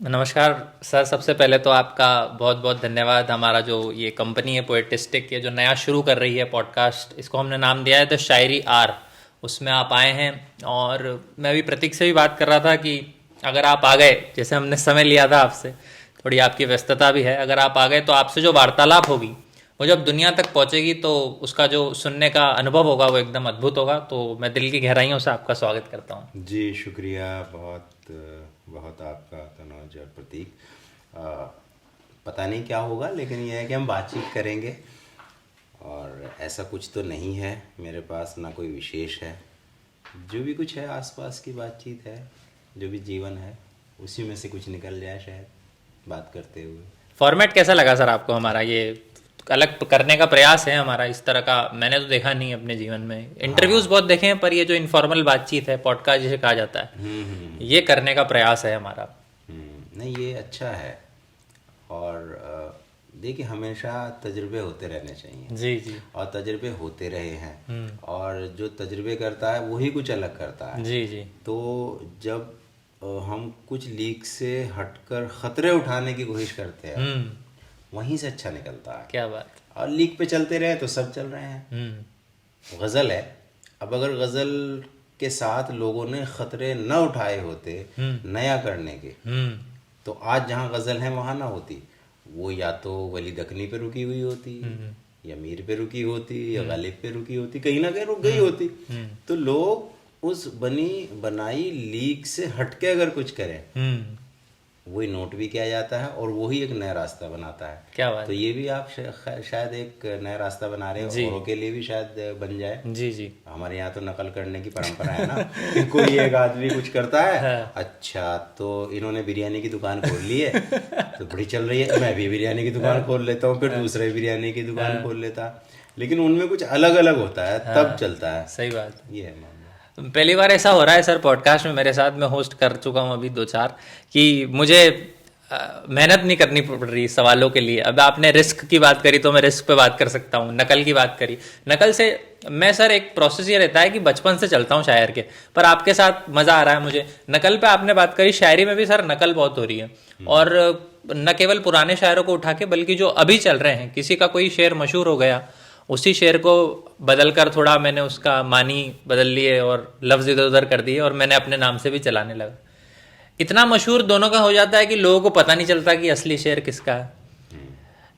नमस्कार सर। सबसे पहले तो आपका बहुत बहुत धन्यवाद। हमारा जो ये कंपनी है पोएटिस्टिक, ये जो नया शुरू कर रही है पॉडकास्ट, इसको हमने नाम दिया है द शायरी आर। उसमें आप आए हैं और मैं भी प्रतीक से भी बात कर रहा था कि अगर आप आ गए, जैसे हमने समय लिया था आपसे, थोड़ी आपकी व्यस्तता भी है, अगर आप आ गए तो आपसे जो वार्तालाप होगी वो जब दुनिया तक पहुंचेगी तो उसका जो सुनने का अनुभव होगा वो एकदम अद्भुत होगा। तो मैं दिल की गहराइयों से आपका स्वागत करता हूँ। जी शुक्रिया। बहुत बहुत आपका तनुज और प्रतीक। अ, पता नहीं क्या होगा, लेकिन यह है कि हम बातचीत करेंगे। और ऐसा कुछ तो नहीं है मेरे पास, ना कोई विशेष है। जो भी कुछ है आसपास की बातचीत है, जो भी जीवन है उसी में से कुछ निकल जाए शायद बात करते हुए। फॉर्मेट कैसा लगा सर आपको? हमारा ये अलग करने का प्रयास है हमारा, इस तरह का मैंने तो देखा नहीं अपने जीवन में। इंटरव्यूज हाँ। बहुत देखे हैं पर ये जो इनफॉर्मल बातचीत है, पॉडकास्ट जिसे कहा जाता है, ये करने का प्रयास है हमारा। नहीं, ये अच्छा है। और देखिए, हमेशा तजुर्बे होते रहने चाहिए। जी जी। और तजुर्बे होते रहे हैं। और जो तजुर्बे करता है वही कुछ अलग करता है। जी जी। तो जब हम कुछ लीक से हटकर खतरे उठाने की कोशिश करते हैं, वहीं से अच्छा निकलता है। क्या बात। और लीक पे चलते रहे तो सब चल रहे हैं। गज़ल है। अब अगर गज़ल के साथ लोगों ने खतरे न उठाए होते नया करने के, तो आज जहाँ गज़ल है वहाँ ना होती। वो या तो वली दकनी पे रुकी हुई होती, या मीर पे रुकी होती, या गालिब पे रुकी होती, कहीं ना कहीं रुक गई होती। तो लोग उस बनी बनाई लीक से हटके अगर कुछ करें, वही नोट भी किया जाता है और वही एक नया रास्ता बनाता है। क्या बात। तो ये भी आप शायद एक नया रास्ता बना रहे जी हो, औरों के लिए भी शायद बन जाए। जी जी। हमारे यहाँ तो नकल करने की परंपरा है ना कि कोई एक आदमी कुछ करता है, हाँ। अच्छा तो इन्होंने बिरयानी की दुकान खोल ली है तो बड़ी चल रही है, मैं भी बिरयानी की दुकान खोल लेता हूँ, फिर दूसरे बिरयानी की दुकान खोल लेता। लेकिन उनमें कुछ अलग अलग होता है, तब चलता है। सही बात। ये है मामला। पहली बार ऐसा हो रहा है सर पॉडकास्ट में मेरे साथ। मैं होस्ट कर चुका हूँ अभी दो चार, कि मुझे मेहनत नहीं करनी पड़ रही सवालों के लिए। अब आपने रिस्क की बात करी तो मैं रिस्क पे बात कर सकता हूँ। नकल की बात करी, नकल से मैं सर एक प्रोसेस ये रहता है कि बचपन से चलता हूँ शायर के, पर आपके साथ मज़ा आ रहा है मुझे। नकल पे आपने बात करी, शायरी में भी सर नकल बहुत हो रही है। और न केवल पुराने शायरों को उठा के, बल्कि जो अभी चल रहे हैं, किसी का कोई शेर मशहूर हो गया, उसी शेर को बदल कर थोड़ा मैंने उसका मानी बदल लिए और लफ्ज़ इधर उधर कर दिए और मैंने अपने नाम से भी चलाने लगा। इतना मशहूर दोनों का हो जाता है कि लोगों को पता नहीं चलता कि असली शेर किसका है।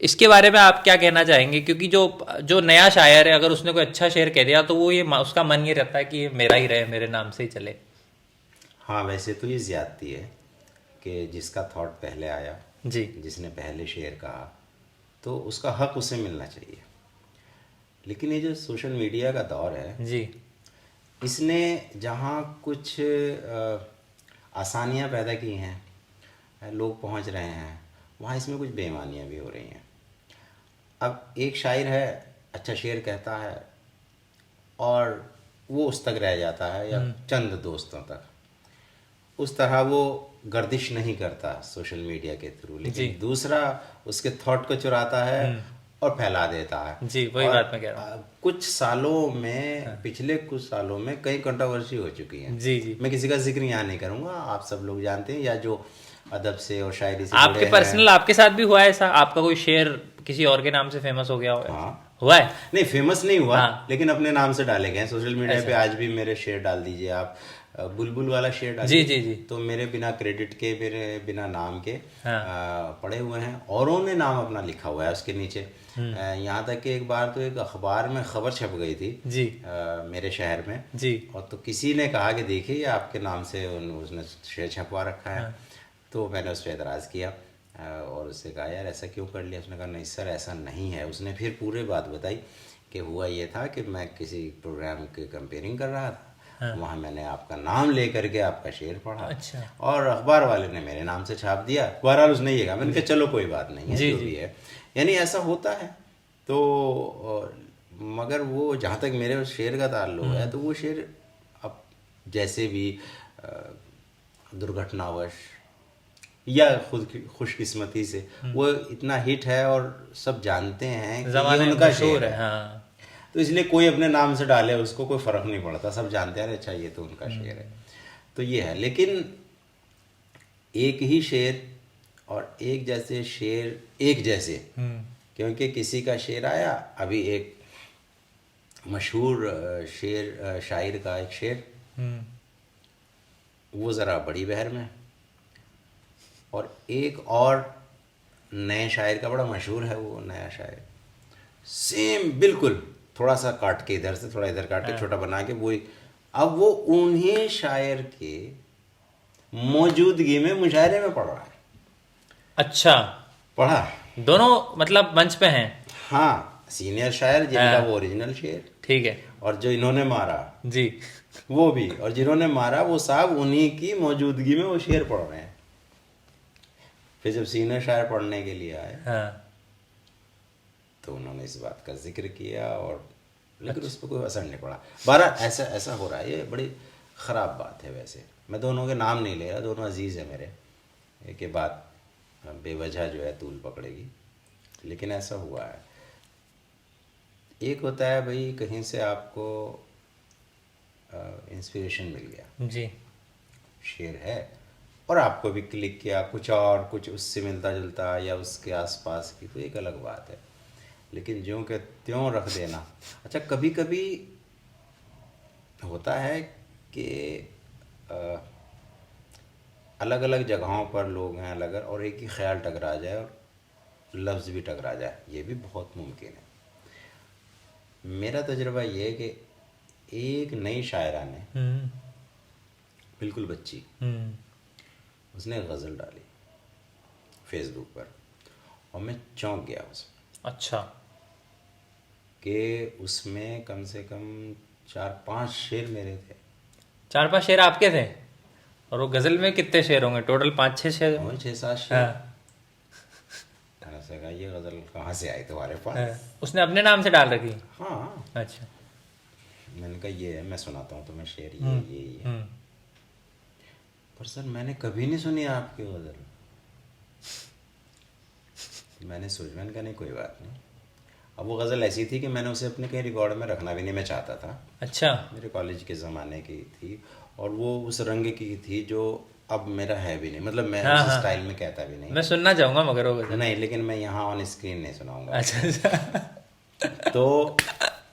इसके बारे में आप क्या कहना चाहेंगे? क्योंकि जो जो नया शायर है, अगर उसने कोई अच्छा शेर कह दिया तो वो ये उसका मन ये रहता है कि ये मेरा ही रहे, मेरे नाम से ही चले। हाँ, वैसे तो ये ज्यादती है कि जिसका थॉट पहले आया, जी जिसने पहले शेर कहा, तो उसका हक उसे मिलना चाहिए। लेकिन ये जो सोशल मीडिया का दौर है, जी। इसने जहाँ कुछ आसानियाँ पैदा की हैं, लोग पहुँच रहे हैं, वहाँ इसमें कुछ बेईमानियाँ भी हो रही हैं। अब एक शायर है, अच्छा शेर कहता है और वो उस तक रह जाता है या चंद दोस्तों तक। उस तरह वो गर्दिश नहीं करता सोशल मीडिया के थ्रू, जी लेकिन दूसरा उसके थॉट को चुराता है और फैला देता है। जी, वही और बात मैं कह रहा हूँ। कुछ सालों में, पिछले कुछ सालों में कई कंट्रोवर्सी हो चुकी है। जी जी। मैं किसी का जिक्र यहाँ नहीं करूँगा, आप सब लोग जानते हैं, या जो अदब से और शायरी से आपके जुड़े पर्सनल, हैं। आपके साथ भी हुआ है ऐसा? आपका कोई शेर किसी और के नाम से फेमस हो गया हो? हाँ। हुआ है? नहीं, फेमस नहीं हुआ। हाँ। लेकिन अपने नाम से डाले गए हैं सोशल मीडिया ऐसा। पे। आज भी मेरे शेर डाल दीजिए आप, बुलबुल वाला शेर जी डालिए, जी जी। तो मेरे बिना क्रेडिट के, मेरे बिना नाम के हाँ। पड़े हुए हैं। औरों ने नाम अपना लिखा हुआ है उसके नीचे। यहाँ तक कि एक बार तो एक अखबार में खबर छप गई थी जी मेरे शहर में। जी। और तो किसी ने कहा कि देखिए ये आपके नाम से उसने शेर छपवा रखा है। तो मैंने उस पर एतराज़ किया और उससे कहा यार ऐसा क्यों कर लिया। उसने कहा नहीं सर ऐसा नहीं है। उसने फिर पूरे बात बताई कि हुआ ये था कि मैं किसी प्रोग्राम की कंपेयरिंग कर रहा था, वहाँ मैंने आपका नाम ले करके आपका शेर पढ़ा। अच्छा। और अखबार वाले ने मेरे नाम से छाप दिया। बहरहाल उसने ये कहा, मैंने कहा चलो कोई बात नहीं है, जी जो जी। भी है। यानी ऐसा होता है। तो मगर वो जहाँ तक मेरे उस शेर का ताल्लुक है, तो वो शेर अब जैसे भी दुर्घटनावश या खुद की खुशकिस्मती से वो इतना हिट है और सब जानते हैं कि जमाने ये में उनका मशहूर शेर है। है। हाँ। तो इसलिए कोई अपने नाम से डाले उसको कोई फर्क नहीं पड़ता, सब जानते हैं अच्छा ये तो उनका शेर है। तो ये है। लेकिन एक ही शेर और एक जैसे शेर एक जैसे, क्योंकि किसी का शेर आया अभी, एक मशहूर शेर शायर का एक शेर, वो ज़रा बड़ी बहर में, और एक और नए शायर का बड़ा मशहूर है, वो नया शायर सेम बिल्कुल, थोड़ा सा काट के इधर से थोड़ा इधर काट के छोटा बना के, वो अब वो उन्हीं शायर के मौजूदगी में मुशायरे में पढ़ रहा है। अच्छा, पढ़ा दोनों मतलब मंच पे हैं। हाँ, सीनियर शायर जिनका वो ओरिजिनल शेर, ठीक है, और जो इन्होंने मारा जी, वो भी, और जिन्होंने मारा वो साहब उन्हीं की मौजूदगी में वो शेर पढ़ रहे हैं। फिर जब सीनियर शायर पढ़ने के लिए आए, हाँ, तो उन्होंने इस बात का जिक्र किया, और लेकिन उस पर कोई असर नहीं पड़ा। बहरहाल ऐसा ऐसा हो रहा है, ये बड़ी ख़राब बात है। वैसे मैं दोनों के नाम नहीं ले रहा, दोनों अजीज़ है मेरे, एक के बात बेवजह जो है तूल पकड़ेगी, लेकिन ऐसा हुआ है। एक होता है भाई, कहीं से आपको इंस्पिरेशन मिल गया, जी, शेर है, और आपको भी क्लिक किया कुछ और, कुछ उससे मिलता जुलता या उसके आसपास की, तो एक अलग बात है। लेकिन ज्यों के त्यों रख देना। अच्छा, कभी कभी होता है कि अलग अलग जगहों पर लोग हैं अलग, और एक ही ख्याल टकरा जाए और लफ्ज़ भी टकरा जाए, ये भी बहुत मुमकिन है। मेरा तजुर्बा ये है कि एक नई शायरा ने, बिल्कुल बच्ची, उसने गज़ल डाली फेसबुक पर, और मैं चौंक गया उसमें। अच्छा, कि उसमें कम से कम 4-5 शेर मेरे थे। 4-5 शेर आपके थे? और वो गजल में कितने शेर होंगे टोटल? 5-6 शेर? 6-7 शेर। हाँ, मैंने से कहा ये गज़ल कहाँ से आई तुम्हारे पास? हाँ, उसने अपने नाम से डाल रखी? हाँ। अच्छा, मैंने कहा ये है, मैं सुनाता हूँ तुम्हें शेर, ये। पर सर मैंने कभी नहीं सुनी आपकी गज़ल। मैंने कहा नहीं कोई बात नहीं। अब वो गज़ल ऐसी थी कि मैंने उसे अपने कहीं रिकॉर्ड में रखना भी नहीं मैं चाहता था। अच्छा, मेरे कॉलेज के ज़माने की थी, और वो उस रंग की थी जो अब मेरा है भी नहीं, मतलब मैं हाँ, उस हाँ, स्टाइल में कहता भी नहीं। मैं सुनना चाहूंगा मगर वो गजल। नहीं, लेकिन मैं यहाँ ऑन स्क्रीन नहीं सुनाऊंगा। अच्छा, अच्छा, तो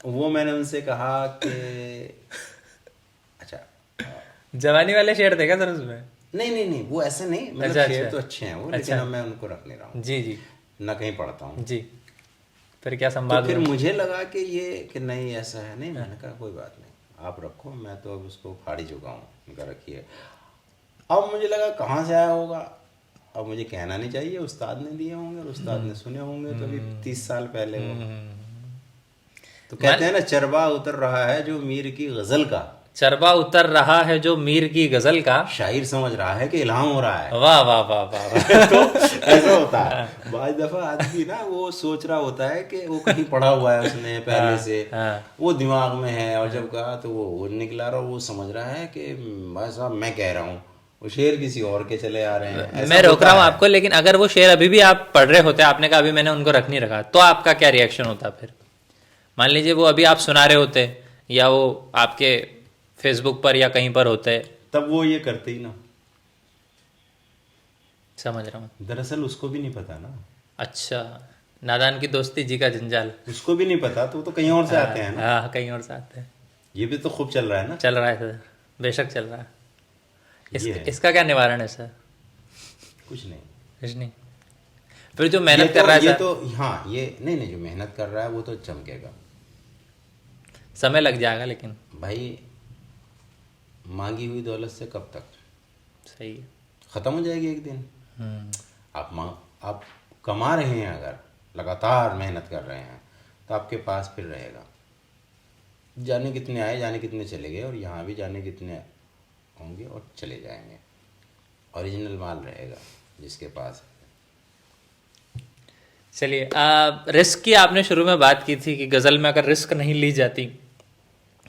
वो मैंने उनसे कहा कि अच्छा, जवानी वाले शेर थे क्या सर उसमें? नहीं, वो ऐसे नहीं, मतलब अच्छा, शेर अच्छा, तो अच्छे हैं वो, अच्छा, लेकिन अब मैं उनको रख नहीं रहा हूँ, जी, जी, ना कहीं पढ़ता हूँ। जी, फिर क्या तो संवाद फिर हुआ? मुझे लगा कि ये कि नहीं ऐसा है, नहीं, मैंने कहा कोई बात नहीं, आप रखो, मैं तो अब उसको फाड़ ही चुका हूँ, उनका रखिए। अब मुझे लगा कहाँ से आया होगा, अब मुझे कहना नहीं चाहिए, उस्ताद ने दिए होंगे और उस्ताद ने सुने होंगे, तो अभी 30 साल पहले वो। तो कहते हैं ना, चरबा उतर रहा है जो मीर की गज़ल का, चरबा उतर रहा है जो मीर की गजल का, शायर समझ रहा है कि इल्हाम हो रहा है। वाह वाह वाह वाह वाह। तो ऐसा होता है बाज़ दफ़ा आदमी ना, वो सोच रहा होता है कि वो कहीं पढ़ा हुआ है उसने पहले से, वो दिमाग में है, और जब कहा तो वो निकला रहा, वो समझ रहा है कि भाई साहब मैं कह रहा हूँ, वो शेर किसी और के चले आ रहे हैं। मैं रोक रहा हूँ आपको, लेकिन अगर वो शेर अभी भी आप पढ़ रहे होते, आपने कहा अभी मैंने उनको रख नहीं रखा, तो आपका क्या रिएक्शन होता फिर? मान लीजिए वो अभी आप सुना रहे होते, या वो आपके फेसबुक पर या कहीं पर होते, तब वो ये करते ही ना। समझ रहा हूँ। दरअसल उसको भी नहीं पता ना। अच्छा, नादान की दोस्ती जी का जंजाल। उसको भी नहीं पता, तो वो तो कहीं और से आते हैं ना। हाँ, कहीं और से आते हैं। ये भी तो खूब चल रहा है ना। चल रहा है सर, बेशक चल रहा है। ये है। इसका क्या निवारण है सर? कुछ नहीं, कुछ नहीं। फिर जो मेहनत कर रहा है ये सर, तो हाँ, ये नहीं, जो मेहनत कर रहा है वो तो चमकेगा, समय लग जाएगा, लेकिन भाई मांगी हुई दौलत से कब तक? सही है। ख़त्म हो जाएगी एक दिन। आप कमा रहे हैं, अगर लगातार मेहनत कर रहे हैं, तो आपके पास फिर रहेगा। जाने कितने आए, जाने कितने चले गए, और यहाँ भी जाने कितने होंगे और चले जाएंगे। ओरिजिनल माल रहेगा जिसके पास। चलिए, रिस्क की आपने शुरू में बात की थी कि गज़ल में अगर रिस्क नहीं ली जाती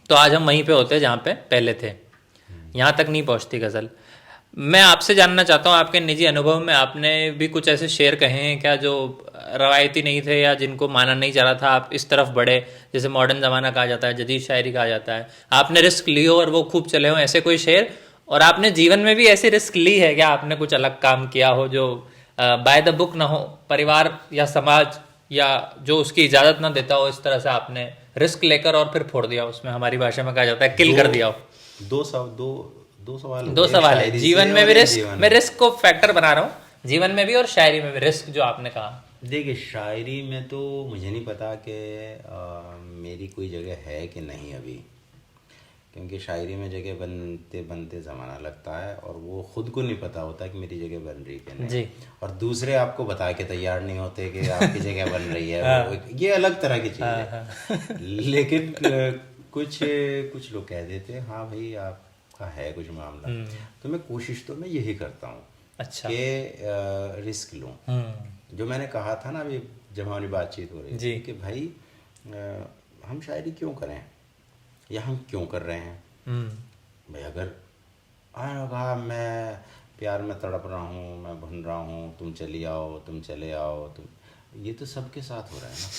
तो आज हम वहीं पे होते जहाँ पे पहले थे, यहाँ तक नहीं पहुँचती गज़ल। मैं आपसे जानना चाहता हूँ, आपके निजी अनुभव में आपने भी कुछ ऐसे शेर कहे हैं क्या जो रवायती नहीं थे या जिनको माना नहीं जा रहा था, आप इस तरफ बढ़े, जैसे मॉडर्न ज़माना कहा जाता है, जदीद शायरी कहा जाता है, आपने रिस्क ली हो और वो खूब चले हो, ऐसे कोई शेर? और आपने जीवन में भी ऐसी रिस्क ली है क्या? आपने कुछ अलग काम किया हो जो बाय द बुक ना हो, परिवार या समाज या जो उसकी इजाजत ना देता हो, इस तरह से आपने रिस्क लेकर और फिर फोड़ दिया, उसमें हमारी भाषा में कहा जाता है किल कर दिया हो। दो सवाल हो दो गए, सवाल है, शायरी जीवन से में और भी एक रिस्क, जीवन मैं में। रिस्क को फैक्टर बना रहा हूँ, जीवन में भी और शायरी में भी रिस्क जो आपने कहा। देखिए, शायरी में तो मुझे नहीं पता कि मेरी कोई जगह है कि नहीं अभी, क्योंकि शायरी में जगह बनते बनते ज़माना लगता है और वो खुद को नहीं पता होता कि मेरी जगह बन रही है कि जी। नहीं, और दूसरे आपको बता के तैयार नहीं होते कि आपकी जगह बन रही है। ये अलग तरह की चीज़ है। लेकिन कुछ कुछ लोग कह देते हैं हाँ भाई आपका है कुछ मामला, तो मैं कोशिश तो मैं यही करता हूँ अच्छा। कि रिस्क लूँ। जो मैंने कहा था ना अभी जब हमारी बातचीत हो रही जी। थी कि भाई हम शायरी क्यों करें या हम क्यों कर रहे हैं। भाई अगर कहा मैं प्यार में तड़प रहा हूँ, मैं भन रहा हूँ, तुम चली आओ, तुम चले आओ, तुम, ये तो सबके साथ हो रहा है ना।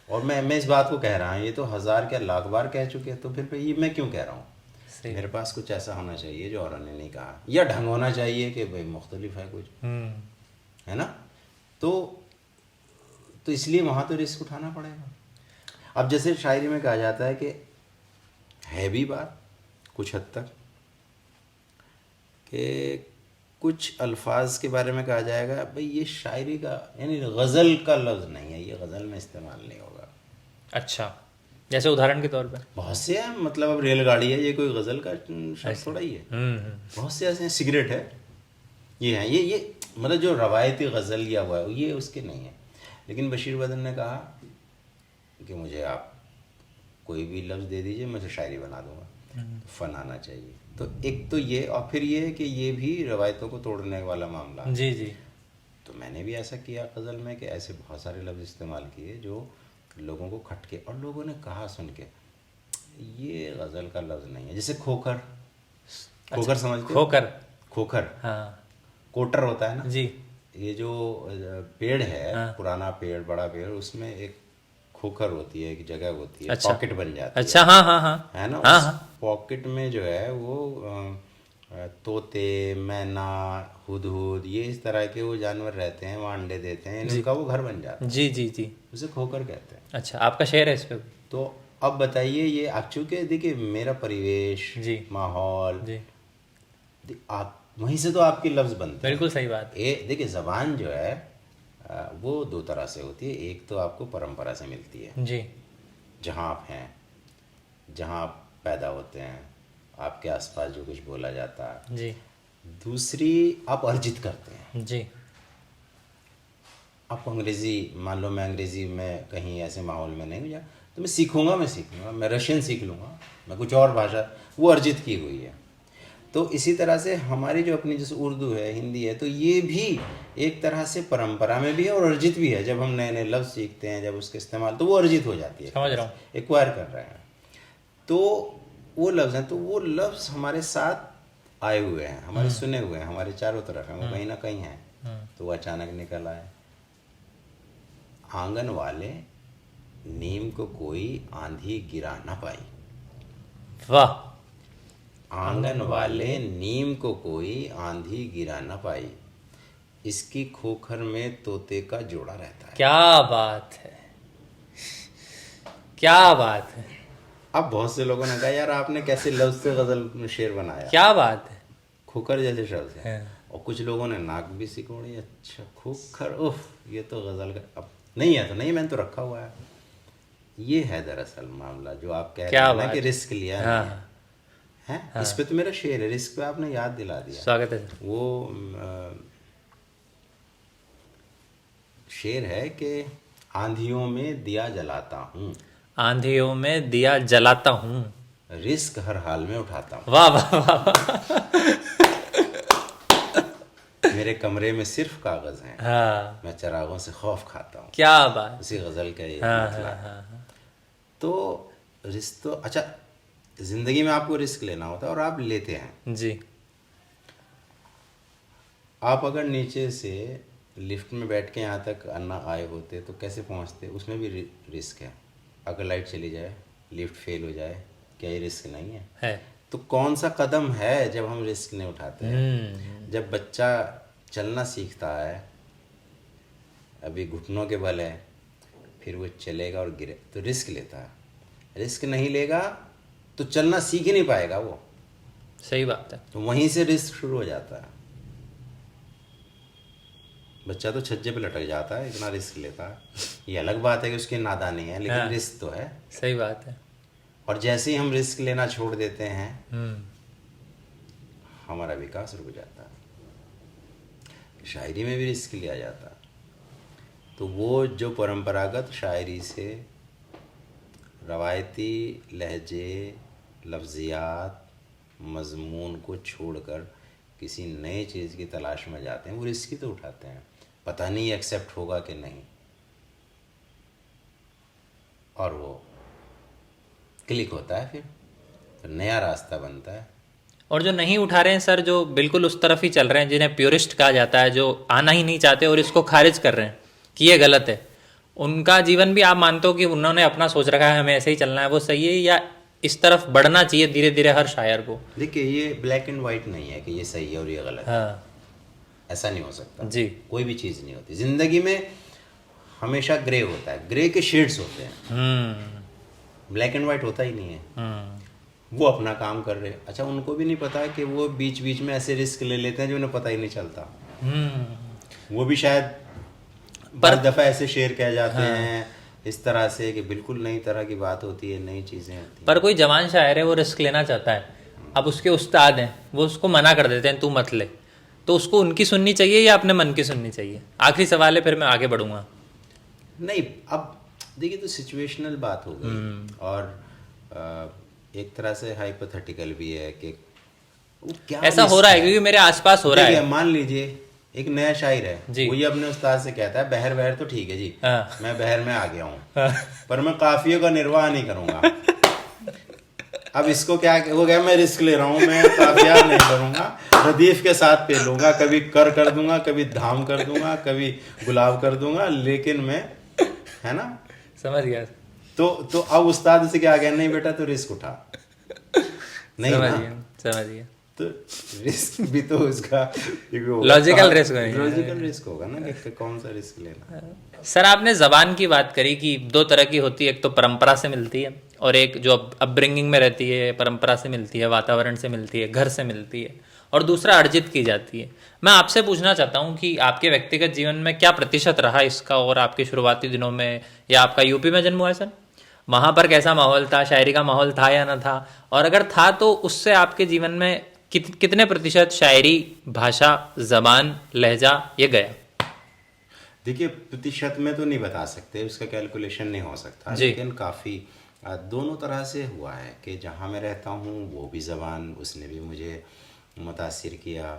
और मैं इस बात को कह रहा हूँ, ये तो 1000 क्या लाख बार कह चुके हैं, तो फिर ये मैं क्यों कह रहा हूँ। मेरे पास कुछ ऐसा होना चाहिए जो औरों ने नहीं कहा, या ढंग होना चाहिए कि भाई मुख्तलिफ है कुछ, है ना। तो इसलिए वहाँ तो रिस्क उठाना पड़ेगा। अब जैसे शायरी में कहा जाता है कि है भी बात कुछ हद तक कि कुछ अल्फाज के बारे में कहा जाएगा भाई ये शायरी का, यानी गज़ल का लफ्ज़ नहीं है, ये गज़ल में इस्तेमाल नहीं होगा। अच्छा, जैसे उदाहरण के तौर पे बहुत से हैं, मतलब अब रेलगाड़ी है, ये कोई गज़ल का शब्द थोड़ा ही है। बहुत से ऐसे हैं, सिगरेट है, ये हैं, ये मतलब जो रवायती गज़ल या हुआ है ये उसके नहीं है। लेकिन बशीर बदर ने कहा कि मुझे आप कोई भी लफ्ज़ दे दीजिए, मैं उसे शायरी बना दूंगा। तो फ़न आना चाहिए। तो एक तो ये, और फिर ये है कि ये भी रवायतों को तोड़ने वाला मामला है। जी जी। तो मैंने भी ऐसा किया गज़ल में कि ऐसे बहुत सारे लफ्ज़ इस्तेमाल किए जो लोगों को खटके, और लोगों ने कहा सुन के ये गज़ल का लफ्ज़ नहीं है। जैसे खोखर, खोखर समझते हो? खोकर, खोखर, हाँ कोटर होता है ना जी। ये जो पेड़ है, हाँ। पुराना पेड़, बड़ा पेड़, उसमें एक खोखर होती है, एक जगह होती है, अच्छा। पॉकेट बन जाती अच्छा, हाँ हाँ हाँ, है ना। हाँ उस हाँ। पॉकेट में जो है वो तोते, मैना, हुदहुद, ये इस तरह के वो जानवर रहते हैं, वो अंडे देते हैं, इनका वो घर बन जाता है। जी जी जी। उसे खोखर कहते हैं। अच्छा, आपका शेर है इस पे? तो अब बताइए, ये अब चूंकि देखिए मेरा परिवेश, जी। माहौल, जी, आप वहीं से तो आपके लफ्ज़ बनते हैं। बिल्कुल सही बात। देखिए ज़बान जो है वो दो तरह से होती है। एक तो आपको परंपरा से मिलती है, जी जहाँ आप हैं, जहाँ आप पैदा होते हैं, आपके आसपास जो कुछ बोला जाता है। जी दूसरी आप अर्जित करते हैं। जी। आप अंग्रेज़ी, मान लो मैं अंग्रेज़ी में कहीं ऐसे माहौल में नहीं हूँ, तो मैं सीखूँगा, मैं रशियन सीख लूँगा, मैं कुछ और भाषा, वो अर्जित की हुई है। तो इसी तरह से हमारी जो अपनी जैसे उर्दू है, हिंदी है, तो ये भी एक तरह से परंपरा में भी है और अर्जित भी है। जब हम नए नए लफ्ज़ सीखते हैं, जब उसके इस्तेमाल, तो वो अर्जित हो जाती है, समझ रहा हूँ। एक्वायर कर रहे हैं। तो वो लफ्ज़ हैं, तो वो लफ्ज़ हमारे साथ आए हुए हैं, हमारे सुने हुए हैं, हमारे चारों तरफ हैं, वो कहीं ना कहीं हैं। तो वो अचानक निकल आए। आंगन वाले नीम को कोई आंधी गिरा ना पाई। वाह। आंगन वाले नीम को कोई आंधी गिरा न पाई, इसकी खोखर में तोते का जोड़ा रहता है। क्या बात है, क्या बात है। अब बहुत से लोगों ने कहा यार आपने कैसे लफ्ज से गजल में शेर बनाया। क्या बात है। खोखर जैसे शब्द है। हाँ। और कुछ लोगों ने नाक भी सिकोड़ी। अच्छा खोखर, उफ, ये तो गजल का अब नहीं है, तो नहीं, मैंने तो रखा हुआ है। ये है दरअसल मामला जो आप कह रहे हैं ना कि रिस्क लिया हाँ। नहीं है। हाँ? इस पे तो मेरा शेर है, रिस्क पे आपने याद दिला दिया। स्वागत है सर। वो शेर है कि आंधियों में दिया जलाता हूँ, आंधियों में दिया जलाता हूँ, रिस्क हर हाल में उठाता हूँ। वाह वाह वाह वाह। मेरे कमरे में सिर्फ कागज हैं, हाँ, मैं चरागों से खौफ खाता हूँ। क्या बात। उसी गजल का ये हाँ मतलब हाँ है। हाँ। तो रिस्क तो अच्छा, जिंदगी में आपको रिस्क लेना होता है और आप लेते हैं। जी। आप अगर नीचे से लिफ्ट में बैठ के यहाँ तक अन्ना आए होते तो कैसे पहुँचते, उसमें भी रिस्क है। अगर लाइट चली जाए, लिफ्ट फेल हो जाए, क्या ये रिस्क नहीं है? तो कौन सा कदम है जब हम रिस्क नहीं उठाते हैं? जब बच्चा चलना सीखता है, अभी घुटनों के बल है, फिर वो चलेगा और गिरे तो रिस्क लेता है। रिस्क नहीं लेगा तो चलना सीख ही नहीं पाएगा वो। सही बात है। तो वहीं से रिस्क शुरू हो जाता है। बच्चा तो छज्जे पे लटक जाता है, इतना रिस्क लेता है। ये अलग बात है कि उसकी नादानी है, लेकिन हाँ। रिस्क तो है। सही बात है। और जैसे ही हम रिस्क लेना छोड़ देते हैं, हम्म। हमारा विकास रुक जाता है। शायरी में भी रिस्क लिया जाता है। तो वो जो परंपरागत शायरी से रवायती लहजे, लफ्ज़ियात, मज़मून को छोड़कर किसी नए चीज़ की तलाश में जाते हैं, वो रिस्क ही तो उठाते हैं। पता नहीं एक्सेप्ट होगा कि नहीं, और वो क्लिक होता है, फिर नया रास्ता बनता है। और जो नहीं उठा रहे हैं सर, जो बिल्कुल उस तरफ ही चल रहे हैं, जिन्हें प्योरिस्ट कहा जाता है, जो आना ही नहीं चाहते और इसको खारिज कर रहे हैं कि ये गलत है, उनका जीवन भी आप मानते हो कि उन्होंने अपना सोच रखा है हमें ऐसे ही चलना है, वो सही है, या इस तरफ बढ़ना चाहिए धीरे धीरे हर शायर को? देखिए, ये ब्लैक एंड वाइट नहीं है कि ये सही है और ये गलत है। हाँ ऐसा नहीं हो सकता जी। कोई भी चीज़ नहीं होती ज़िंदगी में। हमेशा ग्रे होता है, ग्रे के शेड्स होते हैं, ब्लैक एंड वाइट होता ही नहीं है। वो अपना काम कर रहे हैं, अच्छा उनको भी नहीं पता कि वो बीच बीच में ऐसे रिस्क ले लेते हैं जो उन्हें पता ही नहीं चलता। वो भी शायद पर दफ़ा ऐसे शेर कह जाते हैं इस तरह से कि बिल्कुल नई तरह की बात होती है, नई चीज़ें होती हैं। पर कोई जवान शायर है, वो रिस्क लेना चाहता है, अब उसके उस्ताद हैं, वो उसको मना कर देते हैं तू मत ले, तो उसको उनकी सुननी चाहिए या अपने मन की सुननी चाहिए? आखिरी सवाल है, फिर मैं आगे बढ़ूंगा। नहीं, अब देखिए, तो सिचुएशनल बात हो गई, और एक तरह से हाइपोथेटिकल भी है कि वो क्या ऐसा हो रहा है क्योंकि मेरे आसपास हो रहा है। मान लीजिए एक नया शायर है, जी। वो ये अपने उस्ताद से कहता है बहर बहर तो ठीक है जी, हाँ। मैं बहर में आ गया हूँ, पर मैं काफियों का निर्वाह नहीं करूंगा। अब इसको क्या हो गया, मैं रिस्क ले रहा हूँ, मैं काफिया नहीं करूंगा, रदीफ के साथ पे लूंगा, कभी कर दूंगा, कभी धाम कर दूंगा, कभी गुलाब कर दूंगा, लेकिन मैं, है ना, समझ गया। तो अब उस्ताद से क्या कहना, नहीं बेटा तो रिस्क उठा, नहीं ना, समझ गया। तो रिस्क भी तो उसका लॉजिकल रिस्क होगा ना कि कौन सा रिस्क लेना। सर आपने जबान की बात करी कि दो तरह की होती है, एक तो परंपरा से मिलती है और एक जो अपब्रिंगिंग में रहती है, परंपरा से मिलती है, वातावरण से मिलती है, घर से मिलती है, और दूसरा अर्जित की जाती है। मैं आपसे पूछना चाहता हूँ कि आपके व्यक्तिगत जीवन में क्या प्रतिशत रहा इसका, और आपके शुरुआती दिनों में, या आपका यूपी में जन्म हुआ है सर, वहाँ पर कैसा माहौल था, शायरी का माहौल था या ना था, और अगर था तो उससे आपके जीवन में कितने प्रतिशत शायरी, भाषा, जबान, लहजा ये गया? देखिए, प्रतिशत में तो नहीं बता सकते, उसका कैलकुलेशन नहीं हो सकता, लेकिन काफ़ी दोनों तरह से हुआ है कि जहाँ मैं रहता हूँ वो भी ज़बान, उसने भी मुझे मुतासिर किया।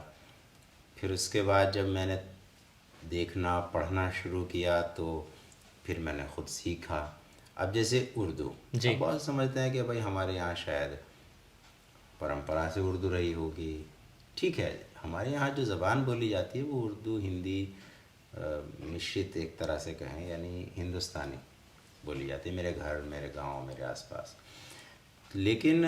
फिर उसके बाद जब मैंने देखना पढ़ना शुरू किया तो फिर मैंने ख़ुद सीखा। अब जैसे उर्दू, अब बहुत समझते हैं कि भाई हमारे यहाँ शायद परंपरा से उर्दू रही होगी, ठीक है, हमारे यहाँ जो ज़बान बोली जाती है वो उर्दू हिंदी मिश्रित एक तरह से कहें, यानी हिंदुस्तानी बोली जाती है मेरे घर, मेरे गांव, मेरे आसपास। लेकिन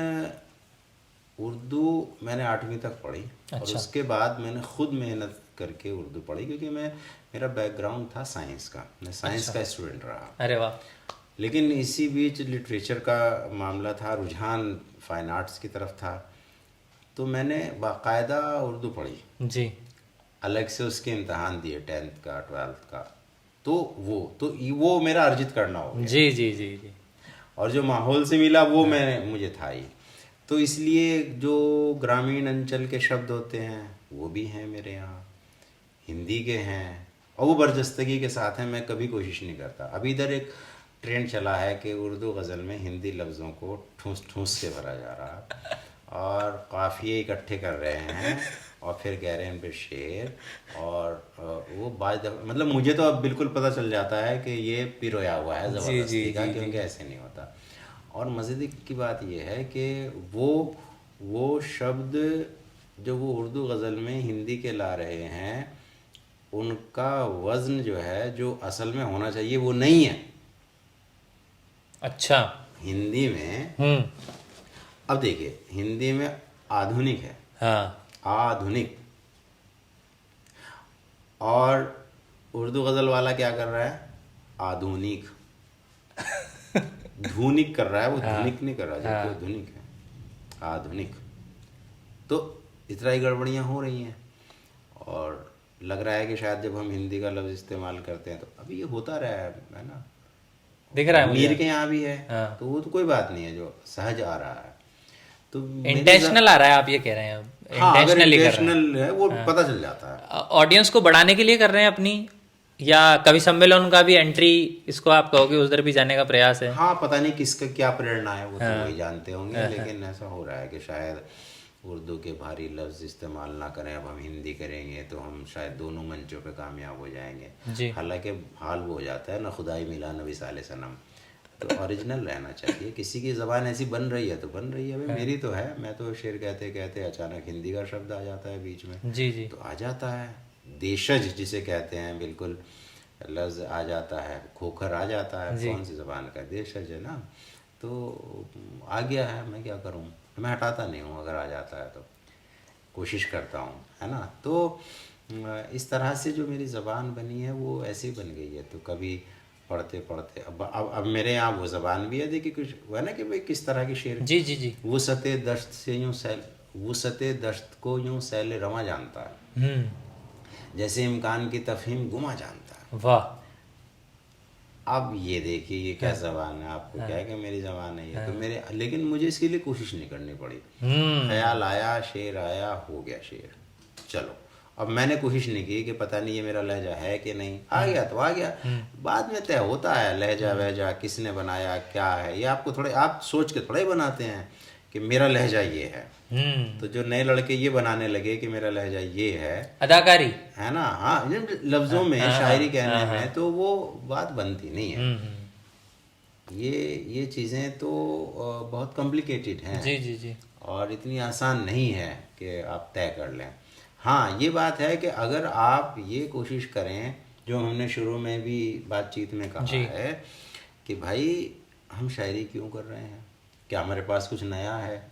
उर्दू मैंने 8वीं तक पढ़ी। अच्छा। और उसके बाद मैंने खुद मेहनत करके उर्दू पढ़ी, क्योंकि मेरा बैकग्राउंड था साइंस का, मैं साइंस का स्टूडेंट रहा। अरे वाह। लेकिन इसी बीच लिटरेचर का मामला था, रुझान फाइन आर्ट्स की तरफ था, तो मैंने बाकायदा उर्दू पढ़ी जी, अलग से उसके इम्तहान दिए 10th का 12th का, तो वो मेरा अर्जित करना हो गया। जी जी जी जी। और जो माहौल से मिला वो मुझे था ही, तो इसलिए जो ग्रामीण अंचल के शब्द होते हैं वो भी हैं मेरे यहाँ, हिंदी के हैं, और वो बरजस्तगी के साथ हैं, मैं कभी कोशिश नहीं करता। अभी इधर एक ट्रेंड चला है कि उर्दू गज़ल में हिंदी लफ्ज़ों को ठूस ठूस के भरा जा रहा है, और काफ़िए इकट्ठे कर रहे हैं, और फिर कह रहे हैं इन पे शेर, और वो बाज मतलब मुझे तो अब बिल्कुल पता चल जाता है कि ये पिरोया हुआ है ज़बरदस्ती का, क्योंकि ऐसे नहीं होता। और मज़े की बात यह है कि वो शब्द जो वो उर्दू गज़ल में हिंदी के ला रहे हैं, उनका वज़न जो है, जो असल में होना चाहिए वो नहीं है। अच्छा। हिंदी में अब देखिए, हिंदी में आधुनिक है, हाँ, आधुनिक, और उर्दू गज़ल वाला क्या कर रहा है, आधुनिक धुनिक कर रहा है, वो धुनिक नहीं कर रहा, जबकि वो धुनिक है, आधुनिक। तो इस तरह की गड़बड़ियाँ हो रही हैं। और लग रहा है कि शायद जब हम हिंदी का लफ्ज़ इस्तेमाल करते हैं तो अभी ये होता रहा है ना, दिख रहा है अमीर मुझे। के यहाँ भी है, हाँ। तो वो तो कोई बात नहीं है, जो सहज आ रहा है। तो इंटेंशनल आ रहा है, आप ये कह रहे हैं, हाँ, अगर इंटेंशनली कर रहे हैं। इंटेंशनल है वो पता चल जाता है। ऑडियंस को बढ़ाने के लिए कर रहे हैं अपनी, या कवि सम्मेलन का भी एंट्री, इसको आप कहोगे उधर भी जाने का प्रयास है? हाँ, पता नहीं किसका क्या प्रेरणा है, वो तो वही जानते होंगे, लेकिन ऐसा हो रहा है कि शायद उर्दू के भारी लफ्ज़ इस्तेमाल ना करें, अब हम हिंदी करेंगे तो हम शायद दोनों मंचों पे कामयाब हो जाएंगे। जी। हालांकि हाल वो हो जाता है ना, खुदाई मिला न विसाले सनम। तो ओरिजिनल रहना चाहिए। किसी की ज़बान ऐसी बन रही है तो बन रही है, भाई मेरी तो है, मैं तो शेर कहते कहते अचानक हिंदी का शब्द आ जाता है बीच में, जी जी। तो आ जाता है। देशज जिसे कहते हैं, बिल्कुल लफ्ज़ आ जाता है, खोखर आ जाता है, कौन सी ज़बान का, देशज है ना, तो आ गया है, मैं क्या करूँ, मैं हटाता नहीं हूँ, अगर आ जाता है तो कोशिश करता हूँ, है ना। तो इस तरह से जो मेरी ज़बान बनी है वो ऐसी बन गई है। तो कभी पढ़ते पढ़ते अब मेरे यहाँ वो ज़बान भी है, देखिए कुछ वो है ना कि भाई किस तरह की शेर, जी जी जी। वुसअते दश्त से यूँ सैल, वुसअते दश्त को यूँ सैल रवा जानता है, जैसे इम्कान की तफहीम गुमा जानता है। वाह। अब ये देखिए ये क्या ज़बान है, आपको क्या है कि मेरी ज़बान है ये, तो मेरे, लेकिन मुझे इसके लिए कोशिश नहीं करनी पड़ी। ख्याल आया, शेर आया, हो गया शेर, चलो। अब मैंने कोशिश नहीं की कि पता नहीं ये मेरा लहजा है कि नहीं, आ गया तो आ गया। बाद में तय होता है लहजा वहजा किसने बनाया क्या है, ये आपको थोड़े, आप सोच के थोड़ा ही बनाते हैं कि मेरा लहजा ये है। तो जो नए लड़के ये बनाने लगे कि मेरा लहजा ये है, अदाकारी है ना, हाँ, लफ्ज़ों में शायरी कहने में, तो वो बात बनती नहीं है। ये चीज़ें तो बहुत कॉम्प्लिकेटेड हैं। जी जी जी। और इतनी आसान नहीं है कि आप तय कर लें। हाँ, ये बात है कि अगर आप ये कोशिश करें, जो हमने शुरू में भी बातचीत में कहा है कि भाई हम शायरी क्यों कर रहे हैं, क्या हमारे पास कुछ नया है,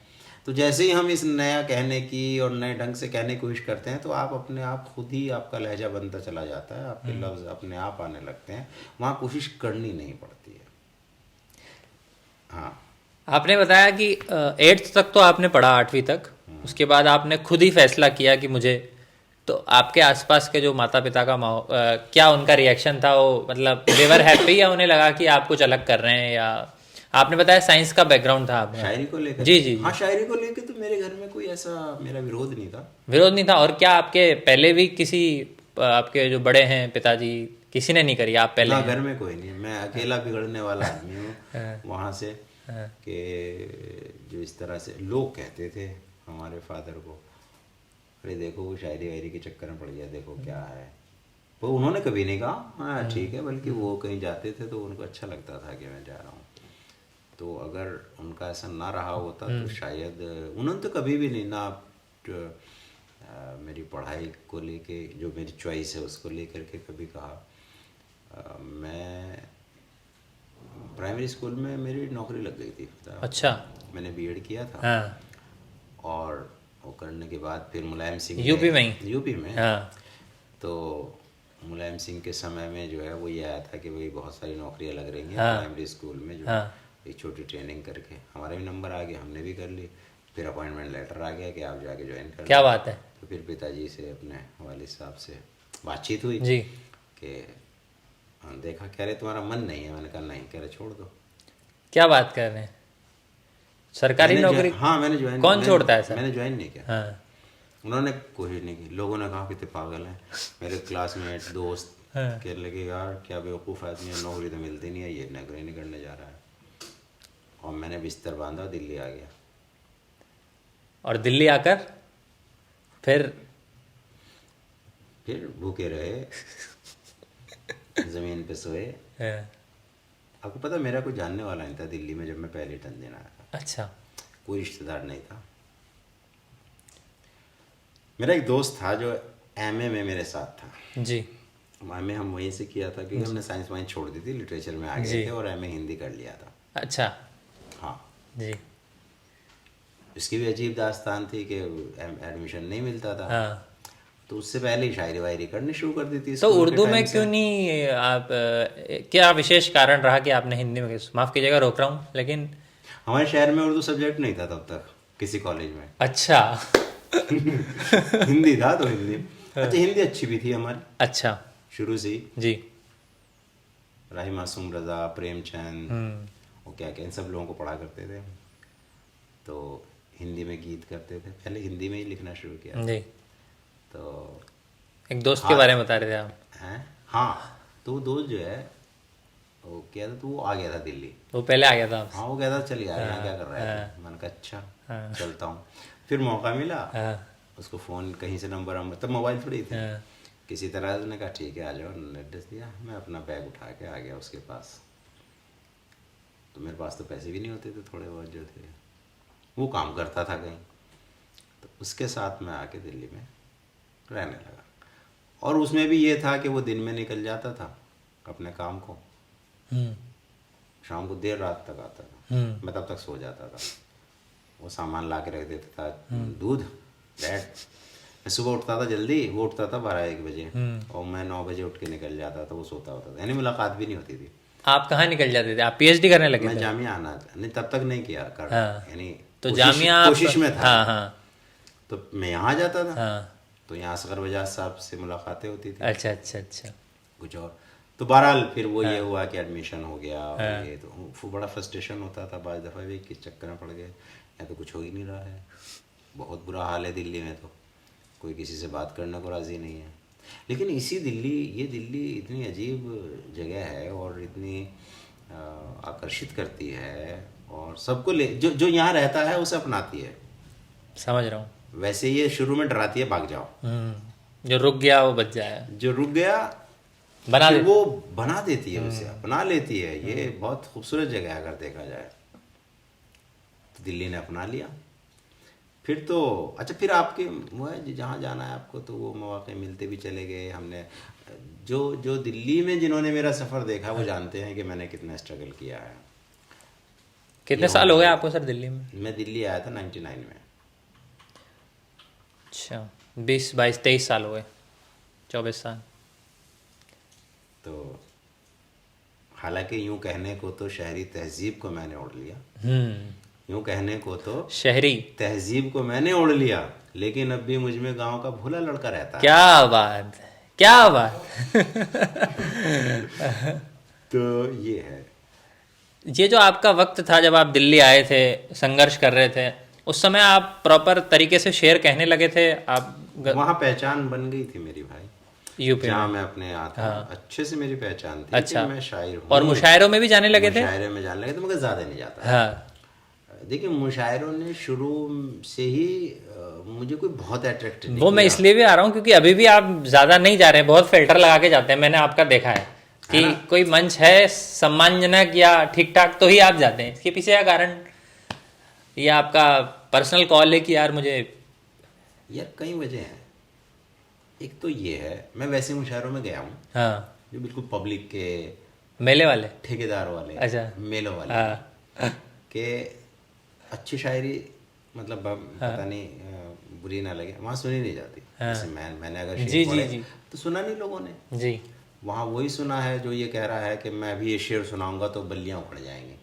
तो जैसे ही हम इस नया कहने की और नए ढंग से कहने की कोशिश करते हैं तो आप अपने आप खुद ही आपका लहजा बनता चला जाता है, आपके लफ्ज़ अपने आप आने लगते हैं, वहाँ कोशिश करनी नहीं पड़ती है। हाँ, आपने बताया कि 8th तक तो आपने पढ़ा, 8वीं तक, उसके बाद आपने खुद ही फैसला किया कि मुझे, तो आपके आसपास के जो माता पिता का क्या उनका रिएक्शन था, वो मतलब देवर हैप्पी, या उन्हें लगा कि आप कुछ अलग कर रहे हैं, या आपने बताया साइंस का बैकग्राउंड था आपने? शायरी को लेकर, जी जी। हाँ, शायरी को लेकर तो मेरे घर में कोई ऐसा मेरा विरोध नहीं था। विरोध नहीं था? और क्या आपके पहले भी किसी, आपके जो बड़े हैं पिताजी, किसी ने नहीं करी, आप पहले ना, हैं? घर में कोई नहीं, मैं अकेला बिगड़ने वाला आदमी हूँ वहाँ से, कि जो इस तरह से लोग कहते थे हमारे फादर को, अरे देखो वो शायरी वायरी के चक्कर में पड़ गया, देखो क्या है, वो उन्होंने कभी नहीं कहा हाँ ठीक है, बल्कि वो कहीं जाते थे तो उनको अच्छा लगता था कि मैं जा रहा हूँ। तो अगर उनका ऐसा ना रहा होता तो शायद उन्होंने तो कभी भी नहीं ना मेरी पढ़ाई को लेके, जो मेरी चॉइस है उसको लेकर के कभी कहा। मैं प्राइमरी स्कूल में मेरी नौकरी लग गई थी। अच्छा। मैंने बीएड किया था। हाँ। और वो करने के बाद फिर मुलायम सिंह यूपी में ही? यूपी में। हाँ। तो मुलायम सिंह के समय में जो है वो ये आया था कि भाई बहुत सारी नौकरियां लग रही हैं प्राइमरी स्कूल में, जो एक छोटी ट्रेनिंग करके हमारा भी नंबर आ गया, हमने भी कर ली। फिर अपॉइंटमेंट लेटर आ गया कि आप जाके ज्वाइन कर। क्या बात है। तो फिर पिताजी से, अपने वालिद साहब से बातचीत हुई जी कि देखा, कह रहे तुम्हारा मन नहीं है। मैंने कहा नहीं। कह रहे छोड़ दो। क्या बात कर रहे हैं, सरकारी नौकरी? हाँ, मैंने ज्वाइन। कौन छोड़ता है सर? मैंने ज्वाइन नहीं किया। हाँ। उन्होंने कोशिश नहीं की। लोगों ने कहा कि ते पागल हैं। मेरे क्लासमेट दोस्त कहने लगे यार क्या बेवकूफ़ आदमी है, नौकरी तो मिलती नहीं है, ये नौकरी नहीं करने जा रहा है। और मैंने बिस्तर बांधा, दिल्ली आ गया। और दिल्ली आकर फिर भूखे रहे, ज़मीन पे सोए। आपको पता मेरा कोई जानने वाला नहीं था दिल्ली में जब मैं पहले टर्न दिन आया था। अच्छा। कोई रिश्तेदार नहीं था। मेरा एक दोस्त था जो एमए में मेरे साथ था। जी। एमए हम वहीं से किया था क्योंकि हमने साइंस वाइंस छोड़ दी थी, लिटरेचर में आ गए थे और एमए हिंदी कर लिया था। अच्छा। हाँ जी। इसकी भी अजीब दास्तान थी कि एडमिशन नहीं मिलता था। हाँ। तो उससे पहले ही शायरी वायरी करनी शुरू कर दी थी तो स्कूल के उर्दू टाइम में से। क्यों नहीं आप क्या विशेष कारण रहा कि आपने हिंदी में, माफ़ कीजिएगा रोक रहा हूँ लेकिन। हमारे शहर में उर्दू सब्जेक्ट नहीं था तब तक किसी कॉलेज में। अच्छा। हिंदी था तो हिंदी। अच्छा, हिंदी अच्छी भी थी हमारी अच्छा शुरू से ही। जी। राही मासूम रजा, प्रेमचंद और क्या क्या, इन सब लोगों को पढ़ा करते थे। तो हिंदी में गीत करते थे, पहले हिंदी में ही लिखना शुरू किया। जी। तो एक दोस्त के बारे में बता रहे थे आप। हैं, हाँ, तो वो दोस्त जो है वो क्या था, तो वो आ गया था दिल्ली। वो पहले आ गया था आपसे। हाँ, वो कहता चल यार यहाँ क्या कर रहा है तू? मैंने कहा अच्छा चलता हूँ। फिर मौका मिला, उसको फ़ोन कहीं से नंबर तब मोबाइल थोड़ी थी, किसी तरह उसने कहा ठीक है आ जाओ, एड्रेस दिया, मैं अपना बैग उठा के आ गया उसके पास। तो मेरे पास तो पैसे भी नहीं होते थे, थोड़े बहुत जो थे, वो काम करता था कहीं, तो उसके साथ मैं आके दिल्ली में रहने लगा। और उसमें भी ये था कि वो दिन में निकल जाता था अपने काम को, शाम को देर रात तक आता था, मैं तब तक सो जाता था। वो सामान ला के रख देता था, दूध, ब्रेड। मैं सुबह उठता था जल्दी, वो उठता था 12-1 बजे और मैं 9 बजे उठ के निकल जाता था, वो सोता होता था, यानी मुलाकात भी नहीं होती थी। आप कहाँ निकल जाते थे? आप पीएचडी करने लगे मैं थे? जामिया आना नहीं, तब तक नहीं किया कर, यानी तो जामिया आप, कोशिश में था। हाँ हाँ तो मैं यहाँ जाता था, हाँ। तो यहाँ असगर बजाज साहब से मुलाकातें होती थी, अच्छा अच्छा अच्छा। कुछ और। तो बहरहाल फिर वो ये हुआ कि एडमिशन हो गया और ये, तो बड़ा फ्रस्ट्रेशन होता था बाद दफ़ा भी, किस चक्कर में पड़ गए, या तो कुछ हो ही नहीं रहा है, बहुत बुरा हाल है दिल्ली में, तो कोई किसी से बात करने को राज़ी नहीं है। लेकिन ये दिल्ली इतनी अजीब जगह है और इतनी आकर्षित करती है, और सबको जो यहाँ रहता है उसे अपनाती है। समझ रहा हूँ। वैसे ये शुरू में डराती है, भाग जाओ, जो रुक गया वो बच जाए, जो रुक गया बना दे। वो बना देती है, उसे अपना लेती है। ये बहुत खूबसूरत जगह है अगर देखा जाए तो। दिल्ली ने अपना लिया। फिर तो अच्छा, फिर आपके वो है जहाँ जाना है आपको, तो वो मौके मिलते भी चले गए। हमने जो दिल्ली में जिन्होंने मेरा सफ़र देखा वो जानते हैं कि मैंने कितना स्ट्रगल किया है। कितने साल हो गए आपको सर दिल्ली में? मैं दिल्ली आया था 99 में। अच्छा, 20, 22, 23 साल हो गए, 24 साल। तो हालांकि यूं कहने को तो शहरी तहजीब को मैंने ओढ़ लिया, यूं कहने को तो शहरी तहजीब को मैंने ओढ़ लिया, लेकिन अब भी मुझ में गांव का भूला लड़का रहता है। क्या बात, क्या बात। तो ये है। ये जो आपका वक्त था जब आप दिल्ली आए थे, संघर्ष कर रहे थे, उस समय आप प्रॉपर तरीके से शेर कहने लगे थे? आप वहाँ पहचान बन गई थी मेरी भाई, यूपी जहाँ में? मैं अपने आता अच्छे से मेरी पहचान थी। अच्छा। कि मैं शायर हूँ। और मुशायरों में भी जाने लगे थे? मुशायरे में जाने लगे थे, मगर ज़्यादा नहीं जाता। हाँ। देखिए, मुशायरों ने शुरू से ही मुझे कोई बहुत अट्रैक्ट नहीं वो मैं किया। इसलिए भी आ रहा हूँ क्योंकि अभी भी आप ज़्यादा नहीं जा रहे हैं, बहुत फिल्टर लगा के जाते हैं, मैंने आपका देखा है कि कोई मंच है सम्मानजनक या ठीक ठाक तो ही आप जाते हैं। इसके पीछे का कारण ये आपका पर्सनल कॉल है कि यार मुझे? यार कई वजह हैं। एक तो ये है, मैं वैसे मुशायरों में गया हूँ हाँ, जो बिल्कुल पब्लिक के, मेले वाले, ठेकेदार वाले, अच्छा, मेलों वाले, हाँ, के अच्छी शायरी, मतलब पता नहीं बुरी ना लगे, वहाँ सुनी नहीं जाती। जैसे मैंने अगर जी शेर जी पढ़े जी तो सुना नहीं लोगों ने। जी। वहाँ वही सुना है जो ये कह रहा है कि मैं अभी ये शेर सुनाऊंगा तो बल्लियाँ उखड़ जाएंगी।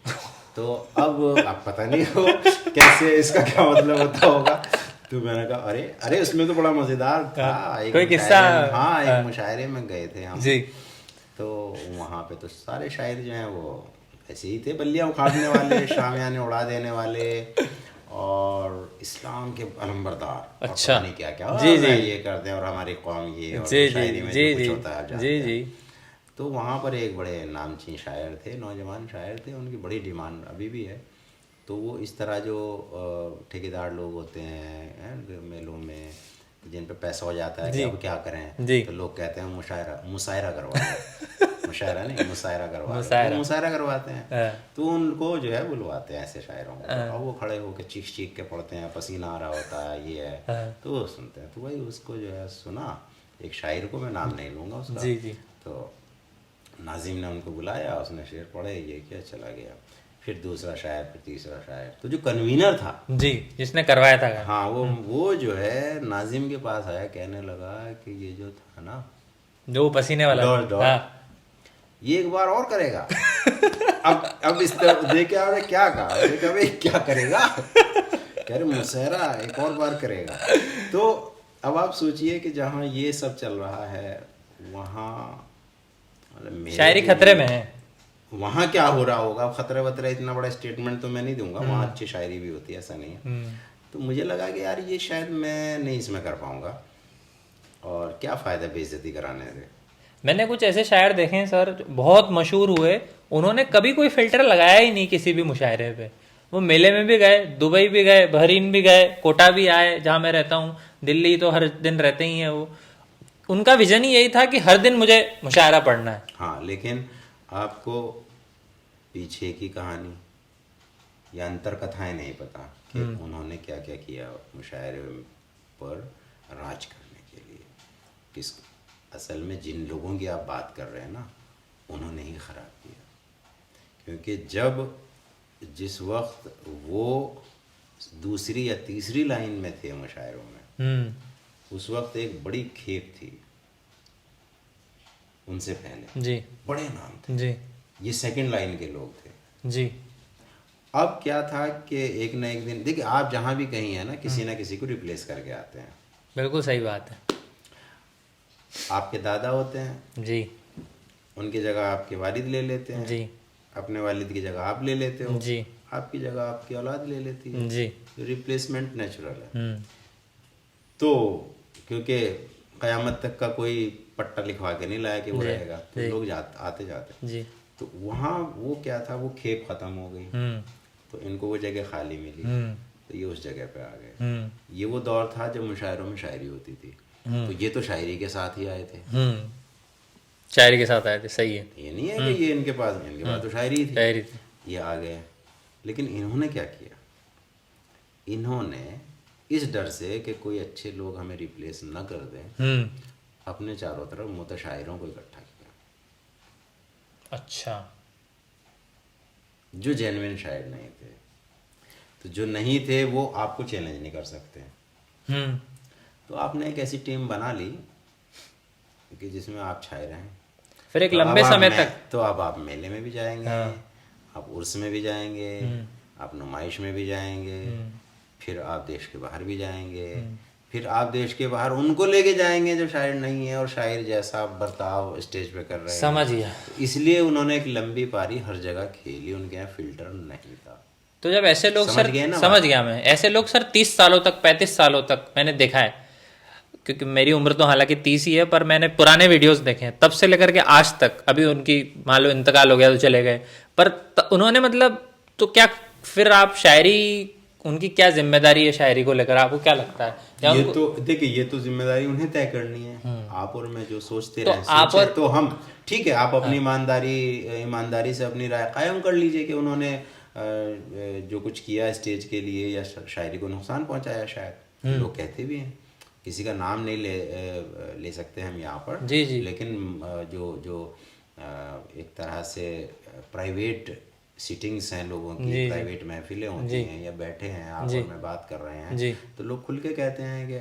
तो अब आप पता नहीं हो कैसे, इसका क्या मतलब होता होगा। तो मैंने कहा अरे उसमें तो बड़ा मज़ेदार था। कोई किस्सा? हाँ, एक मुशायरे में गए थे हम जी। तो वहाँ पे तो सारे शायर जो हैं वो ऐसे ही थे, बल्लियाँ उखाड़ने वाले, शामियाने उड़ा देने वाले, और इस्लाम के अलंबरदार। अच्छा, नहीं क्या क्या जी जी, ये करते हैं और हमारी कौम ये, और जी शायरी में जी जो जी कुछ होता है आप जानते जी हैं। जी। तो वहाँ पर एक बड़े नामचीन शायर थे, नौजवान शायर थे, उनकी बड़ी डिमांड अभी भी है। तो वो इस तरह जो ठेकेदार लोग होते हैं मेलों में, जिन पे पैसा हो जाता है कि अब क्या करें, तो लोग कहते हैं मुशायरा करवा मुशायरा नहीं, मुशायरा करवा, तो मुशायरा करवाते हैं। तो उनको जो है बुलवाते हैं ऐसे शायरों को, और वो खड़े होकर चीख के पढ़ते हैं, पसीना आ रहा होता है, ये है, तो वो सुनते हैं। तो वही उसको जो है सुना, एक शायर को, मैं नाम नहीं लूँगा उसका, जी जी। तो नाजिम ने उनको बुलाया, उसने शेर पढ़े, ये किया, चला गया। फिर दूसरा शायर, फिर तीसरा शायर। तो जो कन्वीनर था जी, जिसने करवाया था गाना। हाँ, वो जो है नाजिम के पास आया, कहने लगा कि ये जो था ना जो पसीने वाला डॉट डॉट, हाँ। ये एक बार और करेगा। अब इस तरह देखे आपने क्या कहा, देखा भाई क्या करेगा, कह रहे मुसहरा एक और बार करेगा। तो अब आप सोचिए कि जहाँ ये सब चल रहा है वहाँ मतलब मेरे शायरी लिए खतरे में है। वहाँ क्या हो रहा होगा। खतरे वतरे इतना बड़ा स्टेटमेंट तो मैं नहीं दूंगा, वहाँ अच्छी शायरी भी होती है, ऐसा नहीं है। तो मुझे लगा कि यार ये शायद मैं नहीं इसमें कर पाऊंगा, और क्या फ़ायदा बेइज्जती कराने से। मैंने कुछ ऐसे शायर देखे हैं सर जो बहुत मशहूर हुए, उन्होंने कभी कोई फिल्टर लगाया ही नहीं किसी भी मुशायरे पे। वो मेले में भी गए, दुबई भी गए, बहरीन भी गए, कोटा भी आए जहाँ मैं रहता हूँ, दिल्ली तो हर दिन रहते ही हैं वो। उनका विजन ही यही था कि हर दिन मुझे मुशायरा पढ़ना है। हाँ, लेकिन आपको पीछे की कहानी या अंतर कथाएं नहीं पता कि उन्होंने क्या क्या किया मुशायरे पर राज करने के लिए। किस असल में जिन लोगों की आप बात कर रहे हैं ना, उन्होंने ही ख़राब किया। क्योंकि जिस वक्त वो दूसरी या तीसरी लाइन में थे मुशायरों में, उस वक्त एक बड़ी खेप थी उनसे पहले, जी बड़े नाम थे जी ये सेकंड लाइन के लोग थे। जी। अब क्या था कि एक ना एक दिन देखिए, आप जहाँ भी कहीं है ना किसी को रिप्लेस करके आते हैं। बिल्कुल सही बात है। आपके दादा होते हैं, जी उनकी जगह आपके वालिद ले लेते हैं, जी अपने वालिद की जगह आप ले लेते हो, जी आपकी जगह आपकी औलाद ले लेती है। जी। रिप्लेसमेंट नेचुरल है। तो क्योंकि क़यामत तक का कोई पट्टा लिखवा के नहीं लाया कि वो रहेगा, तो लोग आते जाते। जी। तो वहाँ वो क्या था, वो खेप ख़त्म हो गई, तो इनको वो जगह खाली मिली, तो ये उस जगह पे आ गए। ये वो दौर था जब मुशायरों में शायरी होती थी, तो ये तो शायरी के साथ ही आए थे। शायरी के साथ आए थे, सही है। ये नहीं है कि ये इनके पास तो शायरी थी, शायरी थी। ये आ गए। लेकिन इन्होंने क्या किया, इन्होंने इस डर से कि कोई अच्छे लोग हमें रिप्लेस न कर दें, अपने चारों तरफ मुतशायरों को इकट्ठा किया, अच्छा। जो जेन्युइन शायर नहीं थे। तो जो नहीं थे वो आपको चैलेंज नहीं कर सकते। तो आपने एक ऐसी टीम बना ली कि जिसमें आप छाए रहें। फिर एक तो लंबे अब समय तक तो अब आप मेले में भी जाएंगे, आप उर्स में भी जाएंगे, आप नुमाइश में भी जाएंगे, फिर आप देश के बाहर भी जाएंगे, फिर आप देश के बाहर उनको लेके जाएंगे जो शायर नहीं है और शायर जैसा आप बर्ताव स्टेज पे कर रहे हैं। समझ गया। तो इसलिए उन्होंने एक लंबी पारी हर जगह खेली, उनके यहाँ फिल्टर नहीं था। तो जब ऐसे लोग समझ सर, गए ना समझ बात? गया मैं, ऐसे लोग सर 30 सालों तक 35 सालों तक मैंने देखा है, क्योंकि मेरी उम्र तो हालांकि 30 ही है, पर मैंने पुराने वीडियोस देखे हैं तब से लेकर के आज तक। अभी उनकी मान लो इंतकाल हो गया तो चले गए, पर उन्होंने मतलब, तो क्या फिर आप शायरी, उनकी क्या जिम्मेदारी है शायरी को लेकर, आपको क्या लगता है? ये तो देखिए, ये तो जिम्मेदारी उन्हें तय करनी है। आप और मैं जो सोचते तो रहे आप सोचे, और तो हम ठीक है, आप अपनी ईमानदारी से अपनी राय कायम कर लीजिए कि उन्होंने जो कुछ किया स्टेज के लिए या शायरी को नुकसान पहुंचाया, शायद लोग कहते भी हैं। किसी का नाम नहीं ले सकते हम यहाँ पर, जी जी। लेकिन जो एक तरह से प्राइवेट सिटिंग्स हैं लोगों की, प्राइवेट महफिलें होती हैं या बैठे हैं आप और मैं बात कर रहे हैं, तो लोग खुल के कहते हैं कि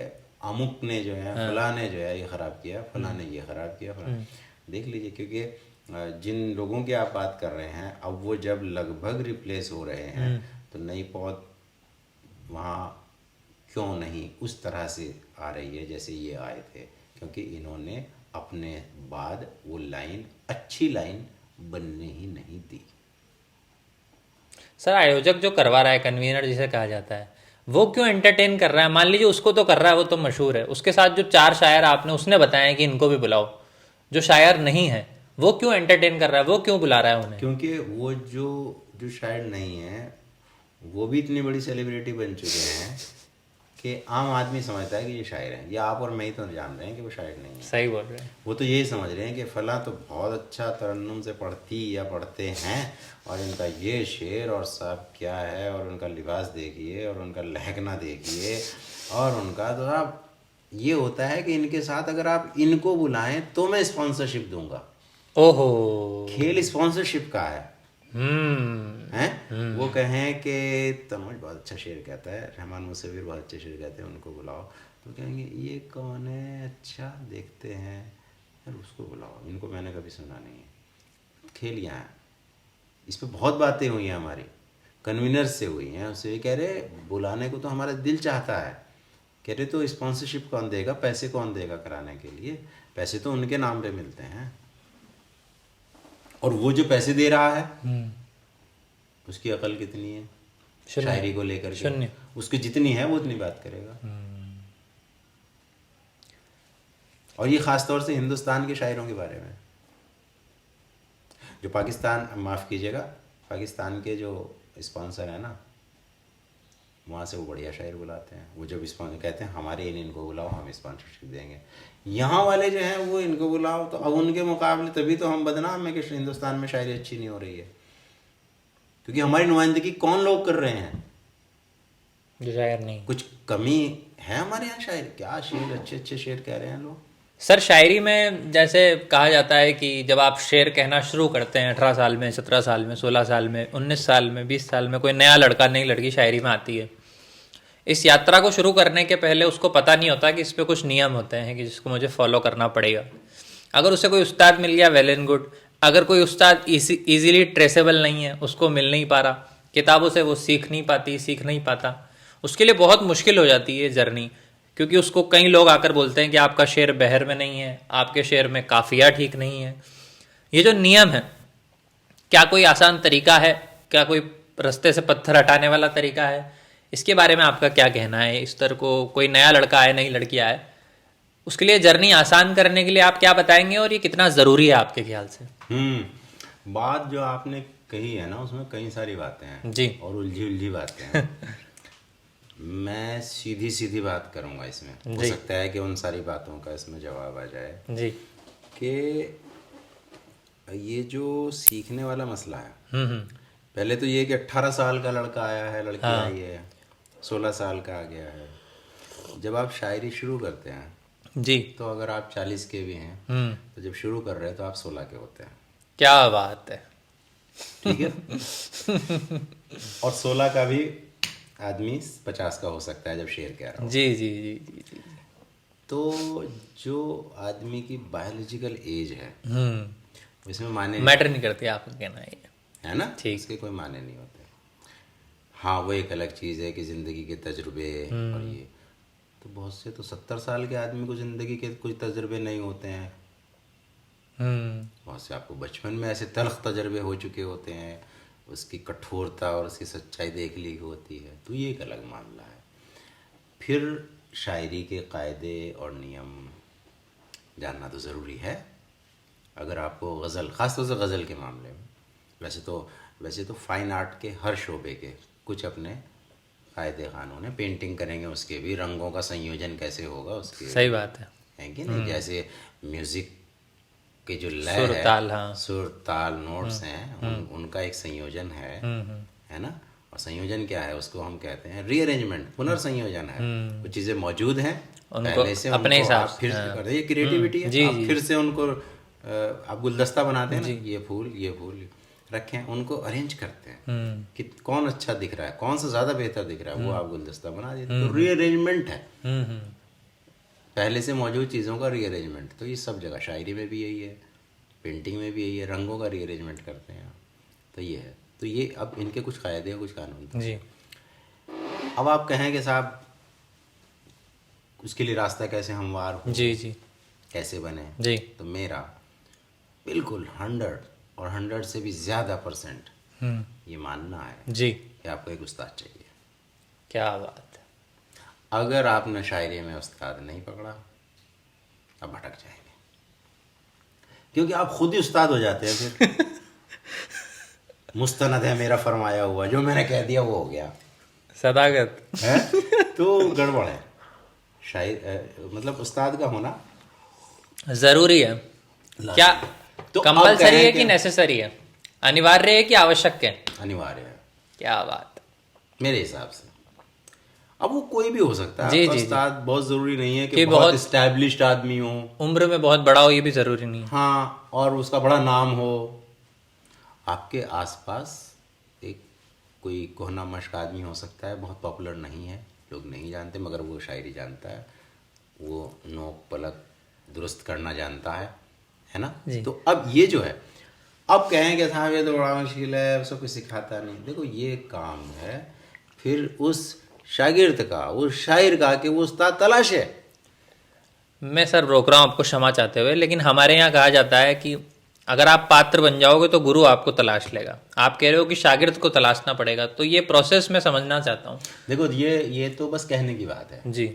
अमुक ने जो है, फलां ने जो है ये ख़राब किया, फलां ने ये ख़राब किया, फलां। देख लीजिए, क्योंकि जिन लोगों की आप बात कर रहे हैं, अब वो जब लगभग रिप्लेस हो रहे हैं, तो नई पौध वहाँ क्यों नहीं उस तरह से आ रही है जैसे ये आए थे, क्योंकि इन्होंने अपने बाद वो लाइन, अच्छी लाइन बनने ही नहीं दी। सर आयोजक जो करवा रहा है, कन्वीनर जिसे कहा जाता है, वो क्यों एंटरटेन कर रहा है? मान लीजिए उसको तो कर रहा है, वो तो मशहूर है, उसके साथ जो 4 शायर आपने उसने बताया कि इनको भी बुलाओ, जो शायर नहीं है वो क्यों एंटरटेन कर रहा है, वो क्यों बुला रहा है उन्हें? क्योंकि वो जो शायर नहीं है वो भी इतनी बड़ी सेलिब्रिटी बन चुके हैं कि आम आदमी समझता है कि ये शायर हैं। ये आप और मैं ही तो जान रहे हैं कि वो शायर नहीं है। सही बोल रहे हैं। वो तो यही समझ रहे हैं कि फला तो बहुत अच्छा तरन्नुम से पढ़ती या पढ़ते हैं, और इनका ये शेर और सब क्या है, और उनका लिबास देखिए, और उनका लहकना देखिए, और उनका तो आप ये होता है कि इनके साथ अगर आप इनको बुलाएं तो मैं स्पॉन्सरशिप दूंगा। ओहो, खेल स्पॉन्सरशिप का है। हैं। वो कहें कि तनुज बहुत अच्छा शेर कहता है, रहमान मुसव्विर बहुत अच्छे शेर कहते हैं, उनको बुलाओ, तो कहेंगे ये कौन है, अच्छा देखते हैं, यार उसको बुलाओ, इनको मैंने कभी सुना नहीं है। खेल यहाँ है, इस पर बहुत बातें हुई हैं हमारी, कन्वीनर से हुई हैं। उससे ये कह रहे बुलाने को तो हमारा दिल चाहता है, कह रहे तो स्पॉन्सरशिप कौन देगा, पैसे कौन देगा कराने के लिए, पैसे तो उनके नाम पे मिलते हैं, और वो जो पैसे दे रहा है उसकी अकल कितनी है शायरी को लेकर के, उसकी जितनी है वो उतनी बात करेगा। और ये ख़ास तौर से हिंदुस्तान के शायरों के बारे में, जो पाकिस्तान, माफ़ कीजिएगा, पाकिस्तान के जो स्पॉन्सर है ना, वहाँ से वो बढ़िया शायर बुलाते हैं। वो जब स्पॉन्सर कहते हैं हमारे इनको बुलाओ, हम स्पॉन्सरशिप देंगे, यहाँ वाले जो हैं वो इनको बुलाओ, तो अब उनके मुकाबले तभी तो हम बदनाम है कि हिंदुस्तान में शायरी अच्छी नहीं हो रही है, क्योंकि हमारी नुमाइंदगी कौन लोग कर रहे हैं, जो शायर नहीं। कुछ कमी है हमारे यहाँ शायर, क्या शेर अच्छे अच्छे शेर कह रहे हैं लोग। सर शायरी में जैसे कहा जाता है कि जब आप शेर कहना शुरू करते हैं 18 साल में, 17 साल में, 16 साल में, 19 साल में, 20 साल में, कोई नया लड़का नई लड़की शायरी में आती है, इस यात्रा को शुरू करने के पहले उसको पता नहीं होता कि इस पे कुछ नियम होते हैं कि जिसको मुझे फॉलो करना पड़ेगा। अगर उसे कोई उस्ताद मिल गया वेल एंड गुड, अगर कोई उस्ताद ईजिली ट्रेसेबल नहीं है, उसको मिल नहीं पा रहा, किताबों से वो सीख नहीं पाता, उसके लिए बहुत मुश्किल हो जाती है जर्नी, क्योंकि उसको कई लोग आकर बोलते हैं कि आपका शेर बहर में नहीं है, आपके शेर में काफिया ठीक नहीं है। ये जो नियम है, क्या कोई आसान तरीका है, क्या कोई रास्ते से पत्थर हटाने वाला तरीका है, इसके बारे में आपका क्या कहना है? इस तरह को कोई नया लड़का आए, नई लड़की आए, उसके लिए जर्नी आसान करने के लिए आप क्या बताएंगे, और ये कितना ज़रूरी है आपके ख्याल से? बात जो आपने कही है ना, उसमें कई सारी बातें हैं जी, और उलझी उलझी बातें हैं। मैं सीधी सीधी बात करूंगा इसमें, हो सकता है कि उन सारी बातों का इसमें जवाब आ जाए जी, कि ये जो सीखने वाला मसला है, पहले तो ये कि 18 साल का लड़का आया है, लड़की आई है, 16 साल का आ गया है। जब आप शायरी शुरू करते हैं जी, तो अगर आप 40 के भी हैं, तो जब शुरू कर रहे हैं तो आप 16 के होते हैं। क्या बात है, ठीक है। और 16 का भी आदमी 50 का हो सकता है जब शेर कह रहा हो। जी जी जी जी जी। तो जो आदमी की बायोलॉजिकल एज है, इसमें माने मैटर नहीं करती, आपका कहना है ना, ठीक, इसके कोई माने नहीं होते। हाँ, वो एक अलग चीज़ है कि ज़िंदगी के तजुर्बे, और ये तो बहुत से तो 70 साल के आदमी को ज़िंदगी के कुछ तजुर्बे नहीं होते हैं। बहुत से आपको बचपन में ऐसे तल्ख तजुर्बे हो चुके होते हैं, उसकी कठोरता और उसकी सच्चाई देख ली होती है, तो ये एक अलग मामला है। फिर शायरी के कायदे और नियम जानना तो ज़रूरी है। अगर आपको गज़ल, ख़ासतौर से गज़ल के मामले में, वैसे तो फ़ाइन आर्ट के हर शोबे के कुछ अपने कायदे कानून है। पेंटिंग करेंगे उसके भी रंगों का संयोजन कैसे होगा, उसके सही बात है कि नहीं। जैसे म्यूज़िक के जो लय सुर है, ताल, हाँ, सुर ताल नोट्स हैं, उनका एक संयोजन है ना। और संयोजन क्या है, उसको हम कहते हैं रीअरेंजमेंट, पुनर्संयोजन है। वो चीज़ें मौजूद हैं पहले से, अपने हिसाब फिर कर दे, ये क्रिएटिविटी है। आप फिर से उनको आप गुलदस्ता बनाते हैं ना, ये फूल रखें, उनको अरेंज करते हैं कि कौन अच्छा दिख रहा है, कौन सा ज़्यादा बेहतर दिख रहा है, वो आप गुलदस्ता बना देते हैं। तो रीअरेंजमेंट है, पहले से मौजूद चीज़ों का रीअरेंजमेंट। तो ये सब जगह, शायरी में भी यही है, पेंटिंग में भी यही है, रंगों का रीअरेंजमेंट करते हैं। तो ये है, तो ये अब इनके कुछ कायदे हैं, कुछ कानून जी। अब आप कहें कि साहब उसके लिए रास्ता कैसे हमवार हो, जी जी, कैसे बने जी, तो मेरा बिल्कुल 100 और 100 से भी ज़्यादा % ये मानना है जी, कि आपको एक उस्ताद चाहिए। क्या बात है। अगर आपने शायरी में उस्ताद नहीं पकड़ा, आप भटक जाएंगे, क्योंकि आप खुद ही उस्ताद हो जाते हैं फिर। मुस्तनद है मेरा फरमाया हुआ, जो मैंने कह दिया वो हो गया, सदाकत है तो गड़बड़ है। शायर मतलब उस्ताद का होना जरूरी है। क्या तो कंपलसरी है कि नेसेसरी है, अनिवार्य है कि आवश्यक है? अनिवार्य है। क्या बात, मेरे हिसाब से। अब वो कोई भी हो सकता है, जी, आपका जी, उस्ताद बहुत ज़रूरी नहीं है कि बहुत एस्टैब्लिश्ड आदमी हो, उम्र में बहुत बड़ा हो, ये भी ज़रूरी नहीं है। हाँ, और उसका बड़ा नाम हो, आपके आसपास एक कोई कोहना मश्क आदमी हो सकता है, बहुत पॉपुलर नहीं है, लोग नहीं जानते, मगर वो शायरी जानता है, वो नोक पलक दुरुस्त करना जानता है ना। जी। तो अब ये जो है, अब कहें कि साहब ये तो बड़ा मुश्किल है, उसको कोई सिखाता नहीं। देखो ये काम है फिर उस शागिर्द का, उस शायर का, कि वो उस्ताद तलाश है। मैं सर रोक रहा हूँ आपको क्षमा चाहते हुए, लेकिन हमारे यहाँ कहा जाता है कि अगर आप पात्र बन जाओगे तो गुरु आपको तलाश लेगा। आप कह रहे हो कि शागिर्द को तलाशना पड़ेगा, तो ये प्रोसेस मैं समझना चाहता हूँ। देखो ये तो बस कहने की बात है, जी।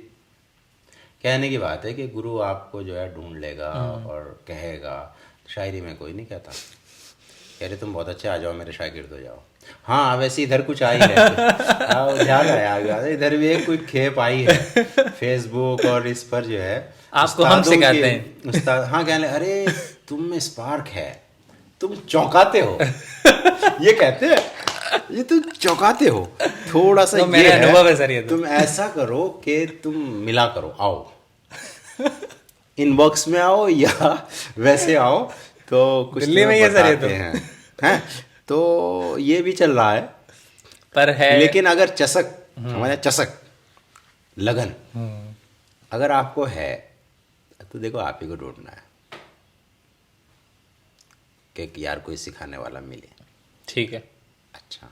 कहने की बात है कि गुरु आपको जो है ढूंढ लेगा और कहेगा। शायरी में कोई नहीं कहता कह रहे तुम बहुत अच्छे, आ जाओ मेरे शागिर्द हो जाओ। हाँ वैसे इधर कुछ आई है, ध्यान आया, इधर भी एक कोई खेप आई है फेसबुक और इस पर जो है, आपको हम सिखाते हैं उस्ताद। हाँ कहने, अरे तुम में स्पार्क है, तुम चौंकाते हो ये कहते हैं, ये तुम चौंकाते हो थोड़ा सा। तो मेरा अनुभव है सर ये तो। तुम ऐसा करो कि तुम मिला करो, आओ इनबॉक्स में आओ या वैसे आओ, तो कुछ दिल्ली में ये सर ये तो हैं। तो ये भी चल रहा है, पर है। लेकिन अगर चसक, हमारे चसक लगन अगर आपको है तो देखो आप ही को ढूंढना है कि यार कोई सिखाने वाला मिले। ठीक है, अच्छा,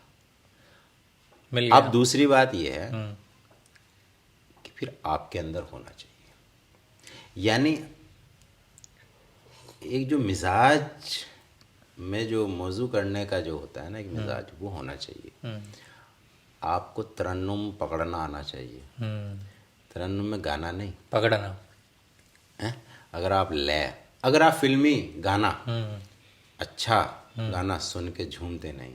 मिल गया। अब दूसरी बात यह है कि फिर आपके अंदर होना चाहिए, यानी एक जो मिजाज में जो मौजू करने का जो होता है ना, एक मिजाज, वो होना चाहिए। आपको तरन्नुम पकड़ना आना चाहिए। तरन्नुम में गाना नहीं, पकड़ना है। अगर आप फिल्मी गाना, अच्छा गाना सुन के झूमते नहीं,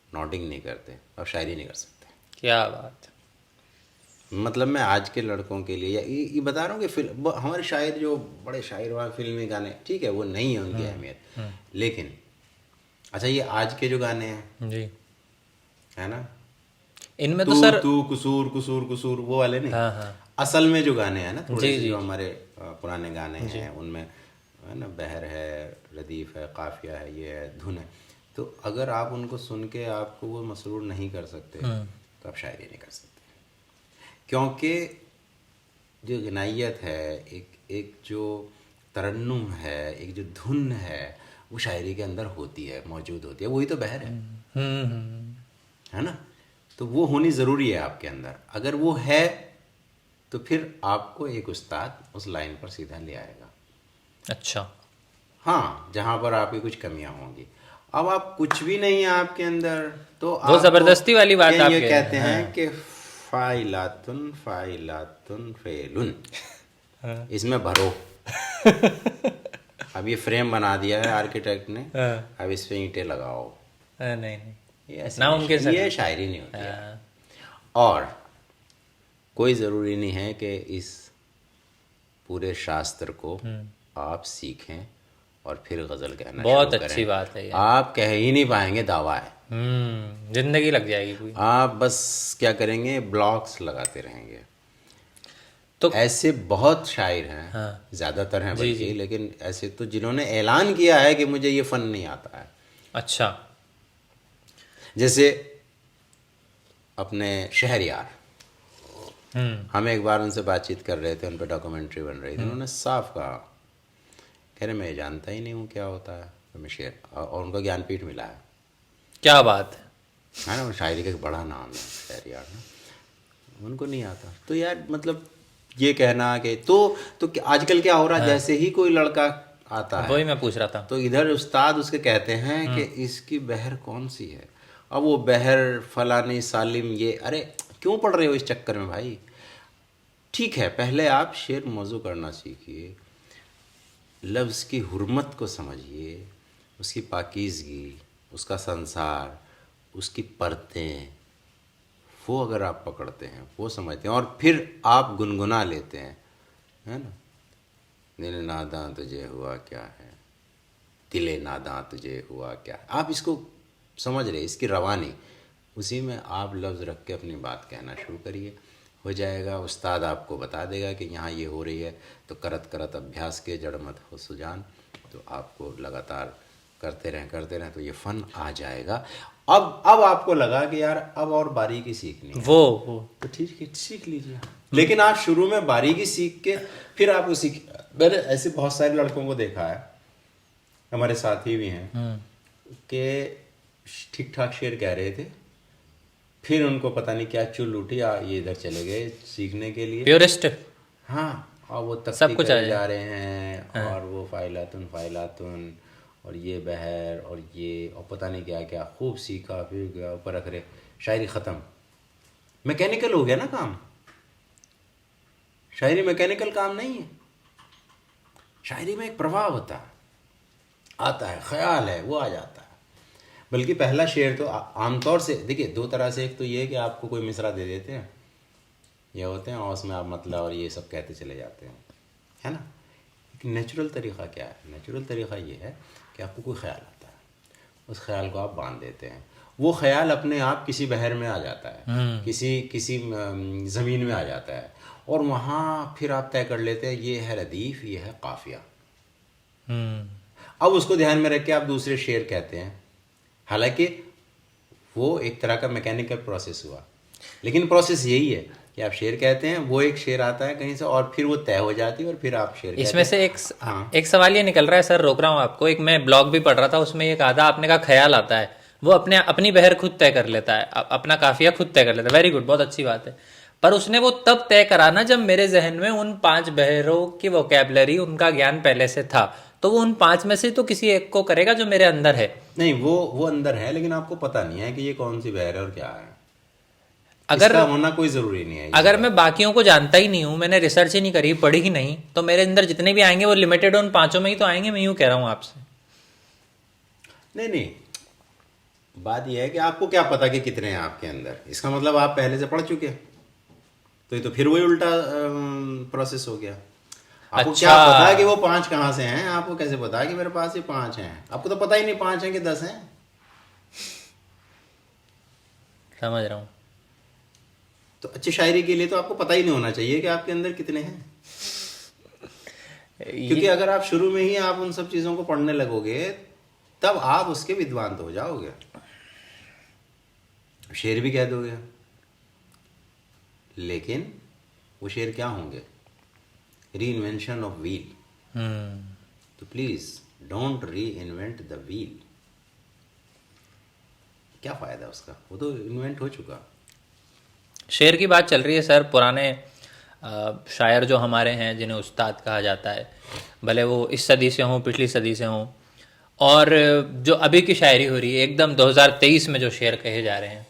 नॉडिंग नहीं करते, आप शायरी नहीं कर सकते। क्या बात है। मतलब मैं आज के लड़कों के लिए ये बता रहा हूँ कि हमारे शायर जो बड़े शायर वहाँ फिल्मी गाने, ठीक है वो नहीं है उनकी अहमियत, लेकिन अच्छा ये आज के जो गाने हैं जी, है ना, इनमें तो सर तू कुसूर कुसूर कुसूर वो वाले नहीं। हाँ हाँ, असल में जो गाने हैं ना, थोड़े जी, से जी। जो हमारे पुराने गाने हैं, उनमें है ना बहर है, रदीफ है, काफिया है, ये है, धुन है। तो अगर आप उनको सुन के आपको वो मसरूर नहीं कर सकते तो आप शायरी नहीं कर सकते, क्योंकि जो गनाइयत है, एक जो तरन्नुम है, एक जो धुन है, वो शायरी के अंदर होती है, मौजूद होती है, वही तो बहर है। है ना। तो वो होनी ज़रूरी है आपके अंदर। अगर वो है तो फिर आपको एक उस्ताद उस लाइन पर सीधा ले आएगा। अच्छा, हाँ, जहाँ पर आपकी कुछ कमियां होंगी। अब आप कुछ भी नहीं है आपके अंदर, तो वो जबरदस्ती वाली बात आप ये कह कहते रहे हैं कि फाइलातुन फाइलातुन फेलुन, इसमें भरो। अब ये फ्रेम बना दिया है आर्किटेक्ट ने, अब इस पे ईंटें लगाओ। नहीं नहीं, ये ऐसे नामुमकिन नहीं, ये शायरी नहीं होती है। और कोई ज़रूरी नहीं है कि इस पूरे शास्त्र को आप सीखें और फिर गज़ल कहना बहुत शुरू अच्छी करें। बात है ये। आप कह ही नहीं पाएंगे, दावा है। जिंदगी लग जाएगी कोई। आप बस क्या करेंगे, ब्लॉक्स लगाते रहेंगे। तो ऐसे बहुत शायर हैं, हाँ, ज़्यादातर हैं जी, बल्कि, जी। लेकिन ऐसे तो जिन्होंने ऐलान किया है कि मुझे ये फ़न नहीं आता है। अच्छा, जैसे अपने शहरयार, हम एक बार उनसे बातचीत कर रहे थे, उन पर डॉक्यूमेंट्री बन रही थी। उन्होंने साफ कहा, कह रहे मैं जानता ही नहीं हूँ क्या होता है, तो मैं शेर, और उनको ज्ञानपीठ मिला है। क्या बात है ना, शायरी का एक बड़ा नाम है शहरयार ना, उनको नहीं आता। तो यार मतलब ये कहना कि तो आजकल क्या हो रहा है, जैसे ही कोई लड़का आता है, वही मैं पूछ रहा था। तो इधर उस्ताद उसके कहते हैं कि इसकी बहर कौन सी है। अब वो बहर फलानी सालिम, ये अरे क्यों पढ़ रहे हो इस चक्कर में भाई। ठीक है, पहले आप शेर मौजू करना सीखिए, लफ्ज़ की हुर्मत को समझिए, उसकी पाकीज़गी, उसका संसार, उसकी परतें, वो अगर आप पकड़ते हैं, वो समझते हैं, और फिर आप गुनगुना लेते हैं, है ना। दिल नादां तुझे हुआ क्या है, दिले नादां तुझे हुआ क्या है। आप इसको समझ रहे, इसकी रवानी, उसी में आप लफ्ज़ रख के अपनी बात कहना शुरू करिए, हो जाएगा। उस्ताद आपको बता देगा कि यहाँ ये हो रही है, तो करत करत अभ्यास के जड़ मत हो सुजान, तो आपको लगातार करते रहें तो ये फन आ जाएगा। अब आपको लगा कि यार अब और बारीकी सीखनी है, वो तो ठीक है, सीख लीजिए। लेकिन आप शुरू में बारीकी सीख के फिर आप उसी, मैंने ऐसे बहुत सारे लड़कों को देखा है, हमारे साथी भी हैं, कि ठीक ठाक शेर कह रहे थे, फिर उनको पता नहीं क्या चुल उठी, ये इधर चले गए सीखने के लिए, प्योरिस्ट। हाँ, और वो सब तख्ती कुछ करे आ जा रहे हैं, और वो फाइलातुन और ये बहर और ये और पता नहीं क्या क्या, खूब सीखा, फिर गया ऊपर रख रहे, शायरी ख़त्म, मैकेनिकल हो गया ना काम। शायरी मैकेनिकल काम नहीं है, शायरी में एक प्रभाव होता है, आता है, ख्याल है, वो आ जाता है। बल्कि पहला शेर तो आमतौर से देखिए दो तरह से, एक तो ये है कि आपको कोई मिसरा दे देते हैं, ये होते हैं और उसमें आप मतलब और ये सब कहते चले जाते हैं, है ना। एक नेचुरल तरीक़ा क्या है? नेचुरल तरीक़ा ये है कि आपको कोई ख्याल आता है, उस ख्याल को आप बांध देते हैं, वो ख्याल अपने आप किसी बहर में आ जाता है, किसी ज़मीन में आ जाता है, और वहाँ फिर आप तय कर लेते हैं ये है रदीफ़, ये है काफ़िया। अब उसको ध्यान में रख के आप दूसरे शेर कहते हैं, हालांकि वो एक तरह का मैकेनिकल प्रोसेस हुआ, लेकिन प्रोसेस यही है कि आप शेर कहते हैं, वो एक शेर आता है कहीं से और फिर वो तय हो जाती है और फिर आप शेर इसमें कहते हैं। से एक सवाल ये निकल रहा है सर, रोक रहा हूँ आपको, एक मैं ब्लॉग भी पढ़ रहा था, उसमें ये कहा था, आपने कहा ख्याल आता है, वो अपनी बहर खुद तय कर लेता है, अपना काफिया खुद तय कर लेता है, वेरी गुड, बहुत अच्छी बात है। पर उसने वो तब तय करा ना जब मेरे जहन में उन 5 बहरों की वोकैबलरी, उनका ज्ञान पहले से था, तो वो उन 5 में से तो किसी एक को करेगा जो मेरे अंदर है। नहीं, वो अंदर है, लेकिन आपको पता नहीं है कि ये कौन सी बहर है और क्या है। अगर इसका होना कोई ज़रूरी नहीं है। अगर मैं बाकियों को जानता ही नहीं हूँ, मैंने रिसर्च ही नहीं करी, पढ़ी ही नहीं, तो मेरे अंदर जितने भी आएंगे वो लिमिटेड उन 5 में ही तो आएंगे। मैं यूँ कह रहा हूँ आपसे। नहीं, बात यह है कि आपको क्या पता कि कितने हैं आपके अंदर, इसका मतलब आप पहले से पढ़ चुके, तो ये तो फिर वही उल्टा प्रोसेस हो गया। आपको अच्छा। क्या पता कि वो 5 कहाँ से हैं? आपको कैसे पता कि मेरे पास ये 5 हैं? आपको तो पता ही नहीं 5 हैं कि 10 हैं। समझ रहा हूँ। तो अच्छी शायरी के लिए तो आपको पता ही नहीं होना चाहिए कि आपके अंदर कितने हैं, क्योंकि अगर आप शुरू में ही आप उन सब चीज़ों को पढ़ने लगोगे तब आप उसके विद्वान तो हो जाओगे, शेर भी कह दोगे, लेकिन वो शेर क्या होंगे? री इन्वेंशन ऑफ व्हील। तो प्लीज डोंट री इन्वेंट द व्हील। क्या फ़ायदा उसका, वो तो इन्वेंट हो चुका। शेर की बात चल रही है सर, पुराने शायर जो हमारे हैं, जिन्हें उस्ताद कहा जाता है, भले वो इस सदी से हों, पिछली सदी से हों, और जो अभी की शायरी हो रही है, एकदम 2023 में जो शेर कहे जा रहे हैं,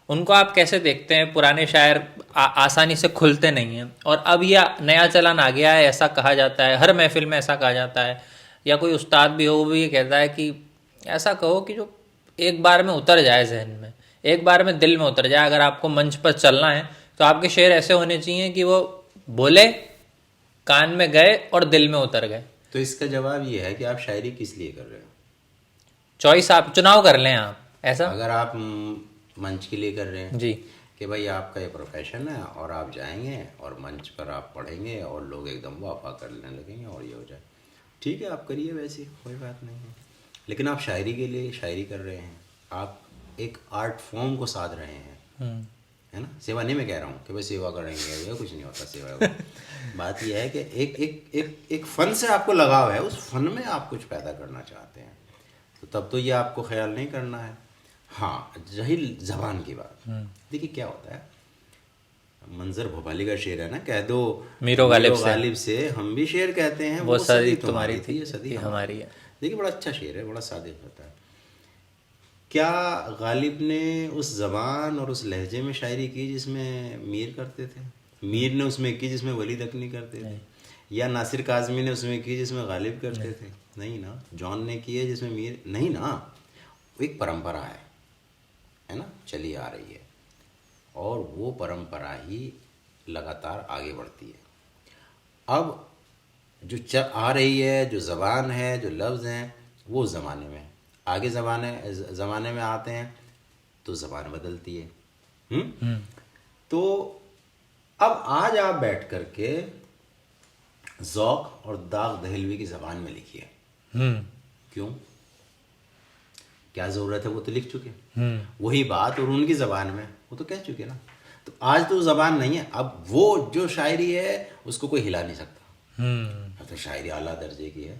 उनको आप कैसे देखते हैं? पुराने शायर आसानी से खुलते नहीं हैं, और अब यह नया चलन आ गया है, ऐसा कहा जाता है, हर महफिल में ऐसा कहा जाता है, या कोई उस्ताद भी हो वो भी ये कहता है कि ऐसा कहो कि जो एक बार में उतर जाए जहन में, एक बार में दिल में उतर जाए। अगर आपको मंच पर चलना है तो आपके शेर ऐसे होने चाहिए कि वो बोले, कान में गए और दिल में उतर गए। तो इसका जवाब ये है कि आप शायरी किस लिए कर रहे हो। चॉइस आप चुनाव कर लें आप, ऐसा। अगर आप मंच के लिए कर रहे हैं जी, कि भाई आपका ये प्रोफेशन है और आप जाएंगे और मंच पर आप पढ़ेंगे और लोग एकदम वाह करने लगेंगे और ये हो जाए, ठीक है, आप करिए, वैसे कोई बात नहीं है। लेकिन आप शायरी के लिए शायरी कर रहे हैं, आप एक आर्ट फॉर्म को साध रहे हैं, है ना। सेवा नहीं मैं कह रहा हूँ कि भाई सेवा करेंगे, ये कुछ नहीं होता सेवा बात यह है कि एक एक एक एक फ़न से आपको लगाव है, उस फ़न में आप कुछ पैदा करना चाहते हैं, तो तब तो ये आपको ख्याल नहीं करना है। हाँ, रही ज़बान की बात, देखिए क्या होता है, मंजर भोपाली का शेर है ना, कह दो मीरो गालिब से हम भी शेर कहते हैं, वो सदी तुम्हारी थी, ये सदी हमारी है। देखिए बड़ा अच्छा शेर है, बड़ा सादिक होता है। क्या गालिब ने उस ज़बान और उस लहजे में शायरी की जिसमें मीर करते थे? मीर ने उसमें की जिसमें वली दकनी करते थे? या नासिर काज़मी ने उसमें की जिसमें गालिब करते थे? नहीं ना। जॉन ने की है जिसमें मीर? नहीं ना। वो एक परंपरा है ना, चली आ रही है, और वो परंपरा ही लगातार आगे बढ़ती है। अब जो आ रही है, जो ज़बान है, जो लफ्ज़ हैं, वो ज़माने में आगे ज़माने में आते हैं तो ज़बान बदलती है। तो अब आज आप बैठ करके ज़ौक़ और दाग दहलवी की ज़बान में लिखिए। क्यों? क्या ज़रूरत है वो तो लिख चुके, वही बात और उनकी ज़बान में वो तो कह चुके ना। तो आज तो ज़बान नहीं है, अब वो जो शायरी है उसको कोई हिला नहीं सकता। अब तो शायरी आला दर्जे की है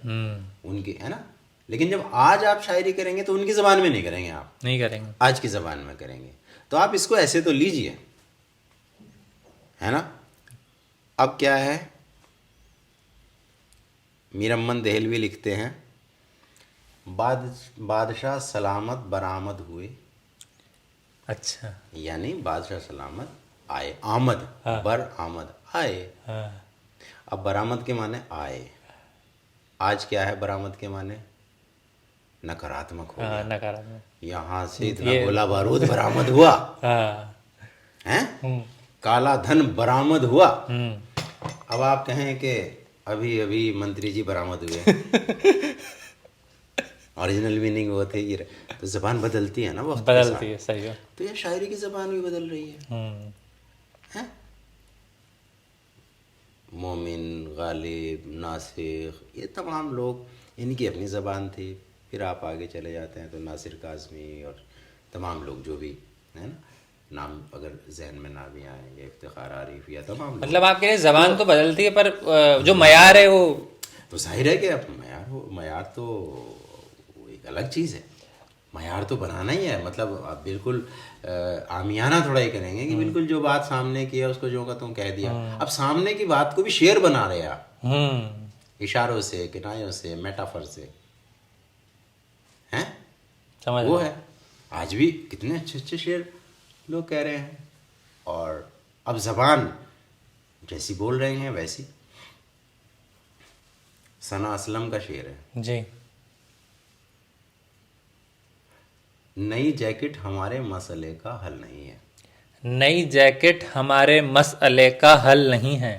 उनकी, है ना। लेकिन जब आज आप शायरी करेंगे तो उनकी ज़बान में नहीं करेंगे, आप नहीं करेंगे, आज की ज़बान में करेंगे। तो आप इसको ऐसे तो लीजिए, है ना। अब क्या है, मीरम्मन देहलवी लिखते हैं, बादशाह सलामत बरामद हुए। अच्छा, यानी बादशाह सलामत आए, आमद, बर आमद आए। अब बरामद के माने आए, आज क्या है बरामद के माने, नकारात्मक हो गया, नकारात्मक, यहाँ से इतना गोला बारूद बरामद हुआ है, काला धन बरामद हुआ। अब आप कहें कि अभी अभी मंत्री जी बरामद हुए ओरिजिनल मीनिंग वो थे ये, तो जबान बदलती है ना, वो बदलती है, सही है। तो ये शायरी की जबान भी बदल रही है। मोमिन, गालिब, नासिर, ये तमाम लोग, इनकी अपनी ज़बान थी। फिर आप आगे चले जाते हैं तो नासिर काज़मी और तमाम लोग जो भी है ना, नाम अगर जहन में ना भी आएंगे, इफ्तिखार आरिफ या तमाम लोग। मतलब आपके लिए ज़बान तो बदलती है, पर जो मयार है वो तो जाहिर है कि अब मयार तो एक अलग चीज़ है। मयार तो बनाना ही है, मतलब आप बिल्कुल आमियाना थोड़ा ही करेंगे कि बिल्कुल जो बात सामने की है उसको जो का तुम कह दिया। अब सामने की बात को भी शेर बना रहे आप, इशारों से, किनायों से, मेटाफर से, हैं, समझ वो है। आज भी कितने अच्छे अच्छे शेर लोग कह रहे हैं, और अब जबान जैसी बोल रहे हैं वैसी। सना असलम का शेर है जी, नई जैकेट हमारे मसले का हल नहीं है, नई जैकेट हमारे मसले का हल नहीं है,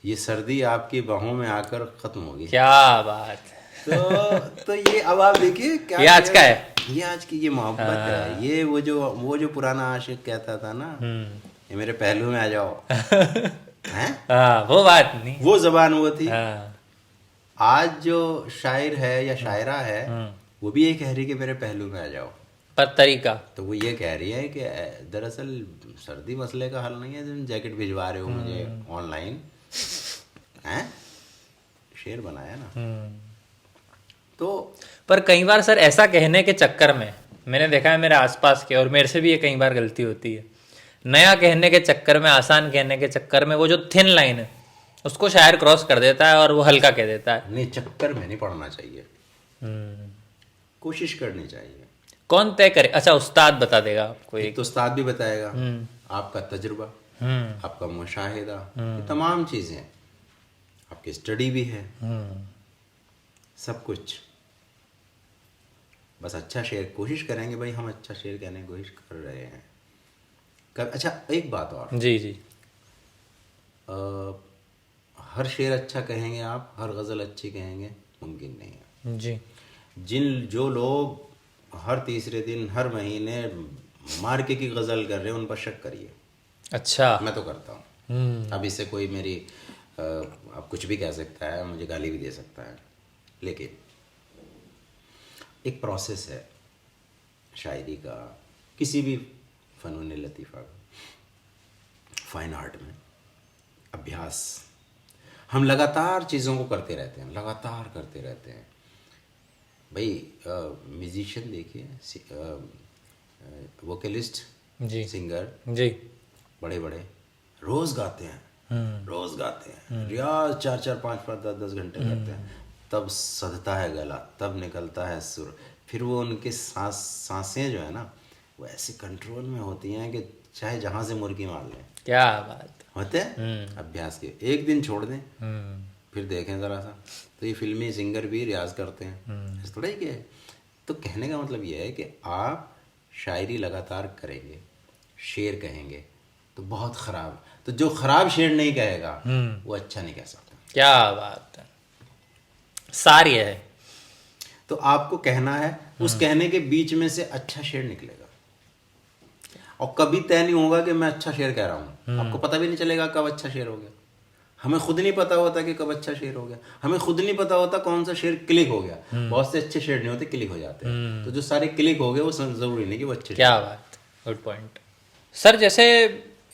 ये सर्दी आपकी बाहों में आकर खत्म होगी। क्या बात है। तो ये अब आप देखिए क्या, ये आज का है, ये आज की ये मोहब्बत है। ये वो जो पुराना आशिक कहता था ना, ये मेरे पहलू में आ जाओ हैं, वो बात नहीं, वो जबान वो थी। हाँ, आज जो शायर है या शायरा है वो भी ये कह रही है कि मेरे पहलू में आ जाओ, पर तरीका तो वो ये कह रही है कि दरअसल सर्दी मसले का हल नहीं है, तुम जैकेट भिजवा रहे हो मुझे ऑनलाइन, हैं, शेर बनाया ना। तो पर कई बार सर ऐसा कहने के चक्कर में मैंने देखा है मेरे आसपास के, और मेरे से भी ये कई बार गलती होती है, नया कहने के चक्कर में, आसान कहने के चक्कर में वो जो थिन लाइन है उसको शायर क्रॉस कर देता है और वो हल्का कह देता है। नहीं, चक्कर में नहीं पड़ना चाहिए, कोशिश करनी चाहिए। कौन तय करे? अच्छा, उस्ताद बता देगा आपको, एक तो उस्ताद भी बताएगा, आपका तजुर्बा, आपका मुशाहिदा, ये तमाम चीज़ें, आपकी स्टडी भी है, सब कुछ। बस अच्छा शेर कोशिश करेंगे भाई, हम अच्छा शेर कहने की कोशिश कर रहे हैं। अच्छा एक बात और, जी जी, हर शेर अच्छा कहेंगे आप, हर गज़ल अच्छी कहेंगे, मुमकिन नहीं है जी। जो लोग हर तीसरे दिन, हर महीने मार्के की गज़ल कर रहे हैं, उन पर शक करिए। अच्छा, मैं तो करता हूँ। अब इससे कोई मेरी अब कुछ भी कह सकता है, मुझे गाली भी दे सकता है, लेकिन एक प्रोसेस है शायरी का, किसी भी फ़नून लतीफ़ा का, फाइन आर्ट में अभ्यास। हम लगातार चीज़ों को करते रहते हैं, लगातार करते रहते हैं भाई। म्यूजिशियन देखिए, वोकलिस्ट जी, सिंगर जी, बड़े बड़े रोज़ गाते हैं, रोज़ गाते हैं, रियाज 4-4, 5-5, 10-10 घंटे करते हैं, तब सधता है गला, तब निकलता है सुर, फिर वो उनके सांसें जो है ना वो ऐसे कंट्रोल में होती हैं कि चाहे जहाँ से मुर्गी मार लें। क्या बात होते हैं अभ्यास के। एक दिन छोड़ दें, फिर देखें ज़रा सा, तो ये फिल्मी सिंगर भी रियाज करते हैं, ऐसा थोड़ा ही क्या है। तो कहने का मतलब ये है कि आप शायरी लगातार करेंगे, शेर कहेंगे तो बहुत ख़राब, तो जो ख़राब शेर नहीं कहेगा वो अच्छा नहीं कह सकता। क्या बात है, सारी है। तो आपको कहना है, उस कहने के बीच में से अच्छा शेर निकलेगा, और कभी तय नहीं होगा कि मैं अच्छा शेर कह रहा हूँ, आपको पता भी नहीं चलेगा कब अच्छा शेर हो गया। हमें खुद नहीं पता होता कि कब अच्छा शेर हो गया, हमें खुद नहीं पता होता कौन सा शेर क्लिक हो गया। बहुत से अच्छे शेर नहीं होते, क्लिक हो जाते हैं। तो जो सारे क्लिक हो गए वो जरूरी नहीं कि वो अच्छे। क्या बात, गुड पॉइंट सर। जैसे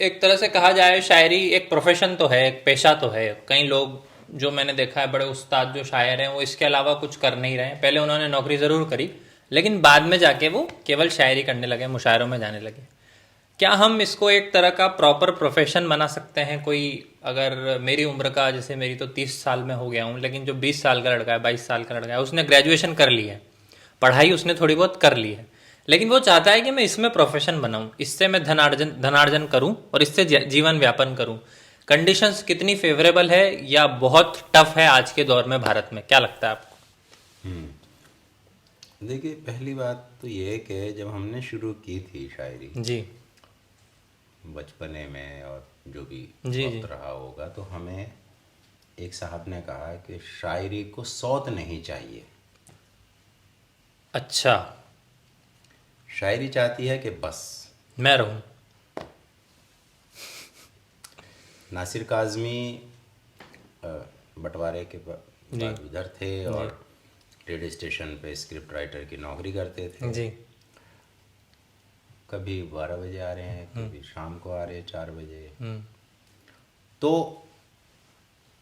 एक तरह से कहा जाए शायरी एक प्रोफेशन तो है, एक पेशा तो है। कई लोग जो मैंने देखा है, बड़े उस्ताद जो शायर हैं, वो इसके अलावा कुछ कर नहीं रहे हैं। पहले उन्होंने नौकरी ज़रूर करी, लेकिन बाद में जाके वो केवल शायरी करने लगे, मुशायरों में जाने लगे। क्या हम इसको एक तरह का प्रॉपर प्रोफेशन बना सकते हैं? कोई अगर मेरी उम्र का, जैसे मेरी तो 30 साल में हो गया हूँ, लेकिन जो 20 साल का लड़का है, 22 साल का लड़का है, उसने ग्रेजुएशन कर ली है, पढ़ाई उसने थोड़ी बहुत कर ली है, लेकिन वो चाहता है कि मैं इसमें प्रोफेशन बनाऊं, इससे मैं धनार्जन करूं और इससे जीवन व्यापन करूं। कंडीशंस कितनी फेवरेबल है या बहुत टफ है आज के दौर में भारत में? क्या लगता है आपको? देखिए, पहली बात तो ये है कि जब हमने शुरू की थी शायरी जी बचपने में और जो भी जी वक्त रहा होगा, तो हमें एक साहब ने कहा कि शायरी को सौत नहीं चाहिए। अच्छा, शायरी चाहती है कि बस मैं रहूं। नासिर काज़मी बंटवारे के बाद उधर थे और रेडियो स्टेशन पे स्क्रिप्ट राइटर की नौकरी करते थे जी। कभी 12 बजे आ रहे हैं, कभी शाम को आ रहे हैं 4 बजे। तो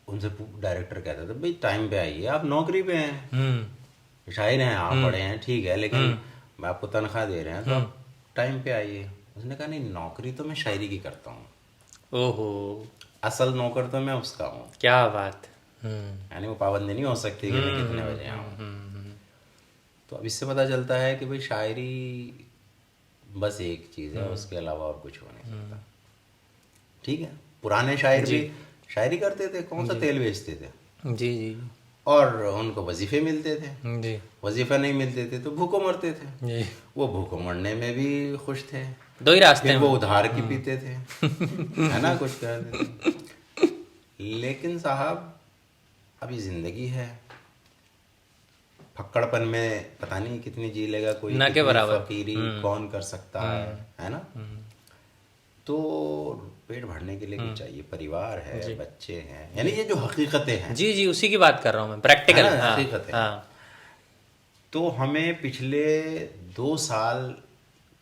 उनसे डायरेक्टर कहता था, भाई टाइम पे आइए, आप नौकरी पे हैं, शायर हैं आप, पढ़े हैं, ठीक है, लेकिन मैं आपको तनख्वाह दे रहे हैं तो आप टाइम पे आइए। उसने कहा, नहीं, नौकरी तो मैं शायरी की करता हूँ। ओहो, असल नौकर तो मैं उसका हूँ। क्या बात। यानी वो पाबंदी नहीं हो सकती कि मैं कितने बजे आऊँ। तो अब इससे पता चलता है कि भाई शायरी बस एक चीज़ है, उसके अलावा और कुछ हो नहीं सकता। ठीक है, पुराने शायर भी शायरी करते थे, कौन सा तेल बेचते थे, जी जी और उनको वजीफे मिलते थे। जी वजीफा नहीं मिलते थे तो भूखों मरते थे। जी। वो भूखों मरने में भी खुश थे, दो ही रास्ते फिर हैं। वो उधार की पीते थे, है ना, कुछ करते थे। लेकिन साहब, अभी जिंदगी है, फक्कड़पन में पता नहीं कितनी जी लेगा कोई, ना के कितनी बराबर। फकीरी कौन कर सकता है ना। तो पेट भरने के लिए भी चाहिए, परिवार है, बच्चे हैं, यानी ये जो हकीकतें हैं। जी जी, उसी की बात कर रहा हूँ मैं, प्रैक्टिकल। है ना, हाँ, हकीकतें। हाँ। तो हमें पिछले 2 साल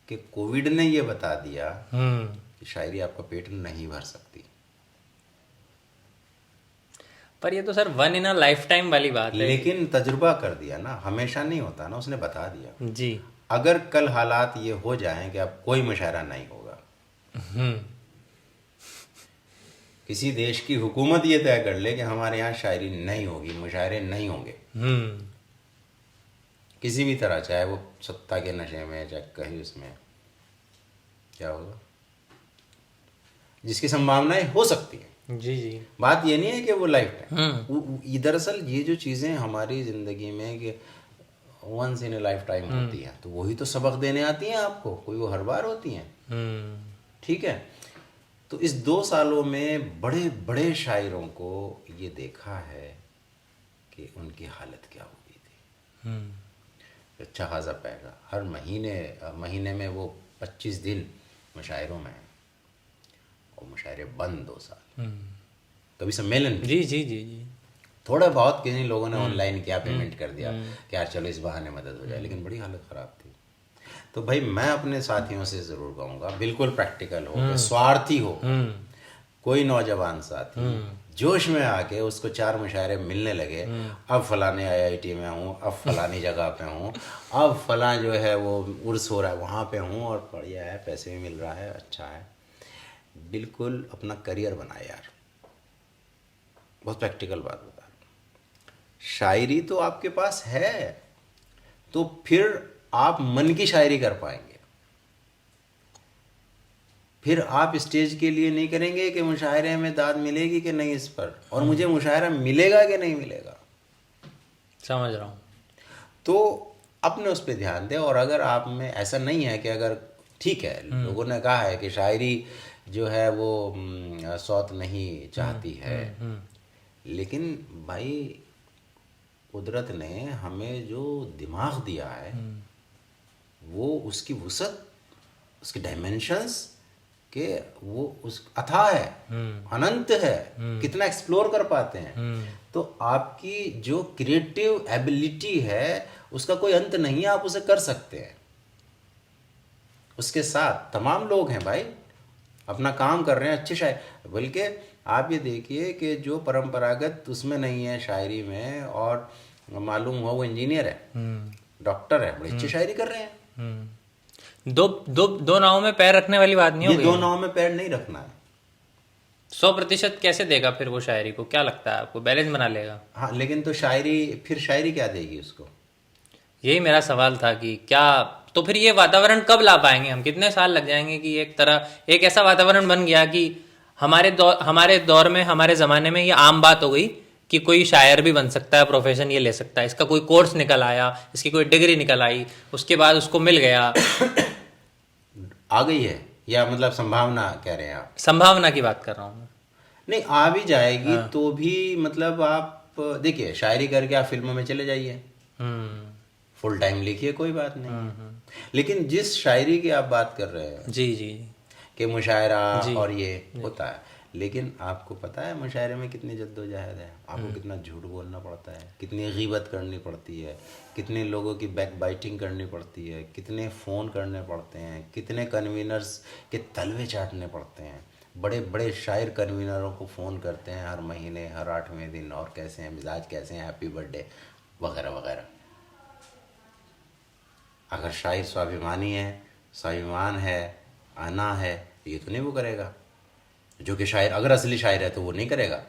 के कोविड ने ये बता दिया कि शायरी आपका पेट नहीं भर सकती। पर ये तो sir one in a life time वाली बात है। लेकिन तजुर्बा कर दिया ना, हमेशा नहीं होता ना, उसने बता दिया। जी। अगर कल हालात ये हो जाएं कि अब कोई मुशायरा नहीं होगा, किसी देश की हुकूमत ये तय कर ले कि हमारे यहाँ शायरी नहीं होगी, मुशायरे नहीं होंगे किसी भी तरह, चाहे वो सत्ता के नशे में, चाहे कहीं उसमें, क्या होगा? जिसकी संभावनाएं हो सकती है। जी जी। बात ये नहीं है कि वो लाइफ टाइम, दरअसल ये जो चीज़ें हमारी ज़िंदगी में कि once in a life time होती हैं, तो वही तो सबक देने आती हैं आपको, कोई वो हर बार होती हैं। ठीक है, तो इस 2 सालों में बड़े बड़े शायरों को ये देखा है कि उनकी हालत क्या हो गई थी। अच्छा खासा पैसा हर महीने में वो 25 दिन मुशायरों में, और मुशायरे बंद 2 साल, कभी सम्मेलन भी। जी जी जी जी। थोड़ा बहुत किसी लोगों ने ऑनलाइन किया, पेमेंट कर दिया कि यार चलो इस बहाने मदद हो जाए, लेकिन बड़ी हालत ख़राब थी। तो भाई मैं अपने साथियों से ज़रूर कहूँगा, बिल्कुल प्रैक्टिकल हो, स्वार्थी हो, कोई नौजवान साथी जोश में आके उसको 4 मुशायरे मिलने लगे, अब फलाने IIT में हूँ, अब फलानी जगह पे हूँ, अब फला जो है वो उर्स हो रहा है वहाँ पे हूँ, और बढ़िया है, पैसे भी मिल रहा है, अच्छा है, बिल्कुल अपना करियर बनाए यार। बहुत प्रैक्टिकल बात बता रहा हूँ। शायरी तो आपके पास है, तो फिर आप मन की शायरी कर पाएंगे। फिर आप स्टेज के लिए नहीं करेंगे कि मुशायरे में दाद मिलेगी कि नहीं इस पर, और मुझे मुशायरा मिलेगा कि नहीं मिलेगा। समझ रहा हूँ। तो अपने उस पर ध्यान दें। और अगर आप में ऐसा नहीं है कि अगर ठीक है, लोगों ने कहा है कि शायरी जो है वो सौत नहीं चाहती है, लेकिन भाई कुदरत ने हमें जो दिमाग दिया है, वो उसकी वुसअत, उसके डायमेंशंस कि वो उस अथाह है, अनंत है, कितना एक्सप्लोर कर पाते हैं। तो आपकी जो क्रिएटिव एबिलिटी है उसका कोई अंत नहीं है, आप उसे कर सकते हैं। उसके साथ तमाम लोग हैं भाई, अपना काम कर रहे हैं, अच्छे शायर। बल्कि आप ये देखिए कि जो परंपरागत उसमें नहीं है शायरी में, और मालूम हुआ वो इंजीनियर है, डॉक्टर है, बड़ी अच्छी शायरी कर रहे हैं। दो नावों में पैर रखने वाली बात नहीं ये हो दो नाव में पैर नहीं रखना है। 100% कैसे देगा फिर वो शायरी को? क्या लगता है आपको, बैलेंस बना लेगा? हाँ, लेकिन तो शायरी क्या देगी उसको? यही मेरा सवाल था कि क्या, तो फिर ये वातावरण कब ला पाएंगे हम? कितने साल लग जाएंगे कि एक ऐसा वातावरण बन गया कि हमारे दौर में, हमारे ज़माने में ये आम बात हो गई कि कोई शायर भी बन सकता है, प्रोफेशन ये ले सकता है, इसका कोई कोर्स निकल आया, इसकी कोई डिग्री निकल आई, उसके बाद उसको मिल गया। आ गई है, या मतलब संभावना कह रहे हैं आप? संभावना की बात कर रहा हूँ। नहीं, आ भी जाएगी तो भी मतलब आप देखिए, शायरी करके आप फिल्मों में चले जाइए, फुल टाइम लिखिए, कोई बात नहीं। लेकिन जिस शायरी की आप बात कर रहे हैं, जी जी, कि मुशायरा और ये होता है, लेकिन आपको पता है मुशायरे में कितनी जद्दोजहद है, आपको कितना झूठ बोलना पड़ता है, कितनी गीबत करनी पड़ती है, कितने लोगों की बैक बाइटिंग करनी पड़ती है, कितने फ़ोन करने पड़ते हैं, कितने कन्वीनर्स के तलवे चाटने पड़ते हैं। बड़े बड़े शायर कन्वीनरों को फ़ोन करते हैं हर महीने, हर 8वें दिन, और कैसे हैं, मिजाज कैसे हैं, हैप्पी बर्थडे वगैरह वगैरह। अगर शायर स्वाभिमानी है, स्वाभिमान है, आना है, ये तो नहीं वो करेगा। जो कि शायर, अगर असली शायर है तो वो नहीं करेगा,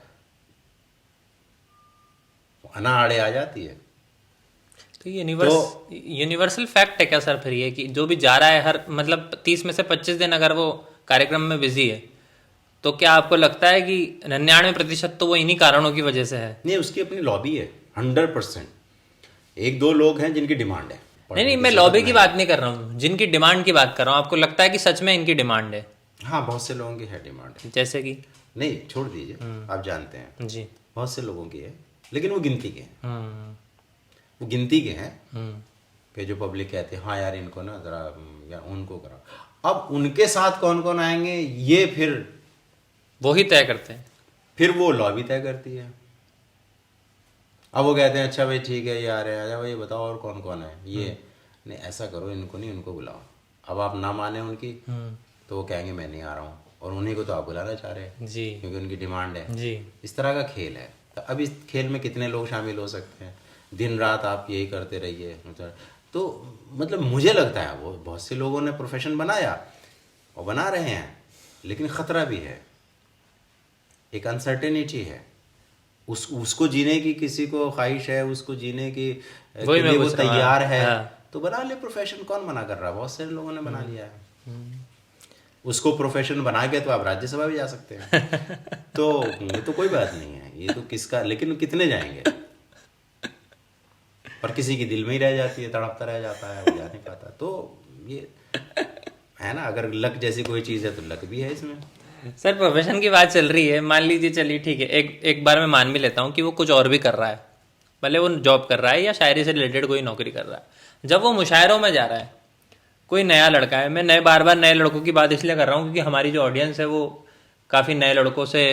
अना आड़े आ जाती है। तो यूनिवर्सल फैक्ट है क्या सर फिर ये, कि जो भी जा रहा है हर मतलब 30 में से 25 दिन अगर वो कार्यक्रम में बिजी है, तो क्या आपको लगता है कि 99% तो वो इन्हीं कारणों की वजह से है? नहीं, उसकी अपनी लॉबी है 100%। एक दो लोग हैं जिनकी डिमांड है। नहीं, मैं लॉबी की बात नहीं कर रहा हूँ, जिनकी डिमांड की बात कर रहा हूँ। आपको लगता है कि सच में इनकी डिमांड है? हाँ, बहुत से लोगों की है डिमांड। जैसे कि? नहीं, छोड़ दीजिए, आप जानते हैं जी, बहुत से लोगों की है, लेकिन वो गिनती के हैं। वो गिनती के हैं कि जो पब्लिक कहते हैं हाँ यार इनको ना जरा, या उनको करा। अब उनके साथ कौन कौन आएंगे ये फिर वो ही तय करते हैं, फिर वो लॉबी तय करती है। अब वो कहते हैं अच्छा भाई ठीक है, ये आ रहे हैं, आजा भाई बताओ और कौन कौन है ये। नहीं, ऐसा करो, इनको नहीं, उनको बुलाओ। अब आप ना माने उनकी तो वो कहेंगे मैं नहीं आ रहा हूँ, और उन्हीं को तो आप बुलाना चाह रहे हैं जी, क्योंकि उनकी डिमांड है जी। इस तरह का खेल है। तो अब इस खेल में कितने लोग शामिल हो सकते हैं? दिन रात आप यही करते रहिए। तो मतलब मुझे लगता है वो बहुत से लोगों ने प्रोफेशन बनाया और बना रहे हैं, लेकिन ख़तरा भी है, एक अनसर्टेनिटी है। उसको जीने की किसी को ख्वाहिश है, उसको जीने की के लिए वो तैयार है, तो बना ले प्रोफेशन। कौन मना कर रहा है? बहुत सारे लोगों ने बना लिया है। उसको प्रोफेशन बना के तो आप राज्यसभा भी जा सकते हैं। तो ये तो कोई बात नहीं है, ये तो किसका, लेकिन कितने जाएंगे? और किसी की दिल में ही रह जाती है, तड़पता रह जाता है, वो जा नहीं पाता। तो ये है ना, अगर लक जैसी कोई चीज़ है तो लक भी है इसमें। सर प्रोफेशन की बात चल रही है, मान लीजिए, चलिए ठीक है, एक बार मैं मान भी लेता हूँ कि वो कुछ और भी कर रहा है, भले वो जॉब कर रहा है या शायरी से रिलेटेड कोई नौकरी कर रहा है। जब वो मुशायरों में जा रहा है, कोई नया लड़का है, मैं बार बार नए लड़कों की बात इसलिए कर रहा हूँ क्योंकि हमारी जो ऑडियंस है वो काफ़ी नए लड़कों से,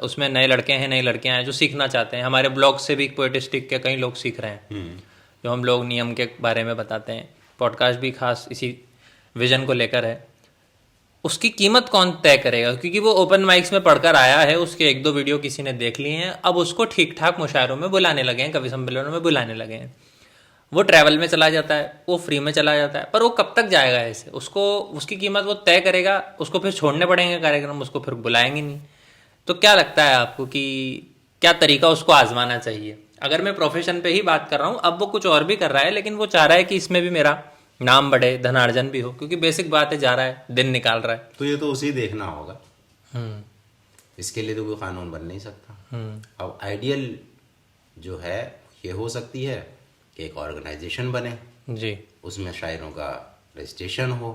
उसमें नए लड़के हैं, नई लड़कियां हैं जो सीखना चाहते हैं। हमारे ब्लॉग से भी पोएटिस्टिक के कई लोग सीख रहे हैं, जो हम लोग नियम के बारे में बताते हैं। पॉडकास्ट भी खास इसी विजन को लेकर है। उसकी कीमत कौन तय करेगा? क्योंकि वो ओपन माइक्स में पढ़कर आया है, उसके 1-2 वीडियो किसी ने देख लिए हैं, अब उसको ठीक ठाक मुशायरों में बुलाने लगे हैं, कवि सम्मेलनों में बुलाने लगे हैं। वो ट्रैवल में चला जाता है, वो फ्री में चला जाता है, पर वो कब तक जाएगा ऐसे? उसकी कीमत वो तय करेगा, उसको फिर छोड़ने पड़ेंगे कार्यक्रम, उसको फिर बुलाएंगे नहीं। तो क्या लगता है आपको कि क्या तरीका उसको आजमाना चाहिए? अगर मैं प्रोफेशन पे ही बात कर रहा हूँ, अब वो कुछ और भी कर रहा है, लेकिन वो चाह रहा है कि इसमें भी मेरा नाम बढ़े, धनार्जन भी हो, क्योंकि बेसिक बात है, जा रहा है, दिन निकाल रहा है। तो ये तो उसे देखना होगा, इसके लिए तो कोई कानून बन नहीं सकता। अब आइडियल जो है ये हो सकती है कि एक ऑर्गेनाइजेशन बने जी, उसमें शायरों का रजिस्ट्रेशन हो,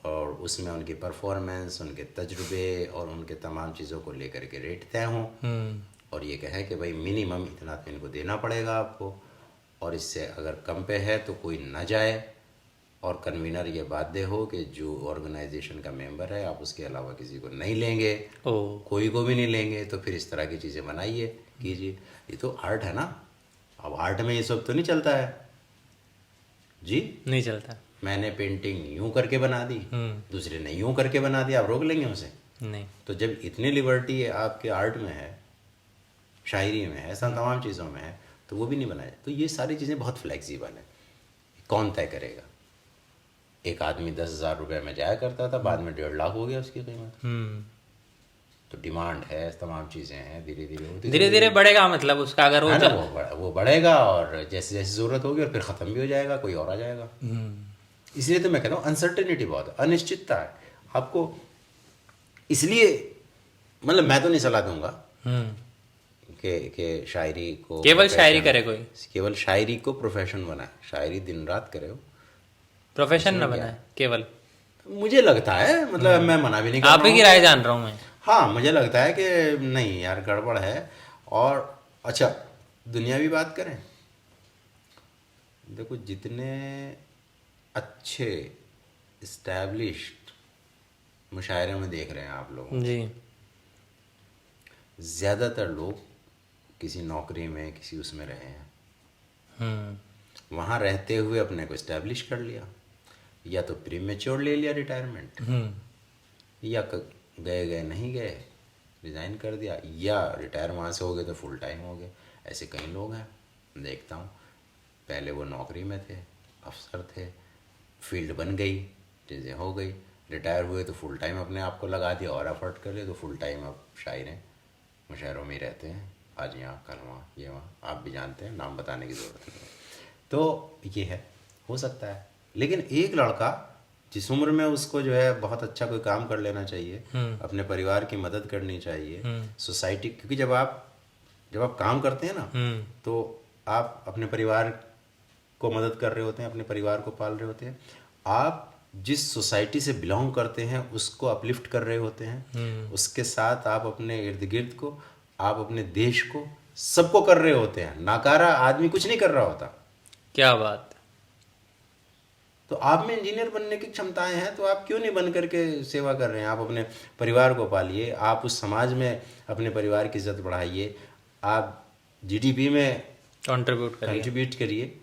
और उसमें उनकी परफॉर्मेंस, उनके तजुर्बे और उनके तमाम चीज़ों को लेकर के रेट तय हों, और ये कहें कि भाई मिनिमम इतना तो इनको देना पड़ेगा आपको, और इससे अगर कम पे है तो कोई ना जाए, और कन्वीनर ये बाध्य हो कि जो ऑर्गेनाइजेशन का मेंबर है आप उसके अलावा किसी को नहीं लेंगे, ओ कोई को भी नहीं लेंगे, तो फिर इस तरह की चीज़ें बनाइए कीजिए। ये तो आर्ट है ना। अब आर्ट में ये सब तो नहीं चलता है जी। नहीं चलता। मैंने पेंटिंग यूं करके बना दी, दूसरे ने यूं करके बना दिया, आप रोक लेंगे उसे? नहीं। तो जब इतनी लिबर्टी आपके आर्ट में है, शायरी में है, ऐसा तमाम चीज़ों में है, तो वो भी नहीं बनाया। तो ये सारी चीज़ें बहुत फ्लेक्सिबल है। कौन तय करेगा? एक आदमी 10,000 रुपये में जाया करता था, बाद में 1.5 लाख हो गया उसकी कीमत। तो डिमांड है, तमाम चीज़ें हैं, धीरे धीरे होती धीरे धीरे बढ़ेगा, मतलब उसका अगर है ना, वो बढ़ेगा और जैसे जैसे ज़रूरत होगी और फिर ख़त्म भी हो जाएगा, कोई और आ जाएगा। इसलिए तो मैं कहता हूँ अनसर्टेनिटी बहुत है, अनिश्चितता है आपको। इसलिए मतलब मैं तो नहीं सलाह दूंगा कि शायरी को केवल शायरी करे कोई, केवल शायरी को प्रोफेशन बनाए, शायरी दिन रात करे, प्रोफेशन न बनाए केवल। मुझे लगता है, मतलब मैं मना भी नहीं कर रहा हूँ, आप ही की राय जान रहा हूँ मैं। हाँ, मुझे लगता है कि नहीं यार गड़बड़ है। और अच्छा दुनियावी बात करें, देखो जितने अच्छे इस्टेब्लिश्ड मुशायरे में देख रहे हैं आप लोग, जी ज़्यादातर लोग किसी नौकरी में किसी उसमें रहे हैं, वहाँ रहते हुए अपने को इस्टेब्लिश कर लिया, या तो प्रीमेच्योर ले लिया रिटायरमेंट, या गए गए नहीं गए, रिज़ाइन कर दिया, या रिटायर वहाँ से हो गए तो फुल टाइम हो गए। ऐसे कई लोग हैं देखता हूँ, पहले वो नौकरी में थे, अफसर थे, फील्ड बन गई, चीज़ें हो गई, रिटायर हुए तो फुल टाइम अपने आप को लगा दिया और एफर्ट कर लिया, तो फुल टाइम अब शायरें मुशायरों में ही रहते हैं, आज यहाँ कल वहाँ, ये वहाँ, आप भी जानते हैं, नाम बताने की ज़रूरत नहीं है। तो ये है, हो सकता है। लेकिन एक लड़का जिस उम्र में उसको जो है बहुत अच्छा कोई काम कर लेना चाहिए, अपने परिवार की मदद करनी चाहिए, सोसाइटी, क्योंकि जब आप काम करते हैं ना, तो आप अपने परिवार को मदद कर रहे होते हैं, अपने परिवार को पाल रहे होते हैं, आप जिस सोसाइटी से बिलोंग करते हैं उसको अपलिफ्ट कर रहे होते हैं, उसके साथ आप अपने इर्द गिर्द को, आप अपने देश को, सबको कर रहे होते हैं। नाकारा आदमी कुछ नहीं कर रहा होता। क्या बात। तो आप में इंजीनियर बनने की क्षमताएं हैं, तो आप क्यों नहीं बन करके सेवा कर रहे हैं? आप अपने परिवार को पालिए, आप उस समाज में अपने परिवार की इज्जत बढ़ाइए, आप जीडीपी में कंट्रीब्यूट करिए,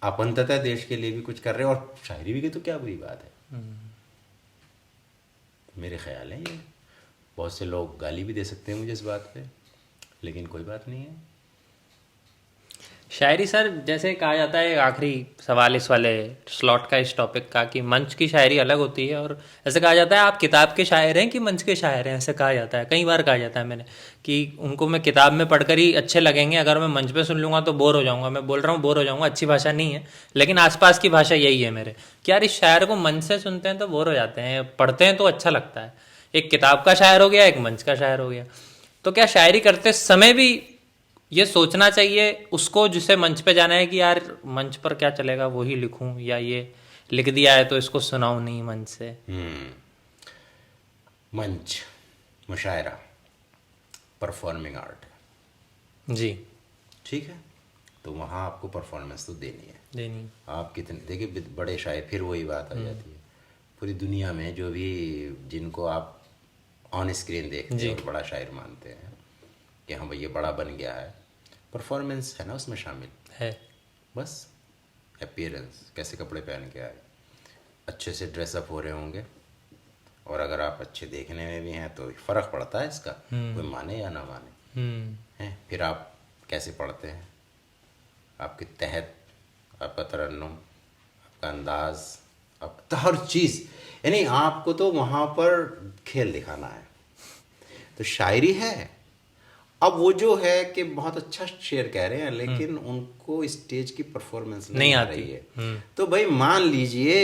आप अंततः देश के लिए भी कुछ कर रहे हैं। और शायरी भी की तो क्या बुरी बात है, मेरे ख्याल है। ये बहुत से लोग गाली भी दे सकते हैं मुझे इस बात पे, लेकिन कोई बात नहीं है। शायरी सर, जैसे कहा जाता है, आखिरी सवाल इस वाले स्लॉट का, इस टॉपिक का, कि मंच की शायरी अलग होती है, और ऐसे कहा जाता है आप किताब के शायर हैं कि मंच के शायर हैं, ऐसे कहा जाता है, कई बार कहा जाता है मैंने, कि उनको मैं किताब में पढ़कर ही अच्छे लगेंगे, अगर मैं मंच पे सुन लूँगा तो बोर हो जाऊँगा। मैं बोल रहा हूँ बोर हो जाऊँगा, अच्छी भाषा नहीं है, लेकिन आसपास की भाषा यही है मेरे, कि यार इस शायर को मंच से सुनते हैं तो बोर हो जाते हैं, पढ़ते हैं तो अच्छा लगता है। एक किताब का शायर हो गया, एक मंच का शायर हो गया। तो क्या शायरी करते समय भी ये सोचना चाहिए उसको, जिसे मंच पे जाना है, कि यार मंच पर क्या चलेगा वही लिखूं, या ये लिख दिया है तो इसको सुनाऊं नहीं मंच से? मंच, मुशायरा, परफॉर्मिंग आर्ट, जी ठीक है, तो वहाँ आपको परफॉर्मेंस तो देनी। आप कितने, देखिए बड़े शायर, फिर वही बात आ जाती है, पूरी दुनिया में जो भी जिनको आप ऑन स्क्रीन देखते हैं और बड़ा शायर मानते हैं कि हाँ भाई ये बड़ा बन गया है, परफॉर्मेंस है ना उसमें शामिल है। बस अपीयरेंस, कैसे कपड़े पहन के आए, अच्छे से ड्रेसअप हो रहे होंगे, और अगर आप अच्छे देखने में भी हैं तो फ़र्क पड़ता है इसका, कोई माने या ना माने हैं। फिर आप कैसे पढ़ते हैं, आपके तहत, आपका तरन्नुम, आपका अंदाज, आपका हर चीज़, यानी आपको तो वहाँ पर खेल दिखाना है। तो शायरी है। अब वो जो है कि बहुत अच्छा शेर कह रहे हैं, लेकिन उनको स्टेज की परफॉर्मेंस नहीं आ रही है, तो भाई मान लीजिए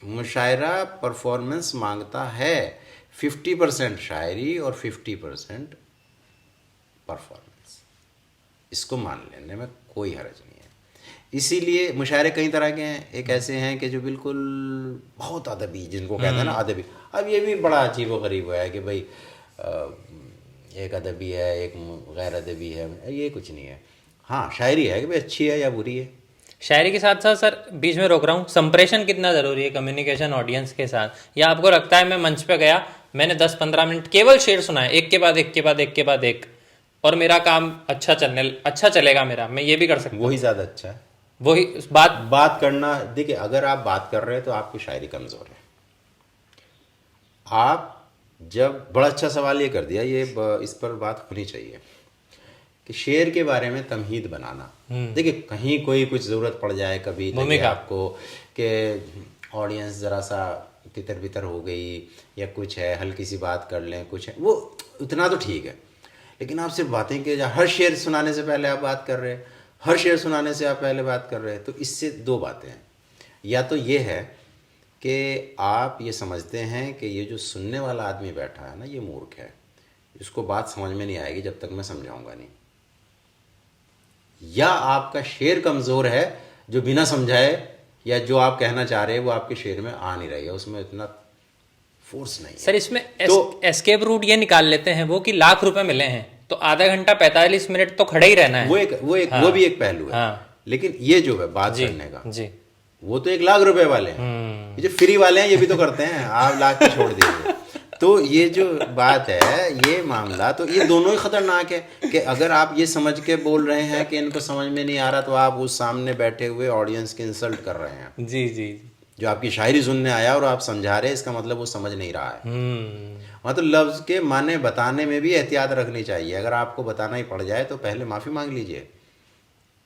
मुशायरा परफॉर्मेंस मांगता है, 50% शायरी और 50% परफॉर्मेंस, इसको मान लेने में कोई हर्ज नहीं है। इसीलिए मुशायरे कई तरह के हैं। एक ऐसे हैं कि जो बिल्कुल बहुत अदबी, जिनको कहते हैं ना अदबी। अब ये भी बड़ा अजीब व गरीब है कि भाई एक अदबी है, एक गैर अदबी है, ये कुछ नहीं है। हाँ शायरी है कि भाई अच्छी है या बुरी है, शायरी के साथ साथ सर बीच में रोक रहा हूँ, संप्रेषण कितना ज़रूरी है कम्युनिकेशन ऑडियंस के साथ? या आपको लगता है मैं मंच पे गया, मैंने 10-15 मिनट केवल शेर सुनाए, एक के बाद एक के बाद एक के बाद एक, और मेरा काम अच्छा चलेगा मेरा, मैं ये भी कर सकता हूँ? वही ज़्यादा अच्छा है। वही बात करना, देखिए अगर आप बात कर रहे हैं तो आपकी शायरी कमज़ोर है। आप जब, बड़ा अच्छा सवाल ये कर दिया, इस पर बात होनी चाहिए कि शेर के बारे में तमहीद बनाना। देखिए कहीं कोई कुछ ज़रूरत पड़ जाए कभी लगे आपको कि ऑडियंस ज़रा सा तितर बितर हो गई या कुछ है, हल्की सी बात कर लें, कुछ है, वो उतना तो ठीक है। लेकिन आप सिर्फ बातें कि हर शेर सुनाने से पहले आप बात कर रहे हैं, हर शेर सुनाने से आप पहले बात कर रहे हैं, तो इससे दो बातें हैं। या तो ये है कि आप ये समझते हैं कि ये जो सुनने वाला आदमी बैठा है ना, ये मूर्ख है, इसको बात समझ में नहीं आएगी जब तक मैं समझाऊंगा नहीं। या आपका शेर कमज़ोर है, जो बिना समझाए या जो आप कहना चाह रहे हैं वो आपके शेर में आ नहीं रही है, उसमें इतना फोर्स नहीं है। सर इसमें तो एस्केप रूट ये निकाल लेते हैं वो कि लाख रुपए मिले हैं तो आधा घंटा 45 मिनट तो खड़े ही रहना है। वो भी एक पहलू है। हाँ। लेकिन ये जो है बात करने का जी, वो तो 1 लाख रुपए वाले हैं। ये जो फ्री वाले हैं ये भी तो करते हैं, आप लाख के छोड़ दीजिए। तो ये जो बात है, ये मामला, तो ये दोनों ही खतरनाक है कि अगर आप ये समझ के बोल रहे हैं कि इनको समझ में नहीं आ रहा, तो आप उस सामने बैठे हुए ऑडियंस की इंसल्ट कर रहे हैं। जी जी। जो आपकी शायरी सुनने आया और आप समझा रहे हैं, इसका मतलब वो समझ नहीं रहा है। मतलब लफ्ज़ के माने बताने में भी एहतियात रखनी चाहिए। अगर आपको बताना ही पड़ जाए तो पहले माफ़ी मांग लीजिए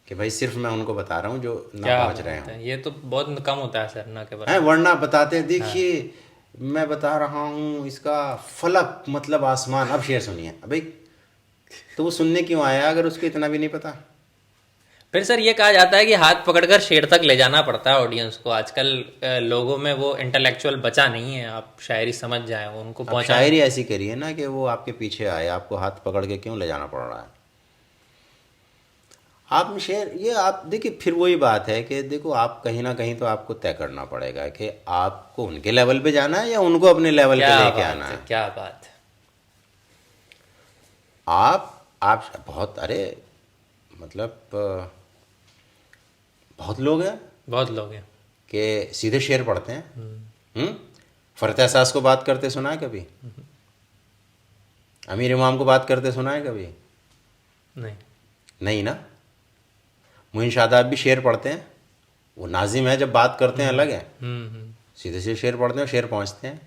कि भाई सिर्फ मैं उनको बता रहा हूँ जो ना पहुँच रहे हों। ये तो बहुत कम होता है सर, ना के बराबर। वरना बताते हैं, देखिए मैं बता रहा हूँ इसका फलक मतलब आसमान। अब शेर सुनिए। भाई तो वो सुनने क्यों आया अगर उसको इतना भी नहीं पता? फिर सर ये कहा जाता है कि हाथ पकड़कर शेर तक ले जाना पड़ता है ऑडियंस को। आजकल लोगों में वो इंटेलेक्चुअल बचा नहीं है, आप शायरी समझ जाए उनको पहुंचा। शायरी ऐसी करिए ना कि वो आपके पीछे आए, आपको हाथ पकड़ के क्यों ले जाना पड़ रहा है? आप शेर, ये आप देखिए, फिर वही बात है कि देखो आप कहीं ना कहीं तो आपको तय करना पड़ेगा कि आपको उनके लेवल पे जाना है या उनको अपने लेवल पे लेके आना है। क्या बात है। आप बहुत, अरे मतलब बहुत लोग हैं कि सीधे शेर पढ़ते हैं। फरत एहसास को बात करते सुना है कभी? अमीर इमाम को बात करते सुना है कभी? नहीं ना। मोइन शादाब भी शेर पढ़ते हैं, वो नाजिम है, जब बात करते हैं अलग है। सीधे से शेर पढ़ते हैं, शेर पहुंचते हैं।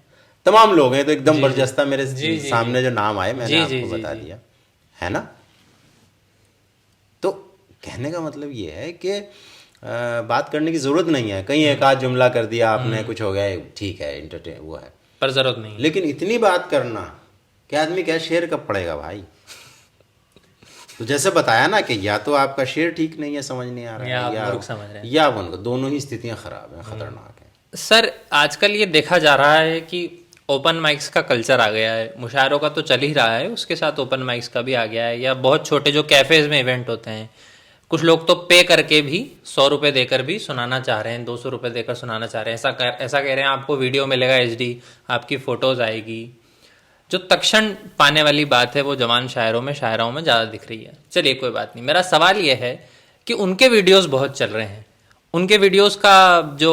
तमाम लोग हैं, तो एकदम बरजस्ता मेरे सामने जो नाम आए मैंने आपको बता दिया है ना। तो कहने का मतलब ये है कि बात करने की जरूरत नहीं है। कहीं एक आध जुमला कर दिया आपने, कुछ हो गया, ठीक है, इंटरटेन वो है, पर जरूरत नहीं। लेकिन इतनी बात करना कि आदमी क्या शेर कब पढ़ेगा भाई? तो जैसे बताया ना कि या तो आपका शेर ठीक नहीं है, समझ नहीं आ रहा है, या उनको दोनों ही स्थितियां खराब हैं, खतरनाक है। सर आजकल ये देखा जा रहा है कि ओपन माइक्स का कल्चर आ गया है। मुशायरों का तो चल ही रहा है, उसके साथ ओपन माइक्स का भी आ गया है। या बहुत छोटे जो कैफेज में इवेंट होते हैं, कुछ लोग तो पे करके भी 100 रुपये देकर भी सुनाना चाह रहे हैं, 200 रुपये देकर सुनाना चाह रहे हैं। ऐसा कह रहे हैं आपको वीडियो मिलेगा HD, आपकी फ़ोटोज़ आएगी। जो तक्षण पाने वाली बात है वो जवान शायरों में ज़्यादा दिख रही है। चलिए कोई बात नहीं। मेरा सवाल ये है कि उनके वीडियोस बहुत चल रहे हैं, उनके वीडियोस का जो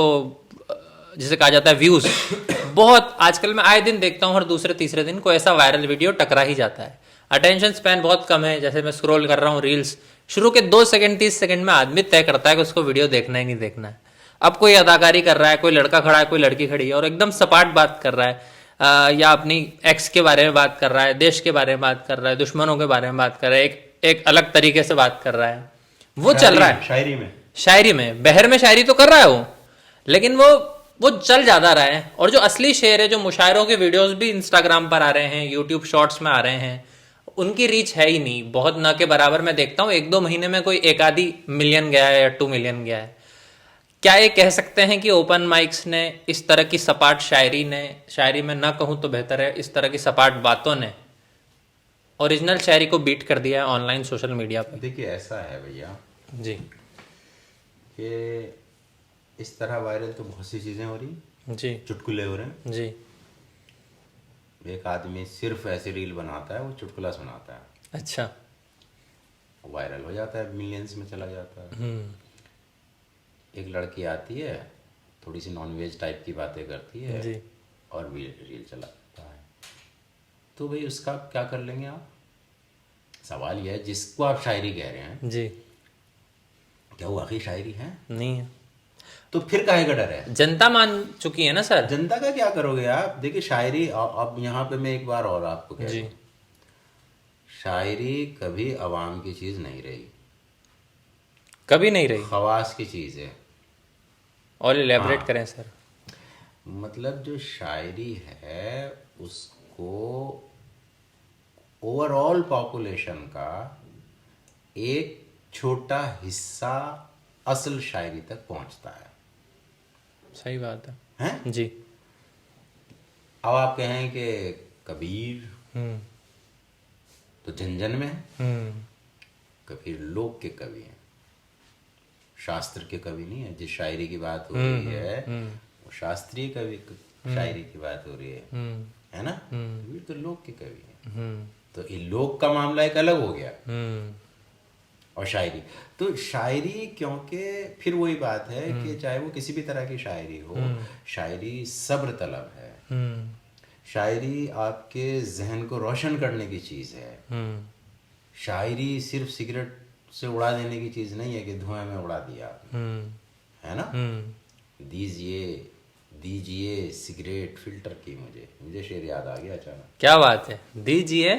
जिसे कहा जाता है व्यूज़ बहुत, आजकल मैं आए दिन देखता हूँ, हर दूसरे तीसरे दिन कोई ऐसा वायरल वीडियो टकरा ही जाता है। अटेंशन स्पैन बहुत कम है। जैसे मैं स्क्रॉल कर रहा हूँ रील्स, शुरू के 2 सेकंड 30 सेकंड में आदमी तय करता है कि उसको वीडियो देखना ही नहीं देखना है। अब कोई अदाकारी कर रहा है, कोई लड़का खड़ा है, कोई लड़की खड़ी है और एकदम सपाट बात कर रहा है, या अपनी एक्स के बारे में बात कर रहा है, देश के बारे में बात कर रहा है, दुश्मनों के बारे में बात कर रहा है, एक अलग तरीके से बात कर रहा है, वो चल रहा है। शायरी में बहर में शायरी तो कर रहा है वो, लेकिन वो चल ज्यादा रहा है। और जो असली शेर है, जो मुशायरों के वीडियोस भी इंस्टाग्राम पर आ रहे हैं, यूट्यूब शॉर्ट्स में आ रहे हैं, उनकी रीच है ही नहीं, बहुत ना के बराबर। मैं देखता हूँ 1-2 महीने में कोई 1 मिलियन गया है या 2 मिलियन गया है। क्या ये कह सकते हैं कि ओपन माइक्स ने, इस तरह की सपाट शायरी में ना कहूँ तो बेहतर है, इस तरह की सपाट बातों ने ओरिजिनल शायरी को बीट कर दिया है ऑनलाइन सोशल मीडिया पर? देखिए ऐसा है भैया जी कि इस तरह वायरल तो बहुत सी चीज़ें हो रही जी, चुटकुले हो रहे हैं जी। एक आदमी सिर्फ ऐसे रील बनाता है, वो चुटकुला सुनाता है, अच्छा, वायरल हो जाता है, मिलियंस में चला जाता है। एक लड़की आती है, थोड़ी सी नॉनवेज टाइप की बातें करती है जी और रील चलाता है, तो भाई उसका क्या कर लेंगे आप? सवाल यह है, जिसको आप शायरी कह रहे हैं, जी। क्या वो वाकई शायरी है? नहीं है, तो फिर काहे का डर है? जनता मान चुकी है ना सर। जनता का क्या करोगे आप? देखिए शायरी, अब यहाँ पे मैं एक बार और आपको कह जी दूं, शायरी कभी अवाम की चीज़ नहीं रही, कभी नहीं रही। खवास की चीज़ है। और इलेबरेट हाँ। करें सर। मतलब जो शायरी है उसको ओवरऑल पॉपुलेशन का एक छोटा हिस्सा असल शायरी तक पहुंचता है। सही बात है। हैं? जी। अब आप कहें कि कबीर हम्म तो जन जन में है, हम्म कबीर लोक के कवि हैं, शास्त्र के कवि नहीं है। जिस शायरी की बात हो रही है वो शास्त्रीय कवि शायरी की बात हो रही है ना? कबीर तो लोक के कवि हैं। तो ये लोक का मामला एक अलग हो गया, और शायरी तो शायरी, क्योंकि फिर वही बात है कि चाहे वो किसी भी तरह की शायरी हो, शायरी सब्र तलब है, शायरी आपके जहन को रोशन करने की चीज़ है। शायरी सिर्फ सिगरेट से उड़ा देने की चीज़ नहीं है कि धुएं में उड़ा दिया आपने, है ना? दीजिए दीजिए सिगरेट फिल्टर की, मुझे शेर याद आ गया अचानक। क्या बात है, दीजिए।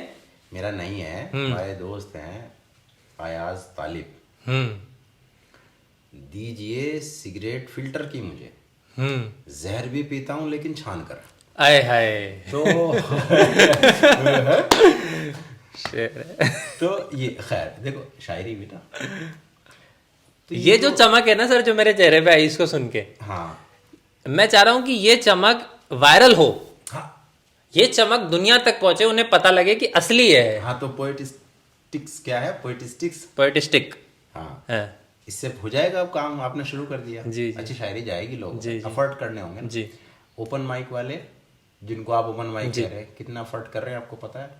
मेरा नहीं है, हमारे दोस्त हैं अयाज तालिब। दीजिए सिगरेट फिल्टर की मुझे, जहर भी पीता हूँ लेकिन छान कर। आए हाय। तो शेर है। तो ये खैर देखो शायरी बेटा, तो ये जो चमक है ना सर जो मेरे चेहरे पे आई इसको सुन के, हाँ मैं चाह रहा हूं कि ये चमक वायरल हो, हाँ ये चमक दुनिया तक पहुंचे, उन्हें पता लगे कि असली है। हाँ। तो पोएटिस्टिक्स क्या है? पोएटिस्टिक्स, पोएटिस्टिक। हाँ, हाँ इससे हो जाएगा। अब काम आपने शुरू कर दिया, जी, जी। अच्छी शायरी जाएगी, लोग जी, जी। एफर्ट करने होंगे ना। जी ओपन माइक वाले, जिनको आप ओपन माइक कह रहे हैं, कितना एफर्ट कर रहे हैं आपको पता है?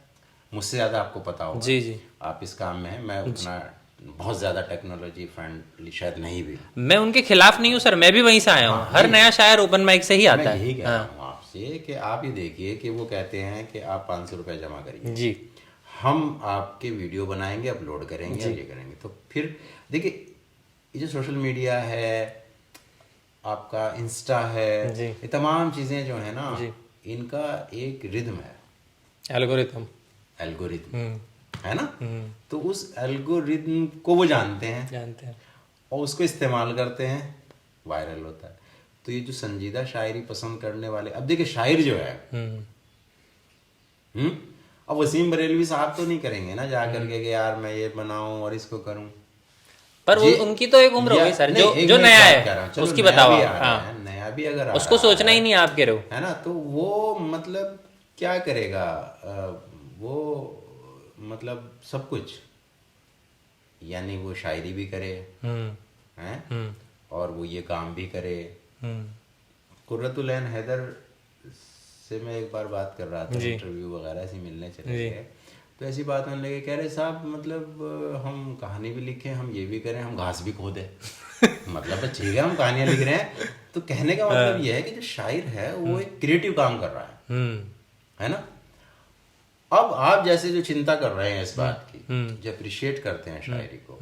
मुझसे ज़्यादा आपको पता होगा। जी जी। आप इस काम में हैं, मैं उतना बहुत ज़्यादा टेक्नोलॉजी फ्रेंडली शायद नहीं भी। मैं उनके खिलाफ नहीं हूँ सर, मैं भी वहीं से आया हूँ। हाँ, हर नया शायर ओपन माइक से ही आता मैं है। यही कह रहा हूँ आपसे कि आप ये देखिए कि वो कहते हैं कि आप 500 रुपये जमा करिए, जी हम आपके वीडियो बनाएंगे, अपलोड करेंगे, ये करेंगे। तो फिर देखिए ये जो सोशल मीडिया है, आपका इंस्टा है, जी। ये तमाम चीज़ें जो है ना, जी। इनका एक रिदम है, एल्गोरिथम। एल्गोरिथम, है ना? तो उस एल्गोरिथम को वो जानते जानते हैं और उसको इस्तेमाल करते हैं, वायरल होता है। तो ये जो संजीदा शायरी पसंद करने वाले, अब देखिए शायर जो है, अब वसीम बरेलवी साहब तो नहीं करेंगे ना जा करके कि यार मैं ये बनाऊं और इसको करूं। पर उनकी तो एक उम्र हो गई सर, जो नया है उसकी बताओ आप। हाँ, नया भी अगर उसको सोचना ही नहीं, आप कह रहे हो, है ना? तो वो मतलब क्या करेगा? वो मतलब सब कुछ, यानी वो शायरी भी करे हैं और वो ये काम भी करे। कुर्रतुल ऐन हैदर से मैं एक बार बात कर रहा था, इंटरव्यू वगैरह से मिलने चले गए, तो ऐसी बात होने लगी, कह रहे साहब मतलब हम कहानी भी लिखें, हम ये भी करें, हम घास भी खोदें। मतलब ठीक है हम कहानियां लिख रहे हैं, तो कहने का मतलब ये है कि जो शायर है वो एक क्रिएटिव काम कर रहा है ना? अब आप जैसे जो चिंता कर रहे हैं इस बात की, जो अप्रिशिएट करते हैं शायरी को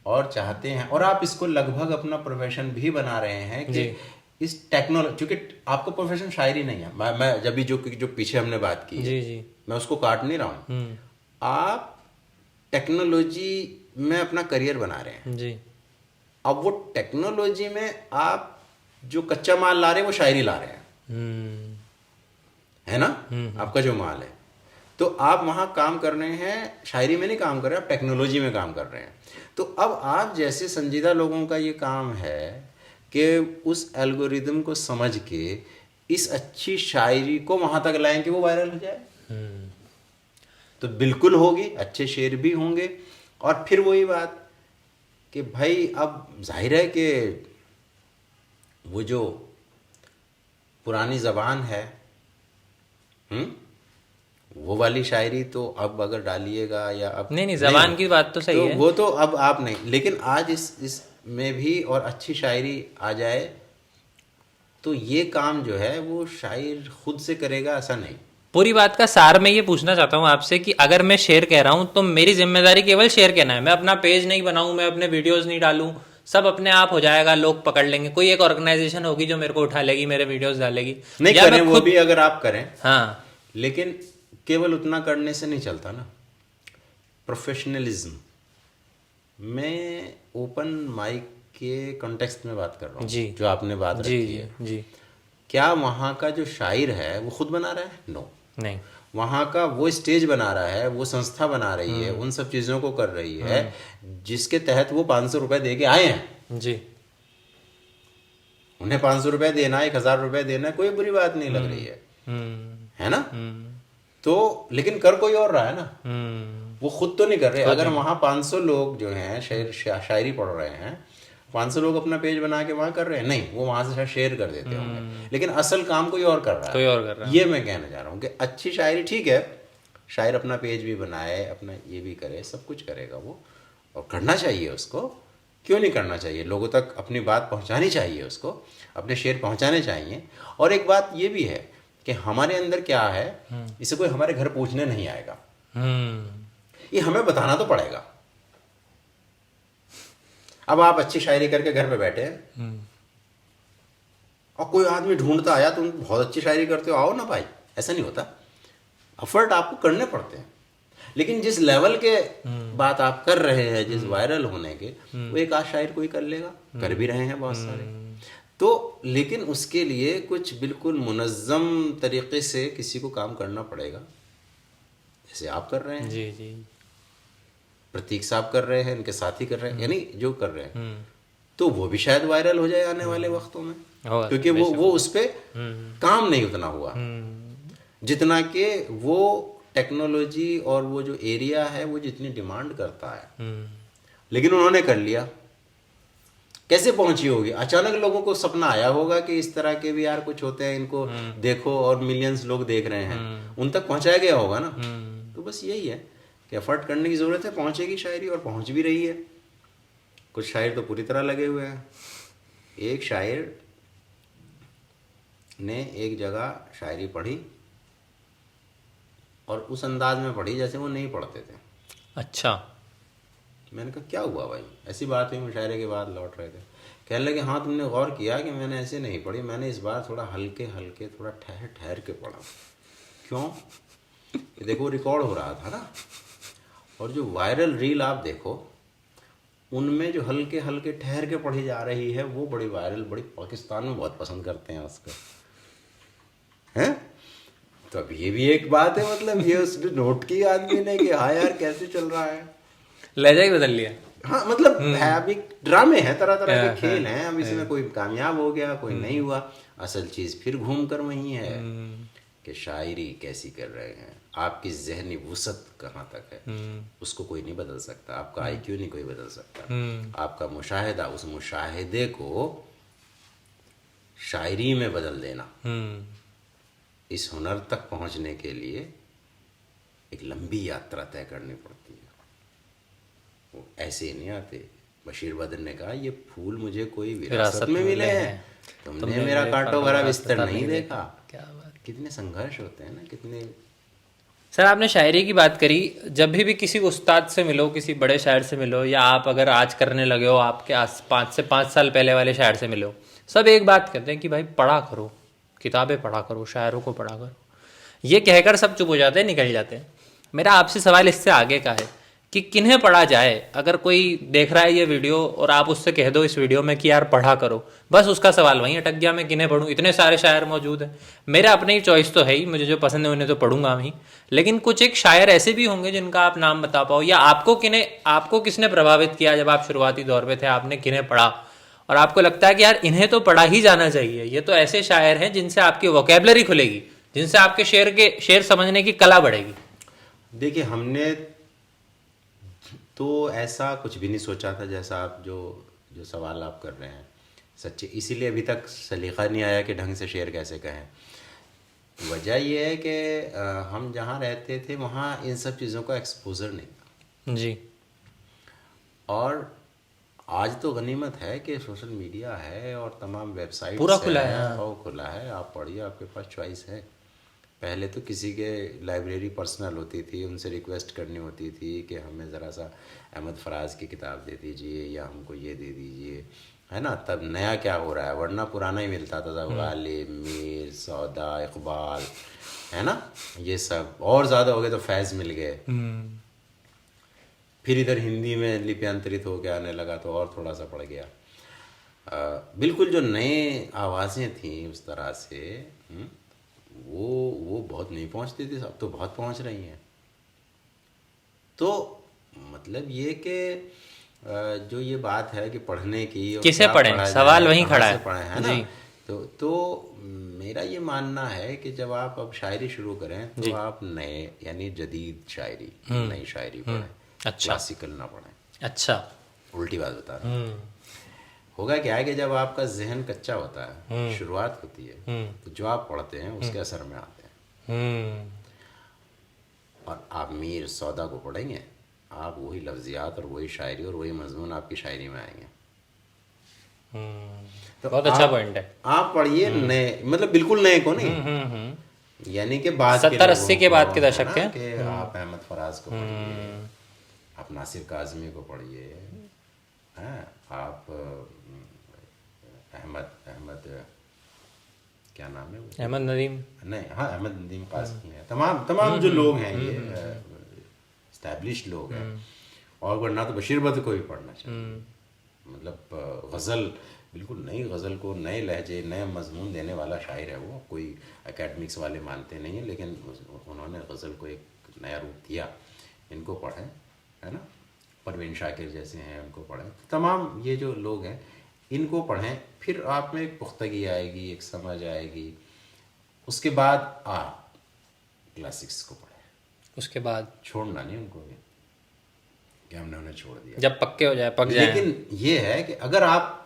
और चाहते हैं, और आप इसको लगभग अपना प्रोफेशन भी बना रहे हैं कि इस टेक्नोलॉजी, क्योंकि आपको प्रोफेशन शायरी नहीं है, मैं जब भी जो पीछे हमने बात की जी जी, मैं उसको काट नहीं रहा हूँ, आप टेक्नोलॉजी में अपना करियर बना रहे हैं जी। अब वो टेक्नोलॉजी में आप जो कच्चा माल ला रहे हैं वो शायरी ला रहे हैं, है ना? आपका जो माल है, तो आप वहां काम कर रहे हैं, शायरी में नहीं काम कर रहे हैं, आप टेक्नोलॉजी में काम कर रहे हैं। तो अब आप जैसे संजीदा लोगों का ये काम है कि उस एल्गोरिदम को समझ के इस अच्छी शायरी को वहां तक लाएं कि वो वायरल हो जाए। तो बिल्कुल होगी, अच्छे शेर भी होंगे, और फिर वही बात कि भाई अब जाहिर है कि वो जो पुरानी ज़बान है, वो वाली शायरी तो अब अगर डालिएगा या अब नहीं, जबान की बात तो सही है, वो तो अब आप नहीं, लेकिन आज इस में भी और अच्छी शायरी आ जाए तो ये काम जो है वो शायर खुद से करेगा ऐसा नहीं। पूरी बात का सार मैं ये पूछना चाहता हूँ आपसे कि अगर मैं शेयर कह रहा हूँ तो मेरी जिम्मेदारी केवल शेयर कहना है, मैं अपना पेज नहीं बनाऊं, मैं अपने वीडियोस नहीं डालूं, सब अपने आप हो जाएगा, लोग पकड़ लेंगे, कोई एक ऑर्गेनाइजेशन होगी जो मेरे को उठा लेगी, मेरे वीडियोस डालेगी, नहीं या करें मैं वो खुद। भी अगर आप करें, हाँ। लेकिन केवल उतना करने से नहीं चलता ना। प्रोफेशनलिज्म, मैं ओपन माइक के कॉन्टेक्स्ट में बात कर रहा हूँ जी जो आपने बात जी रखी जी है। जी। क्या वहाँ का जो शायर है वो खुद बना रहा है? नो। नहीं। वहाँ का वो स्टेज बना रहा है, वो संस्था बना रही है, उन सब चीज़ों को कर रही है जिसके तहत वो 500 रुपये दे के आए हैं। जी। उन्हें 500 रुपये देना, 1000 रुपये देना कोई बुरी बात नहीं लग रही है ना? तो लेकिन कर कोई और रहा है ना, वो खुद तो नहीं कर रहे। अगर वहाँ 500 लोग जो हैं शायरी पढ़ रहे हैं, 500 लोग अपना पेज बना के वहाँ कर रहे हैं, नहीं, वो वहाँ से शेयर कर देते होंगे, लेकिन असल काम कोई और कर रहा है, कोई और कर रहा है। ये मैं कहना चाह रहा हूँ कि अच्छी शायरी ठीक है, शायर अपना पेज भी बनाए, अपना ये भी करे, सब कुछ करेगा वो, और करना चाहिए उसको, क्यों नहीं करना चाहिए, लोगों तक अपनी बात पहुँचानी चाहिए, उसको अपने शेर पहुँचाने चाहिए। और एक बात ये भी है कि हमारे अंदर क्या है, इसे कोई हमारे घर पूछने नहीं आएगा, ये हमें बताना तो पड़ेगा। अब आप अच्छी शायरी करके घर पे बैठे हैं और कोई आदमी ढूंढता आया, तुम बहुत अच्छी शायरी करते हो, आओ ना भाई, ऐसा नहीं होता। एफर्ट आपको करने पड़ते हैं, लेकिन जिस लेवल के बात आप कर रहे हैं, जिस वायरल होने के, वो एक आध शायर कोई कर लेगा, कर भी रहे हैं बहुत सारे। तो लेकिन उसके लिए कुछ बिल्कुल मुनज़्ज़म तरीके से किसी को काम करना पड़ेगा, जैसे आप कर रहे हैं, जी जी, प्रतीक साहब कर रहे हैं, इनके साथी कर रहे हैं, यानी जो कर रहे हैं, तो वो भी शायद वायरल हो जाए आने वाले वक्तों में, क्योंकि वो उस पर काम नहीं उतना हुआ जितना कि वो टेक्नोलॉजी और वो जो एरिया है वो जितनी डिमांड करता है, लेकिन उन्होंने कर लिया। कैसे पहुंची होगी? अचानक लोगों को सपना आया होगा कि इस तरह के भी यार कुछ होते हैं, इनको देखो, और मिलियंस लोग देख रहे हैं, उन तक पहुंचाया गया होगा ना। तो बस यही है कि एफर्ट करने की ज़रूरत है, पहुंचेगी शायरी, और पहुंच भी रही है। कुछ शायर तो पूरी तरह लगे हुए हैं। एक शायर ने एक जगह शायरी पढ़ी और उस अंदाज में पढ़ी जैसे वो नहीं पढ़ते थे। अच्छा। मैंने कहा क्या हुआ भाई? ऐसी बात हुई, मुशायरे के बाद लौट रहे थे, कहने लगे हाँ तुमने गौर किया कि मैंने ऐसे नहीं पढ़ी, मैंने इस बार थोड़ा हल्के हल्के, थोड़ा ठहर ठहर के पढ़ा। क्यों? ये देखो रिकॉर्ड हो रहा था ना, और जो वायरल रील आप देखो, उनमें जो हल्के हल्के ठहर के पढ़ी जा रही है वो बड़ी वायरल, बड़ी पाकिस्तान में बहुत पसंद करते हैं उसको, हैं? तो अब ये भी एक बात है, मतलब ये उसने नोट की आदमी ने कि हाँ यार कैसे चल रहा है, लहजा ही बदल लिया। हाँ मतलब है, अभी ड्रामे हैं, तरह तरह के खेल हैं, अब इसमें कोई कामयाब हो गया, कोई नहीं हुआ, असल चीज़ फिर घूम कर वही है कि शायरी कैसी कर रहे हैं, आपकी जहनी वुसत कहाँ तक है, उसको कोई नहीं बदल सकता, आपका आईक्यू नहीं कोई बदल सकता, आपका मुशाहिदा, उस मुशाहिदे को शायरी में बदल देना, इस हुनर तक पहुँचने के लिए एक लंबी यात्रा तय करनी पड़ती है, वो ऐसे ही नहीं आते। बशीर बद्र ने कहा ये फूल मुझे कोई विरासत में मिले हैं, तुमने मेरा कांटों भरा बिस्तर नहीं देखा। क्या बात। कितने संघर्ष होते हैं ना, कितने। सर आपने शायरी की बात करी, जब भी किसी उस्ताद से मिलो, किसी बड़े शायर से मिलो, या आप अगर आज करने लगे हो, आपके आस 5 से 5 साल पहले वाले शायर से मिलो, सब एक बात कहते हैं कि भाई पढ़ा करो, किताबें पढ़ा करो, शायरों को पढ़ा करो। ये कहकर सब चुप हो जाते हैं, निकल जाते हैं। मेरा आपसे सवाल इससे आगे का है कि किन्हें पढ़ा जाए? अगर कोई देख रहा है ये वीडियो और आप उससे कह दो इस वीडियो में कि यार पढ़ा करो, बस उसका सवाल वहीं अटक गया, मैं किन्हें पढ़ूं, इतने सारे शायर मौजूद हैं। मेरा अपनी चॉइस तो है ही, मुझे जो पसंद है उन्हें तो पढ़ूंगा ही, लेकिन कुछ एक शायर ऐसे भी होंगे जिनका आप नाम बता पाओ, या आपको किसने प्रभावित किया जब आप शुरुआती दौर पे थे, आपने किन्हें पढ़ा और आपको लगता है कि यार इन्हें तो पढ़ा ही जाना चाहिए, ये तो ऐसे शायर हैं जिनसे आपकी वोकैबुलरी खुलेगी, जिनसे आपके शेर समझने की कला बढ़ेगी। देखिए हमने तो ऐसा कुछ भी नहीं सोचा था, जैसा आप जो सवाल आप कर रहे हैं सच्चे, इसीलिए अभी तक सलीका नहीं आया कि ढंग से शेर कैसे कहें। वजह यह है कि हम जहाँ रहते थे वहाँ इन सब चीज़ों का एक्सपोजर नहीं था जी। और आज तो गनीमत है कि सोशल मीडिया है और तमाम वेबसाइट पूरा खुला है, और खुला है, आप पढ़िए, आपके पास चॉइस है। पहले तो किसी के लाइब्रेरी पर्सनल होती थी, उनसे रिक्वेस्ट करनी होती थी कि हमें ज़रा सा अहमद फराज की किताब दे दीजिए या हमको ये दे दीजिए, है ना। तब नया क्या हो रहा है, वरना पुराना ही मिलता था, गालिब, मीर, सौदा, इकबाल, है ना, ये सब। और ज़्यादा हो गए तो फैज़ मिल गए। फिर इधर हिंदी में लिप्यांतरित हो के आने लगा तो और थोड़ा सा पड़ गया। बिल्कुल जो नए आवाज़ें थी उस तरह से वो बहुत नहीं पहुंचती थी, अब तो बहुत पहुंच रही हैं। तो मतलब ये कि जो ये बात है कि पढ़ने की और किसे क्या पढ़ें, पढ़ा सवाल जाए, वहीं कहाँ खड़ा से है पढ़ें, है जी। ना। तो मेरा ये मानना है कि जब आप अब शायरी शुरू करें तो आप नए यानी जदीद शायरी, नई शायरी पढ़ें, अच्छा, क्लासिकल ना पढ़ें। अच्छा, उल्टी बात बता रहा हूँ। होगा क्या है कि जब आपका जहन कच्चा होता है, शुरुआत होती है, तो जो आप पढ़ते हैं उसके असर में आते हैं। और आप मीर सौदा को पढ़ेंगे, आप वही लफ्जियात और वही शायरी और वही मजमून आपकी शायरी में आएंगे। तो बहुत अच्छा पॉइंट है। आप पढ़िए नए, मतलब बिल्कुल नए को नहीं, यानी कि बाद के 70-80 के लोगों बाद को, के है दशक ना, के। कि आप अहमद फराज को पढ़िए, आप नासिर काज़मी को पढ़िए, हैं, आप अहमद अहमद क्या नाम है वो, अहमद नदीम, नहीं, हाँ, अहमद नदीम काज़मी है, तमाम जो लोग हैं ये इस्टेब्लिश्ड लोग हैं। और वरना तो बशीर बद्र को भी पढ़ना चाहिए। मतलब गज़ल, बिल्कुल नई गज़ल को नए लहजे, नए मजमून देने वाला शायर है वो। कोई एकेडमिक्स वाले मानते नहीं हैं, लेकिन उन्होंने गज़ल को एक नया रूप दिया। इनको पढ़ें, है ना, परवीन शाकिर जैसे हैं उनको पढ़ें, तमाम ये जो लोग हैं इनको पढ़ें, फिर आप में एक पुख्तगी आएगी, एक समझ आएगी। उसके बाद आप क्लासिक्स को पढ़ें, उसके बाद छोड़ना नहीं उनको भी कि हमने उन्हें छोड़ दिया, जब पक्के हो जाए, पक जाए। लेकिन ये है कि अगर आप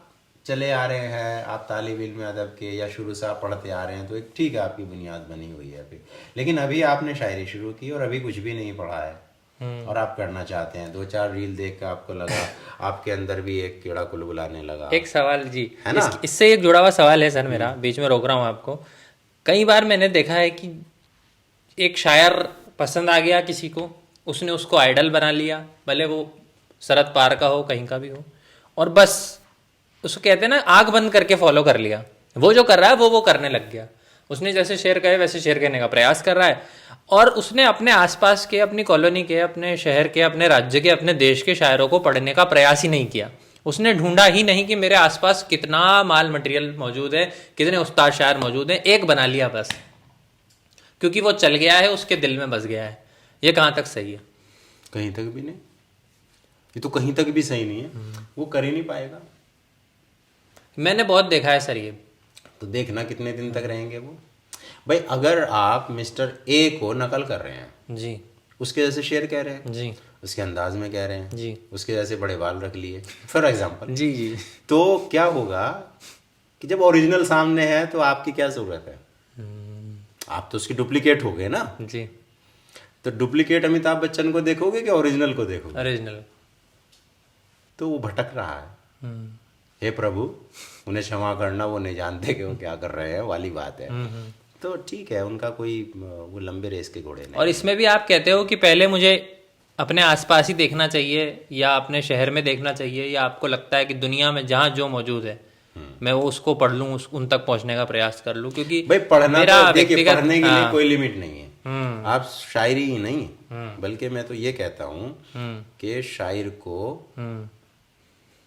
चले आ रहे हैं, आप तालिब इल्म अदब के या शुरू से आप पढ़ते आ रहे हैं, तो एक ठीक है, आपकी बुनियाद बनी हुई है अभी। लेकिन अभी आपने शायरी शुरू की और अभी कुछ भी नहीं पढ़ा है और आप करना चाहते हैं, 2-4 रील देख के आपको लगा आपके अंदर भी एक कीड़ा कुलबुलाने लगा। एक सवाल जी, है ना? इससे एक जुड़ा हुआ सवाल है सर मेरा, बीच में रोक रहा हूँ आपको। कई बार मैंने देखा है कि एक शायर पसंद आ गया किसी को, उसने उसको आइडल बना लिया, भले वो सरहद पार का हो, कहीं का भी हो, और बस उसको कहते हैं ना, आंख बंद करके फॉलो कर लिया। वो जो कर रहा है वो करने लग गया। उसने जैसे शेर कहे वैसे शेर कहने का प्रयास कर रहा है, और उसने अपने आसपास के, अपनी कॉलोनी के, अपने शहर के, अपने राज्य के, अपने देश के शायरों को पढ़ने का प्रयास ही नहीं किया। उसने ढूंढा ही नहीं कि मेरे आसपास कितना माल मटेरियल मौजूद है, कितने उस्ताद शायर मौजूद हैं, एक बना लिया बस, क्योंकि वो चल गया है, उसके दिल में बस गया है। ये कहाँ तक सही है? कहीं तक भी नहीं, ये तो कहीं तक भी सही नहीं है। वो कर ही नहीं पाएगा। मैंने बहुत देखा है सर ये। तो देखना कितने दिन तक रहेंगे वो। भाई अगर आप मिस्टर ए को नकल कर रहे हैं जी, उसके जैसे शेर कह रहे हैं जी, उसके अंदाज में कह रहे हैं जी, उसके जैसे बड़े बाल रख लिए फॉर एग्जांपल, जी, जी, तो क्या होगा कि जब ओरिजिनल सामने है तो आपकी क्या ज़रूरत है? आप तो उसकी डुप्लीकेट हो गए ना। जी, तो डुप्लीकेट अमिताभ बच्चन को देखोगे कि ओरिजिनल को देखोगे? ओरिजिनल। तो वो भटक रहा है। हे प्रभु उन्हें क्षमा करना, वो नहीं जानते कि वो क्या कर रहे हैं वाली बात है। तो ठीक है, उनका कोई वो लंबे रेस के घोड़े नहीं। और इसमें भी आप कहते हो कि पहले मुझे अपने आसपास ही देखना चाहिए या अपने शहर में देखना चाहिए, या आपको लगता है कि दुनिया में जहाँ जो मौजूद है मैं वो उसको पढ़ लूँ, उन तक पहुँचने का प्रयास कर लूँ? क्योंकि भाई पढ़ना मेरा तो देखिए, व्यक्तिगत, पढ़ने के लिए हाँ, कोई लिमिट नहीं है। आप शायरी ही नहीं, बल्कि मैं तो ये कहता हूँ कि शायर को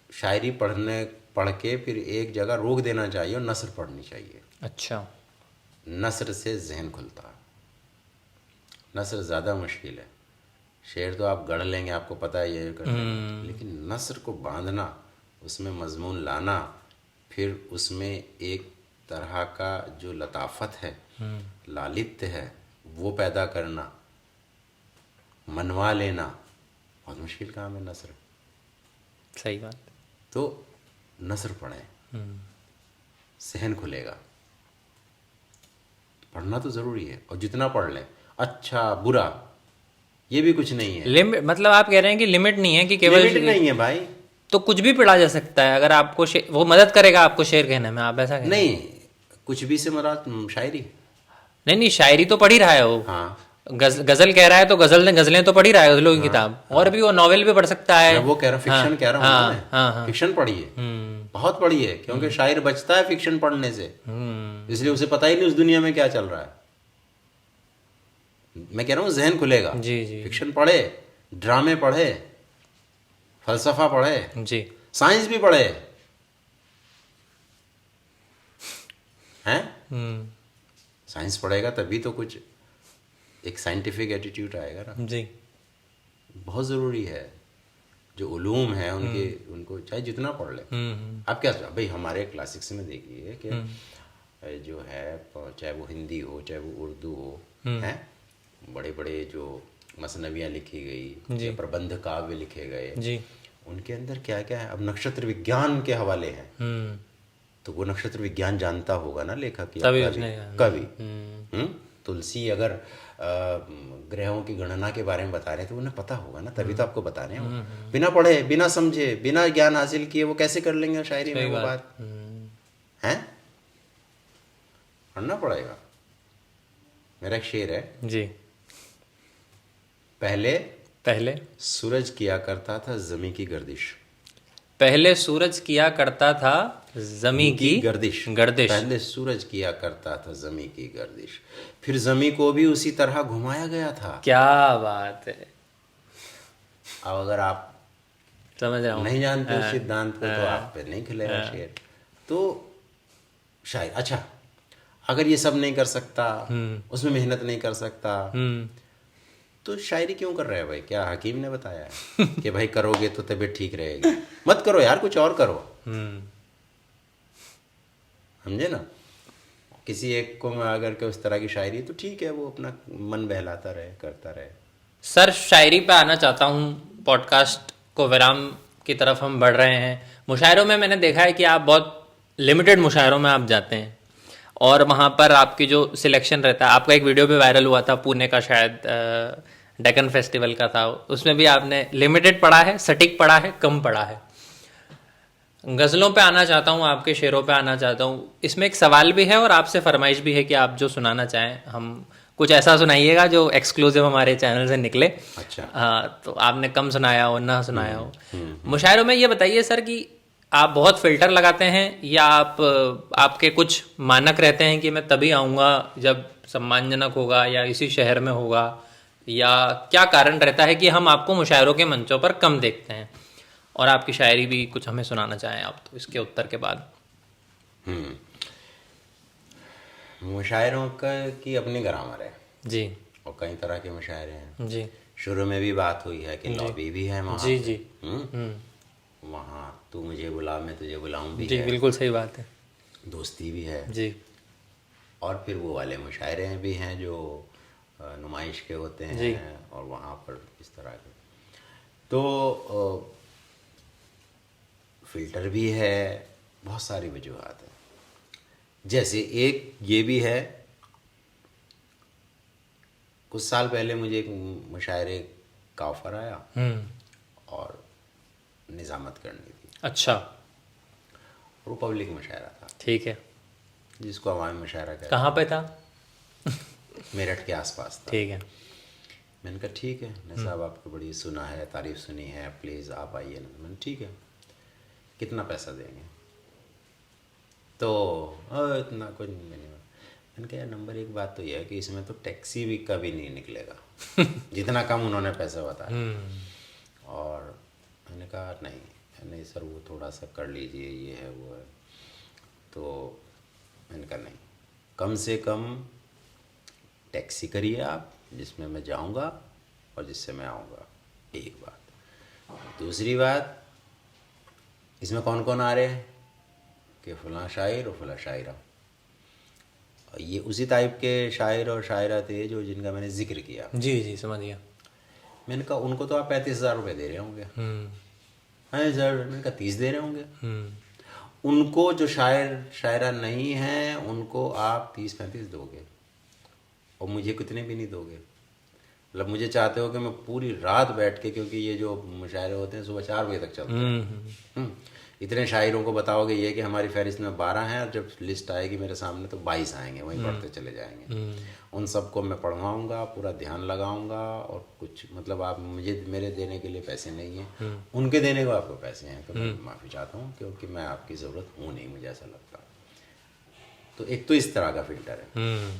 शायरी पढ़ के फिर एक जगह रोक देना चाहिए और नस्र पढ़नी चाहिए। अच्छा, नस्र से जहन खुलता है। नस्र ज़्यादा मुश्किल है। शेर तो आप गढ़ लेंगे, आपको पता है ये कर लेंगे, लेकिन नस्र को बांधना, उसमें मजमून लाना, फिर उसमें एक तरह का जो लताफत है, लालित्य है, वो पैदा करना, मनवा लेना, बहुत मुश्किल काम है नस्र। सही बात। तो नस्र पढ़ें, सहन खुलेगा। पढ़ना तो ज़रूरी है, और जितना पढ़ लें, अच्छा बुरा ये भी कुछ नहीं है। लिमिट, मतलब आप कह रहे हैं कि लिमिट नहीं है कि केवल लिमिट नहीं है भाई। तो कुछ भी पढ़ा जा सकता है अगर आपको वो मदद करेगा आपको शेर कहने में, आप ऐसा कहें? नहीं, कुछ भी से मुराद शायरी। नहीं नहीं, शायरी तो पढ़ ही रहा है वो। हाँ, गजल कह रहा है तो गजलें तो पढ़ ही रहा है, गजलों की किताब। और भी वो नॉवेल भी पढ़ सकता है। मैं वो कह रहा हूँ, फिक्शन कह रहा हूँ ना मैं। हाँ। फिक्शन पढ़िए, बहुत पढ़िए, क्योंकि शायर बचता है फिक्शन पढ़ने से, इसलिए उसे पता ही नहीं उस दुनिया में क्या चल रहा है। मैं कह रहा हूँ जहन खुलेगा। जी जी फिक्शन पढ़े, ड्रामे पढ़े, फलसफा पढ़े, जी। साइंस भी पढ़े हैं। साइंस पढ़ेगा तभी तो कुछ एक साइंटिफिक एटीट्यूड आएगा ना। जी बहुत ज़रूरी है। जो उलूम है उनके, उनको चाहे जितना पढ़ ले। आप क्या भाई, हमारे क्लासिक्स में देखिए कि जो है, चाहे वो हिंदी हो चाहे वो उर्दू हो, हैं, बड़े बड़े जो मसनवियाँ लिखी गई या प्रबंध काव्य लिखे गए जी, उनके अंदर क्या क्या है। अब नक्षत्र विज्ञान के हवाले हैं, तो वो नक्षत्र विज्ञान जानता होगा ना लेखक या कवि। तुलसी अगर ग्रहों की गणना के बारे में बता रहे हैं तो उन्हें पता होगा ना, तभी तो आपको बता रहे हैं। बिना पढ़े, बिना समझे, बिना ज्ञान हासिल किए वो कैसे कर लेंगे शायरी में वो बात? हैं, पढ़ना पड़ेगा। मेरा एक शेर है जी। पहले सूरज किया करता था ज़मी की गर्दिश। पहले सूरज किया करता था ज़मी की गर्दिश। पहले सूरज किया करता था ज़मी की गर्दिश, फिर ज़मी को भी उसी तरह घुमाया गया था। क्या बात है। अब अगर आप समझ रहा हूँ, नहीं जानते उस सिद्धांत को तो आप पे नहीं खिलेगा शेर। तो शायद अच्छा, अगर ये सब नहीं कर सकता, उसमें मेहनत नहीं कर सकता, तो शायरी क्यों कर रहे हैं भाई? क्या हकीम ने बताया है कि भाई करोगे तो तबीयत ठीक रहेगी? मत करो यार, कुछ और करो। समझे ना? किसी एक को अगर के उस तरह की शायरी तो ठीक है, वो अपना मन बहलाता रहे, करता रहे। सर शायरी पे आना चाहता हूँ। पॉडकास्ट को विराम की तरफ हम बढ़ रहे हैं। मुशायरों में मैंने देखा है कि आप बहुत लिमिटेड मुशायरों में आप जाते हैं और वहाँ पर आपकी जो सिलेक्शन रहता है, आपका एक वीडियो भी वायरल हुआ था पुणे का, शायद डेक्कन फेस्टिवल का था, उसमें भी आपने लिमिटेड पढ़ा है, सटीक पढ़ा है, कम पढ़ा है। गज़लों पे आना चाहता हूँ, आपके शेरों पे आना चाहता हूँ। इसमें एक सवाल भी है और आपसे फरमाइश भी है कि आप जो सुनाना चाहें, हम कुछ ऐसा सुनाइएगा जो एक्सक्लूसिव हमारे चैनल से निकले। अच्छा। हाँ, तो आपने कम सुनाया हो, ना सुनाया हो। मुशायरों में ये बताइए सर कि आप बहुत फिल्टर लगाते हैं या आपके कुछ मानक रहते हैं कि मैं तभी आऊँगा जब सम्मानजनक होगा या इसी शहर में होगा, या क्या कारण रहता है कि हम आपको मुशायरों के मंचों पर कम देखते हैं? और आपकी शायरी भी कुछ हमें सुनाना चाहें आप तो इसके उत्तर के बाद। मुशायरों की अपनी ग्रामर है जी, और कई तरह के मुशायरे हैं। जी, शुरू में भी बात हुई है कि लॉबी भी है वहाँ। जी जी, वहाँ तू मुझे बुला, मैं तुझे बुलाऊं भी जी, है। बिल्कुल सही बात है। दोस्ती भी है जी, और फिर वो वाले मुशायरे भी हैं जो नुमाइश के होते जी। हैं और वहाँ पर इस तरह के। तो फिल्टर भी है, बहुत सारी वजूहात हैं। जैसे एक ये भी है, कुछ साल पहले मुझे एक मुशायरे का ऑफर आया और निज़ामत करनी थी। अच्छा, और वो पब्लिक मुशायरा था, ठीक है। जिसको अवामी मुशायरा कहते हैं। कहाँ पे था? मेरठ के आसपास था। ठीक है। मैंने कहा ठीक है न साहब, आपको बड़ी सुना है, तारीफ सुनी है, प्लीज़ आप आइए ना। मैंने ठीक है, कितना पैसा देंगे? तो इतना कुछ नहीं। मैंने कहा यार, नंबर एक बात तो यह है कि इसमें तो टैक्सी भी कभी नहीं निकलेगा जितना कम उन्होंने पैसा बताया। और मैंने कहा नहीं सर, वो थोड़ा सा कर लीजिए, ये है वो है। तो मैंने कहा नहीं, कम से कम टैक्सी करिए आप, जिसमें मैं जाऊंगा और जिससे मैं आऊँगा। एक बात। दूसरी बात, इसमें कौन कौन आ रहे हैं कि फ़लाँ शायर और फ़लाँ शायरा। ये उसी टाइप के शायर और शायरा थे जो जिनका मैंने जिक्र किया। जी जी, समझ गया। मैंने कहा उनको तो आप 35,000 रुपये दे रहे होंगे। हाँ सर, मैंने कहा 30 दे रहे होंगे। उनको जो शायर शायरा नहीं हैं उनको आप 30-35 दोगे और मुझे कितने भी नहीं दोगे। मतलब मुझे चाहते हो कि मैं पूरी रात बैठ के, क्योंकि ये जो मुशायरे होते हैं सुबह 4 बजे तक चलते हैं। इतने शायरों को बताओगे ये कि हमारी फहरिस्त में 12 हैं, और जब लिस्ट आएगी मेरे सामने तो 22 आएंगे, वहीं पढ़ते चले जाएंगे। उन सबको मैं पढ़वाऊँगा, पूरा ध्यान लगाऊँगा, और कुछ मतलब आप मुझे मेरे देने के लिए पैसे नहीं हैं, उनके देने को आपको पैसे हैं, तो मैं माफ़ी चाहता हूँ क्योंकि मैं आपकी ज़रूरत हूँ नहीं, मुझे ऐसा लगता। तो एक तो इस तरह का फ़िल्टर है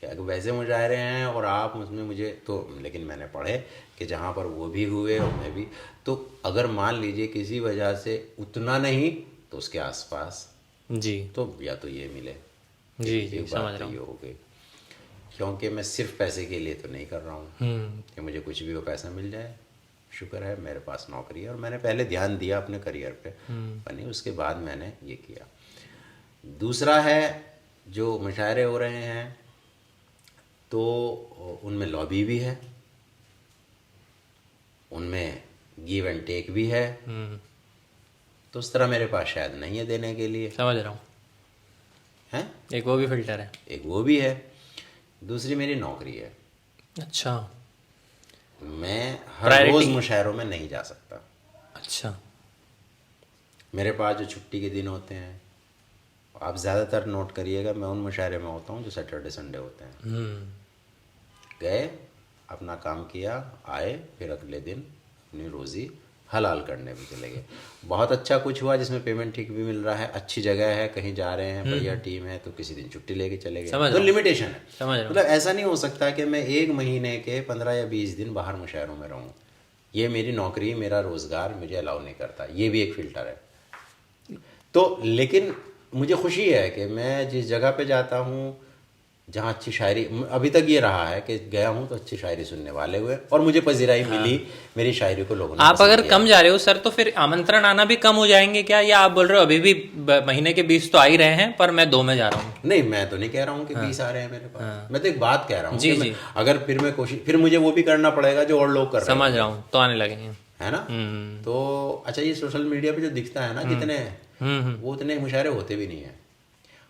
कि अगर वैसे मुशायरे हैं और आप उसमें मुझे तो, लेकिन मैंने पढ़े कि जहाँ पर वो भी हुए और मैं भी, तो अगर मान लीजिए किसी वजह से उतना नहीं तो उसके आसपास जी तो या तो ये मिले। जी एक जी, बात समझ तो रहा ये हूँ। हो गई, क्योंकि मैं सिर्फ पैसे के लिए तो नहीं कर रहा हूँ कि मुझे कुछ भी वो पैसा मिल जाए। शुक्र है मेरे पास नौकरी है, और मैंने पहले ध्यान दिया अपने करियर पे बनी, उसके बाद मैंने ये किया। दूसरा है जो मुशायरे हो रहे हैं तो उनमें लॉबी भी है, उनमें गिव एंड टेक भी है, तो उस तरह मेरे पास शायद नहीं है देने के लिए। समझ रहा हूँ। हैं, एक वो भी फिल्टर है। एक वो भी है। दूसरी मेरी नौकरी है, अच्छा मैं हर Priority। रोज़ मुशायरों में नहीं जा सकता। अच्छा मेरे पास जो छुट्टी के दिन होते हैं, आप ज़्यादातर नोट करिएगा, मैं उन मुशायरे में होता हूँ जो सैटरडे संडे होते हैं। गए, अपना काम किया, आए, फिर अगले दिन अपनी रोज़ी हलाल करने भी चले गए। बहुत अच्छा कुछ हुआ जिसमें पेमेंट ठीक भी मिल रहा है, अच्छी जगह है, कहीं जा रहे हैं, बढ़िया टीम है, तो किसी दिन छुट्टी लेके चले गए। तो लिमिटेशन है। समझ रहा हूँ। मतलब ऐसा नहीं हो सकता कि मैं 1 महीने के 15 या 20 दिन बाहर मुशायरों में रहूँ। ये मेरी नौकरी, मेरा रोज़गार मुझे अलाउ नहीं करता। ये भी एक फ़िल्टर है। तो लेकिन मुझे खुशी है कि मैं जिस जगह पे जाता हूँ जहाँ अच्छी शायरी, अभी तक ये रहा है कि गया हूँ तो अच्छी शायरी सुनने वाले हुए और मुझे पजीराई मिली, मेरी शायरी को लोगों ने आप पसंद अगर किया। कम जा रहे हो सर तो फिर आमंत्रण आना भी कम हो जाएंगे क्या, या आप बोल रहे हो अभी भी महीने के 20 तो आ ही रहे हैं पर मैं 2 में जा रहा हूँ? नहीं, मैं तो नहीं कह रहा हूँ कि 20 आ रहे हैं मेरे पास। मैं तो एक बात कह रहा हूँ जी कि जी, अगर फिर मैं कोशिश, फिर मुझे वो भी करना पड़ेगा जो और लोग कर रहे हैं, समझ रहा हूँ, तो आने लगेंगे, है ना। तो अच्छा, ये सोशल मीडिया पे जो दिखता है ना जितने, वो उतने मुशायरे होते भी नहीं है।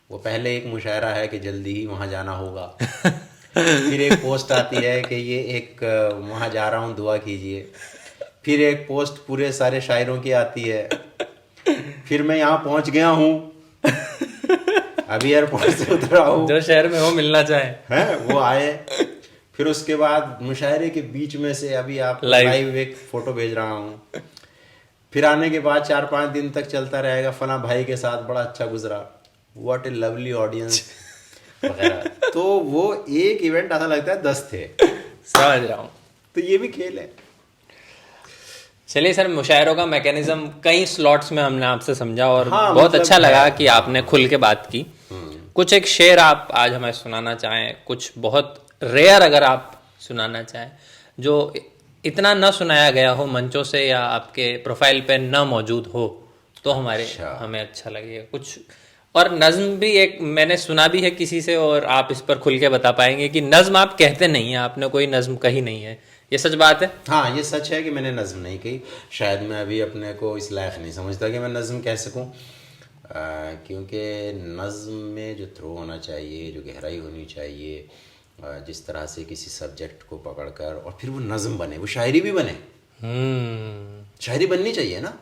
वो पहले एक मुशायरा है कि जल्दी ही वहाँ जाना होगा, फिर एक पोस्ट आती है कि ये एक वहाँ जा रहा हूँ दुआ कीजिए, फिर एक पोस्ट पूरे सारे शायरों की आती है, फिर मैं यहाँ पहुँच गया हूँ, अभी एयरपोर्ट से उतरा हूँ, जो शहर में हो मिलना चाहे है वो आए, फिर उसके बाद मुशायरे के बीच में से अभी आप Live। लाइव एक फोटो भेज रहा हूँ, फिर आने के बाद 4-5 दिन तक चलता रहेगा, फला भाई के साथ बड़ा अच्छा गुजरा, व्हाट ए लवली ऑडियंस वगैरह। तो वो एक इवेंट ऐसा लगता है 10 थे। समझ रहा हूँ। तो ये भी खेल है। चलिए सर, मुशायरों का मैकेनिज्म कई स्लॉट्स में हमने आपसे समझा और हाँ, बहुत मतलब अच्छा लगा है। कि आपने खुल के बात की। कुछ एक शेर आप आज हमें सुनाना चाहें, कुछ बहुत रेयर अगर आप सुनाना चाहें जो इतना न सुनाया गया हो मंचों से या आपके प्रोफाइल पे न मौजूद हो, तो हमें अच्छा लगेगा कुछ। और नज्म भी एक मैंने सुना भी है किसी से, और आप इस पर खुल के बता पाएंगे कि नज्म आप कहते नहीं हैं, आपने कोई नज्म कही नहीं है, ये सच बात है? हाँ, ये सच है कि मैंने नज्म नहीं कही। शायद मैं अभी अपने को इस लायक नहीं समझता कि मैं नज्म कह सकूं, क्योंकि नज्म में जो थ्रो होना चाहिए, जो गहराई होनी चाहिए, जिस तरह से किसी सब्जेक्ट को पकड़कर और फिर वो नज्म बने, वो शायरी भी बने, शायरी बननी चाहिए ना,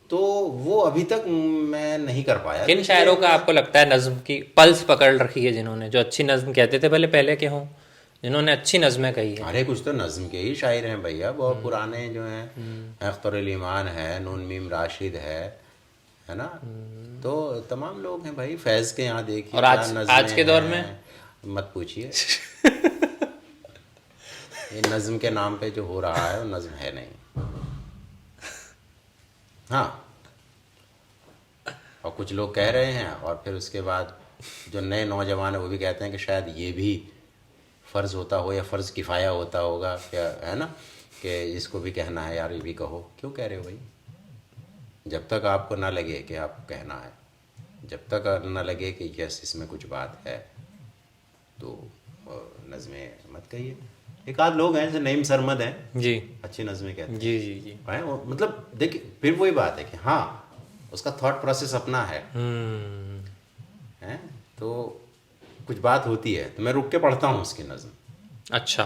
तो वो अभी तक मैं नहीं कर पाया। किन शायरों का आपको लगता है नज्म की पल्स पकड़ रखी है, जिन्होंने जो अच्छी नज्म कहते थे पहले के हों, जिन्होंने अच्छी नज़में कही है? अरे कुछ तो नज्म के ही शायर हैं भैया, बहुत पुराने जो हैं, अख्तर ईमान है, नून मीम राशिद है ना, तो तमाम लोग हैं भाई। फैज़ के यहाँ देखिए, और आज के दौर में मत पूछिए। ये नज्म के नाम पे जो हो रहा है वो नज्म है नहीं। हाँ, और कुछ लोग कह रहे हैं और फिर उसके बाद जो नए नौजवान है वो भी कहते हैं कि शायद ये भी फ़र्ज़ होता हो या फ़र्ज़ किफ़ाया होता होगा, क्या है ना, कि इसको भी कहना है यार, ये भी कहो। क्यों कह रहे हो भाई? जब तक आपको ना लगे कि आपको कहना है, जब तक ना लगे कि यस इसमें कुछ बात है, तो नज़में मत कहिए। एक आध लोग हैं जैसे नईम सरमद हैं जी, अच्छी नज़में कहते हैं। जी जी जी, मतलब देखिए, फिर वही बात है कि हाँ उसका थॉट प्रोसेस अपना है, तो कुछ बात होती है तो मैं रुक के पढ़ता हूँ उसकी नज़म। अच्छा।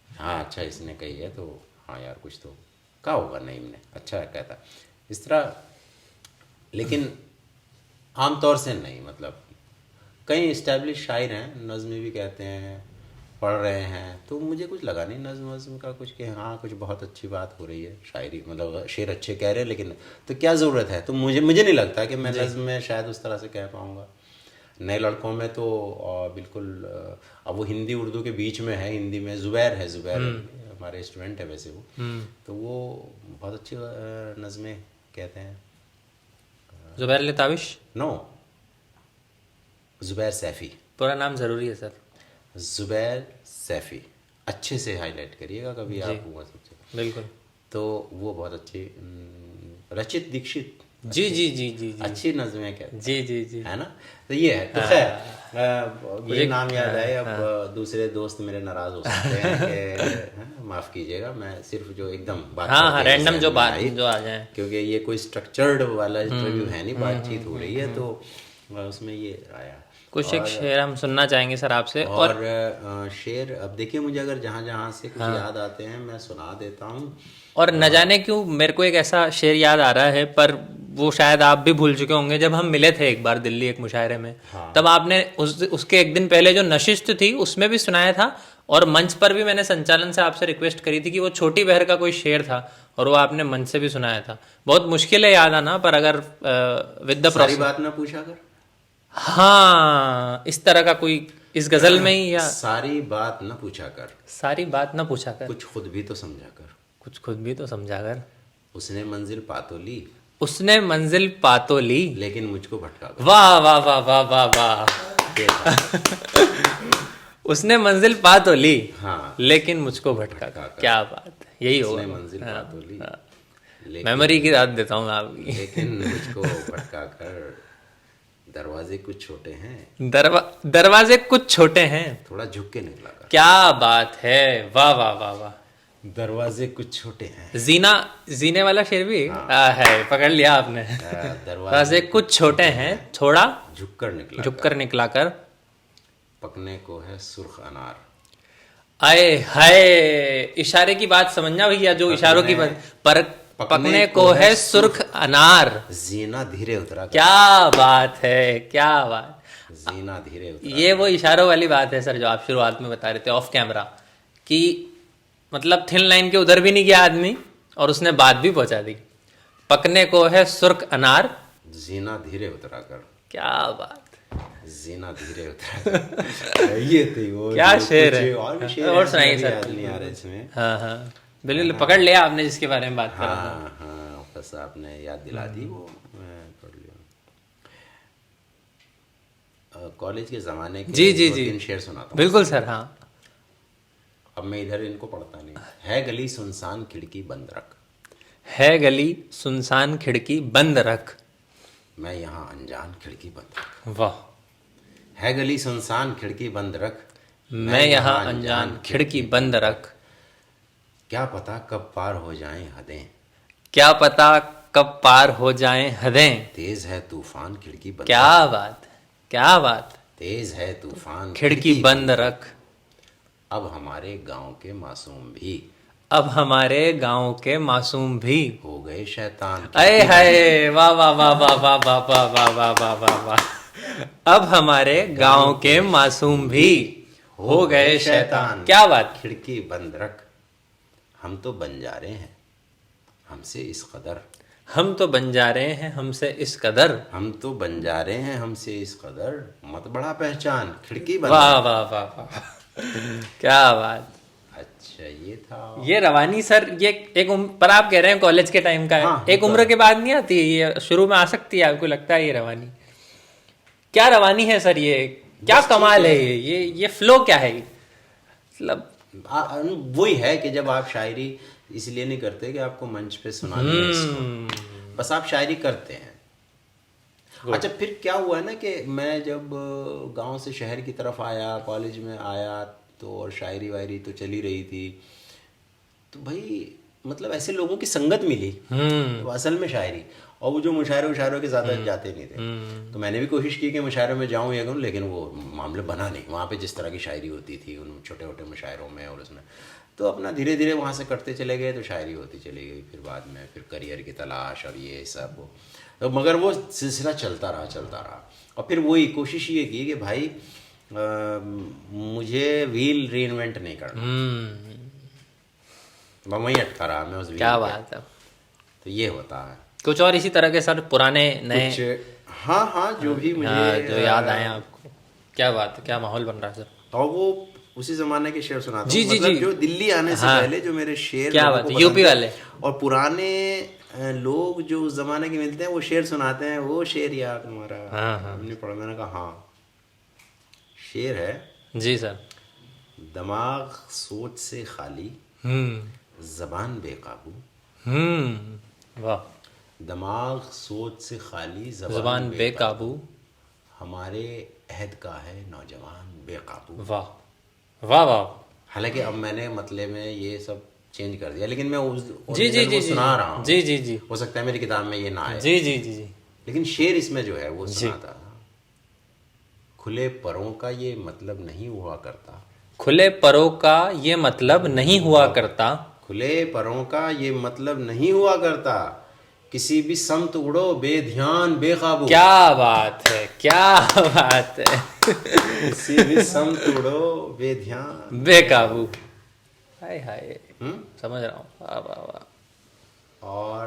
हाँ अच्छा इसने कही है तो हाँ यार कुछ तो कहा होगा नईम ने, अच्छा कहता इस तरह। लेकिन आमतौर से नहीं, मतलब कई इस्टेब्लिश शायर हैं, नज़्म भी कहते हैं, पढ़ रहे हैं, तो मुझे कुछ लगा नहीं नज़्म वज़्म का कुछ कि हाँ कुछ बहुत अच्छी बात हो रही है, शायरी मतलब शेर अच्छे कह रहे हैं, लेकिन तो क्या ज़रूरत है। तो मुझे नहीं लगता कि मैं नज़्म में शायद उस तरह से कह पाऊँगा। नए लड़कों में तो बिल्कुल अब वो हिंदी उर्दू के बीच में है, हिंदी में ज़ुबैर है, ज़ुबैर हमारे स्टूडेंट है वैसे वो, तो वो बहुत अच्छी नज़में कहते हैं। जुबैर लताविश? नो, ज़ुबैर सैफ़ी। पूरा नाम ज़रूरी है सर? ज़ुबैर सैफ़ी, अच्छे से हाईलाइट करिएगा कभी जी आप हुआ सबसे। बिल्कुल। तो वो बहुत अच्छी रचित दीक्षित, जी जी जी जी जी अच्छी नज़में कहते हैं, जी जी जी। है ना। तो ये है तो खैर ये नाम याद आए। अब दूसरे दोस्त मेरे नाराज़ हो सकते हैं कि माफ़ कीजिएगा, मैं सिर्फ जो एकदम बात हाँ हाँ, करके रैंडम जहन जो में बात आई, जो आ जाए। क्योंकि ये कोई स्ट्रक्चर्ड वाला इंटरव्यू है नहीं, बातचीत हो रही है, तो उसमें ये आया। कुछ एक शेर हम सुनना चाहेंगे सर आपसे। और शेर अब देखिए, मुझे अगर जहाँ जहाँ से कुछ याद आते हैं मैं सुना देता हूँ। और न जाने क्यों मेरे को एक ऐसा शेर याद आ रहा है, पर वो शायद आप भी भूल चुके होंगे। जब हम मिले थे एक बार दिल्ली एक मुशायरे में, हाँ। तब आपने उसके एक दिन पहले जो नशिस्त थी उसमें भी सुनाया था, और मंच पर भी मैंने संचालन से आपसे रिक्वेस्ट करी थी कि वो छोटी बहर का कोई शेर था, और वो आपने मंच से भी सुनाया था। बहुत मुश्किल है याद आना, पर अगर विद द सारी प्रोसेस। बात ना पूछा कर, हाँ, इस तरह का कोई इस गजल में ही, या सारी बात न पूछा कर, सारी बात ना पूछा कर, कुछ खुद भी तो समझा कर, कुछ खुद भी तो समझा कर, उसने मंजिल पा तो ली उसने मंजिल पा तो ली, लेकिन मुझको भटका कर। वाह वाह वाह वाह वाह वाह। ये था। उसने मंजिल पा तो ली, हाँ, लेकिन मुझको भटका कर। क्या बात है, यही होगा। उसने मंजिल पा तो ली लेकिन मेमोरी की दाद देता हूँ मैं आपकी। लेकिन मुझको भटका कर, दरवाजे कुछ छोटे हैं, दरवाजे कुछ छोटे हैं, थोड़ा झुक के निकला कर। क्या बात है, वाह वाह वाह वाह। दरवाजे कुछ छोटे हैं, जीना, जीने वाला शेर भी है, पकड़ लिया आपने। दरवाजे कुछ छोटे हैं, थोड़ा झुक कर निकला झुक कर निकला कर, पकने को है सुर्ख अनार। आए हाय, इशारे की बात समझना भैया, जो इशारों की बात, पर पकने को है सुर्ख अनार। जीना धीरे उतरा कर, क्या बात है, क्या बात। जीना धीरे उतरा ये वो इशारों वाली बात है सर, जो आप शुरुआत में बता रहे थे ऑफ कैमरा, कि मतलब थिन लाइन के उधर भी नहीं गया आदमी और उसने बात भी पहुंचा दी। पकने को है सुर्ख अनार, जीना धीरे उतरा कर, क्या बात। जीना धीरे उतरा कर। ये थी वो क्या जो शेर कुछ है। और शेर और है, सुनाइए मुझे सर। याद नहीं आ रहा इसमें। हाँ हाँ बिल्कुल, पकड़ लिया आपने जिसके बारे में बात कर रहा था। हाँ हाँ, बस आपने याद दिला दी, वो मैं पढ़ लिया। कॉलेज के ज़माने के जी जी दो जी, तीन शेर सुनाता हूँ। बिल्कुल सर। हाँ, अब मैं इधर इनको पढ़ता नहीं। है गली सुनसान खिड़की बंद रख, है गली सुनसान खिड़की बंद रख, मैं यहाँ अनजान खिड़की बंद रख। वाह। है गली सुनसान खिड़की बंद रख, मैं यहाँ अनजान खिड़की बंद रख, क्या पता कब पार हो जाएं हदें, क्या पता कब पार हो जाएं हदें। तेज है तूफान खिड़की बंद क्या रख, बात, क्या बात। तेज है तूफान खिड़की बंद रख, अब हमारे गांव के मासूम भी अब हमारे गांव के मासूम भी हो गए शैतान। अये हाय, वाह वाह वाह वाह वाह वाह वाह वाह वाह वाह वाह वाह। अब हमारे गांव के मासूम भी हो गए शैतान। क्या बात। खिड़की बंद रख, हम तो बंजारे हैं हमसे इस कदर, हम तो बंजारे हैं हमसे इस कदर, हम तो बंजारे हैं हमसे इस कदर, मत बड़ा पहचान खिड़की बंद वाह रख। वाह वाह वाह। क्या बात। अच्छा ये था। ये रवानी सर, ये एक पर आप कह रहे हैं कॉलेज के टाइम का है। हाँ, एक उम्र के बाद नहीं आती है ये, शुरू में आ सकती है, आपको लगता है ये रवानी? क्या रवानी है सर ये, क्या कमाल है ये फ्लो क्या है ये? मतलब वही है कि जब आप शायरी इसलिए नहीं करते कि आपको मंच पे सुनानी है इसको, बस आप शायरी करते हैं। अच्छा फिर क्या हुआ है ना कि मैं जब गांव से शहर की तरफ आया, कॉलेज में आया, तो और शायरी वायरी तो चली रही थी, तो भाई मतलब ऐसे लोगों की संगत मिली तो असल में शायरी, और वो जो मुशायरों के ज़्यादा जाते नहीं थे। तो मैंने भी कोशिश की कि मुशायरों में जाऊँ ये करूँ, लेकिन वो मामले बना नहीं। वहाँ पे जिस तरह की शायरी होती थी उन छोटे छोटे मुशायरों में और उसमें, तो अपना धीरे धीरे वहाँ से करते चले गए, तो शायरी होती चली गई। फिर बाद में फिर करियर की तलाश और ये सब, तो मगर वो सिलसिला चलता रहा। और फिर वही कोशिश ये की कि भाई मुझे व्हील रीइन्वेंट नहीं करना। मैं वहीं अटका रहा, मैं उस व्हील क्या पे। बात है। तो ये होता है कुछ और इसी तरह के सर पुराने नए कुछ। हाँ, जो भी मुझे जो याद आए आपको। क्या बात है, क्या माहौल बन रहा है सर। और वो उसी जमाने के शेर सुनाता जी, हूँ। जी, मतलब जी। जो दिल्ली आने से हाँ। पहले जो मेरे शेर क्या लोगों बात को है, पसंद यूपी थे, वाले। और पुराने लोग जो उस जमाने के मिलते हैं वो शेर सुनाते हैं, वो शेर याद तुम्हारा हाँ। हमने पढ़ा। मैंने कहा हाँ, शेर है। जी सर। दिमाग सोच से खाली, जबान बेकाबू। वाह। दिमाग सोच से खाली, जुबान बेकाबू। हमारे अहद का है नौजवान बेकाबू। वाह वाह वाह। हालांकि अब मैंने मतलब में ये सब चेंज कर दिया, लेकिन मैं उस जी जी original जी वो जी सुना रहा हूँ। जी जी जी हो सकता है मेरी किताब में ये ना आए, जी जी जी जी। लेकिन शेर इसमें जो है वो जी। सुनाता था। खुले परों का ये मतलब नहीं हुआ करता। खुले परों का ये मतलब नहीं हुआ करता। खुले परों का ये मतलब नहीं हुआ करता। किसी भी समत उड़ो बेध्यान बेकाबू। क्या बात है, क्या बात है। किसी भी समत उड़ो बेध्यान बेकाबू। हाय हाय। हम्म? समझ रहा हूँ। वाह वाह वाह। और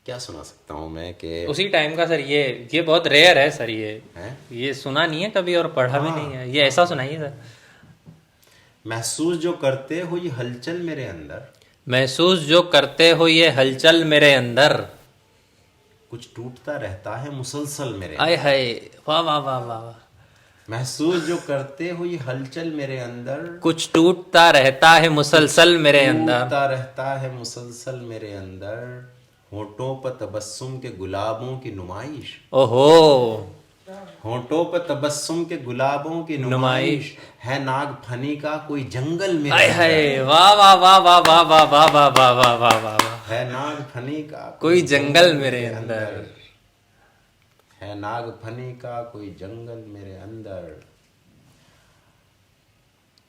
क्या सुना सकता हूँ मैं कि उसी टाइम का सर, ये बहुत रेयर है सर। हैं? ये सुना नहीं है कभी और पढ़ा भी नहीं है। ये ऐसा सुनाइए सर। महसूस जो करते हो ये हलचल मेरे अंदर, महसूस जो करते हो ये हलचल मेरे अंदर, कुछ टूटता रहता है मुसलसल मेरे आय अंदर। हाय। वाह वाह वाह वाह वाह। महसूस जो करते हो ये हलचल मेरे अंदर, कुछ टूटता रहता है मुसलसल मेरे अंदर। टूटता रहता है मुसलसल मेरे अंदर। होठों पर तबस्सुम के गुलाबों की नुमाइश। ओहो। होठों पर तबस्सुम के गुलाबों की नुमाइश है। नाग फनी का कोई जंगल मेरे आय अंदर। हाय। वाह वाह वाह वाह वाह वाह वाह वाह वाह वाह वाह वाह वाह। है नाग फनी का कोई जंगल मेरे अंदर। है नाग फनी का कोई जंगल मेरे अंदर।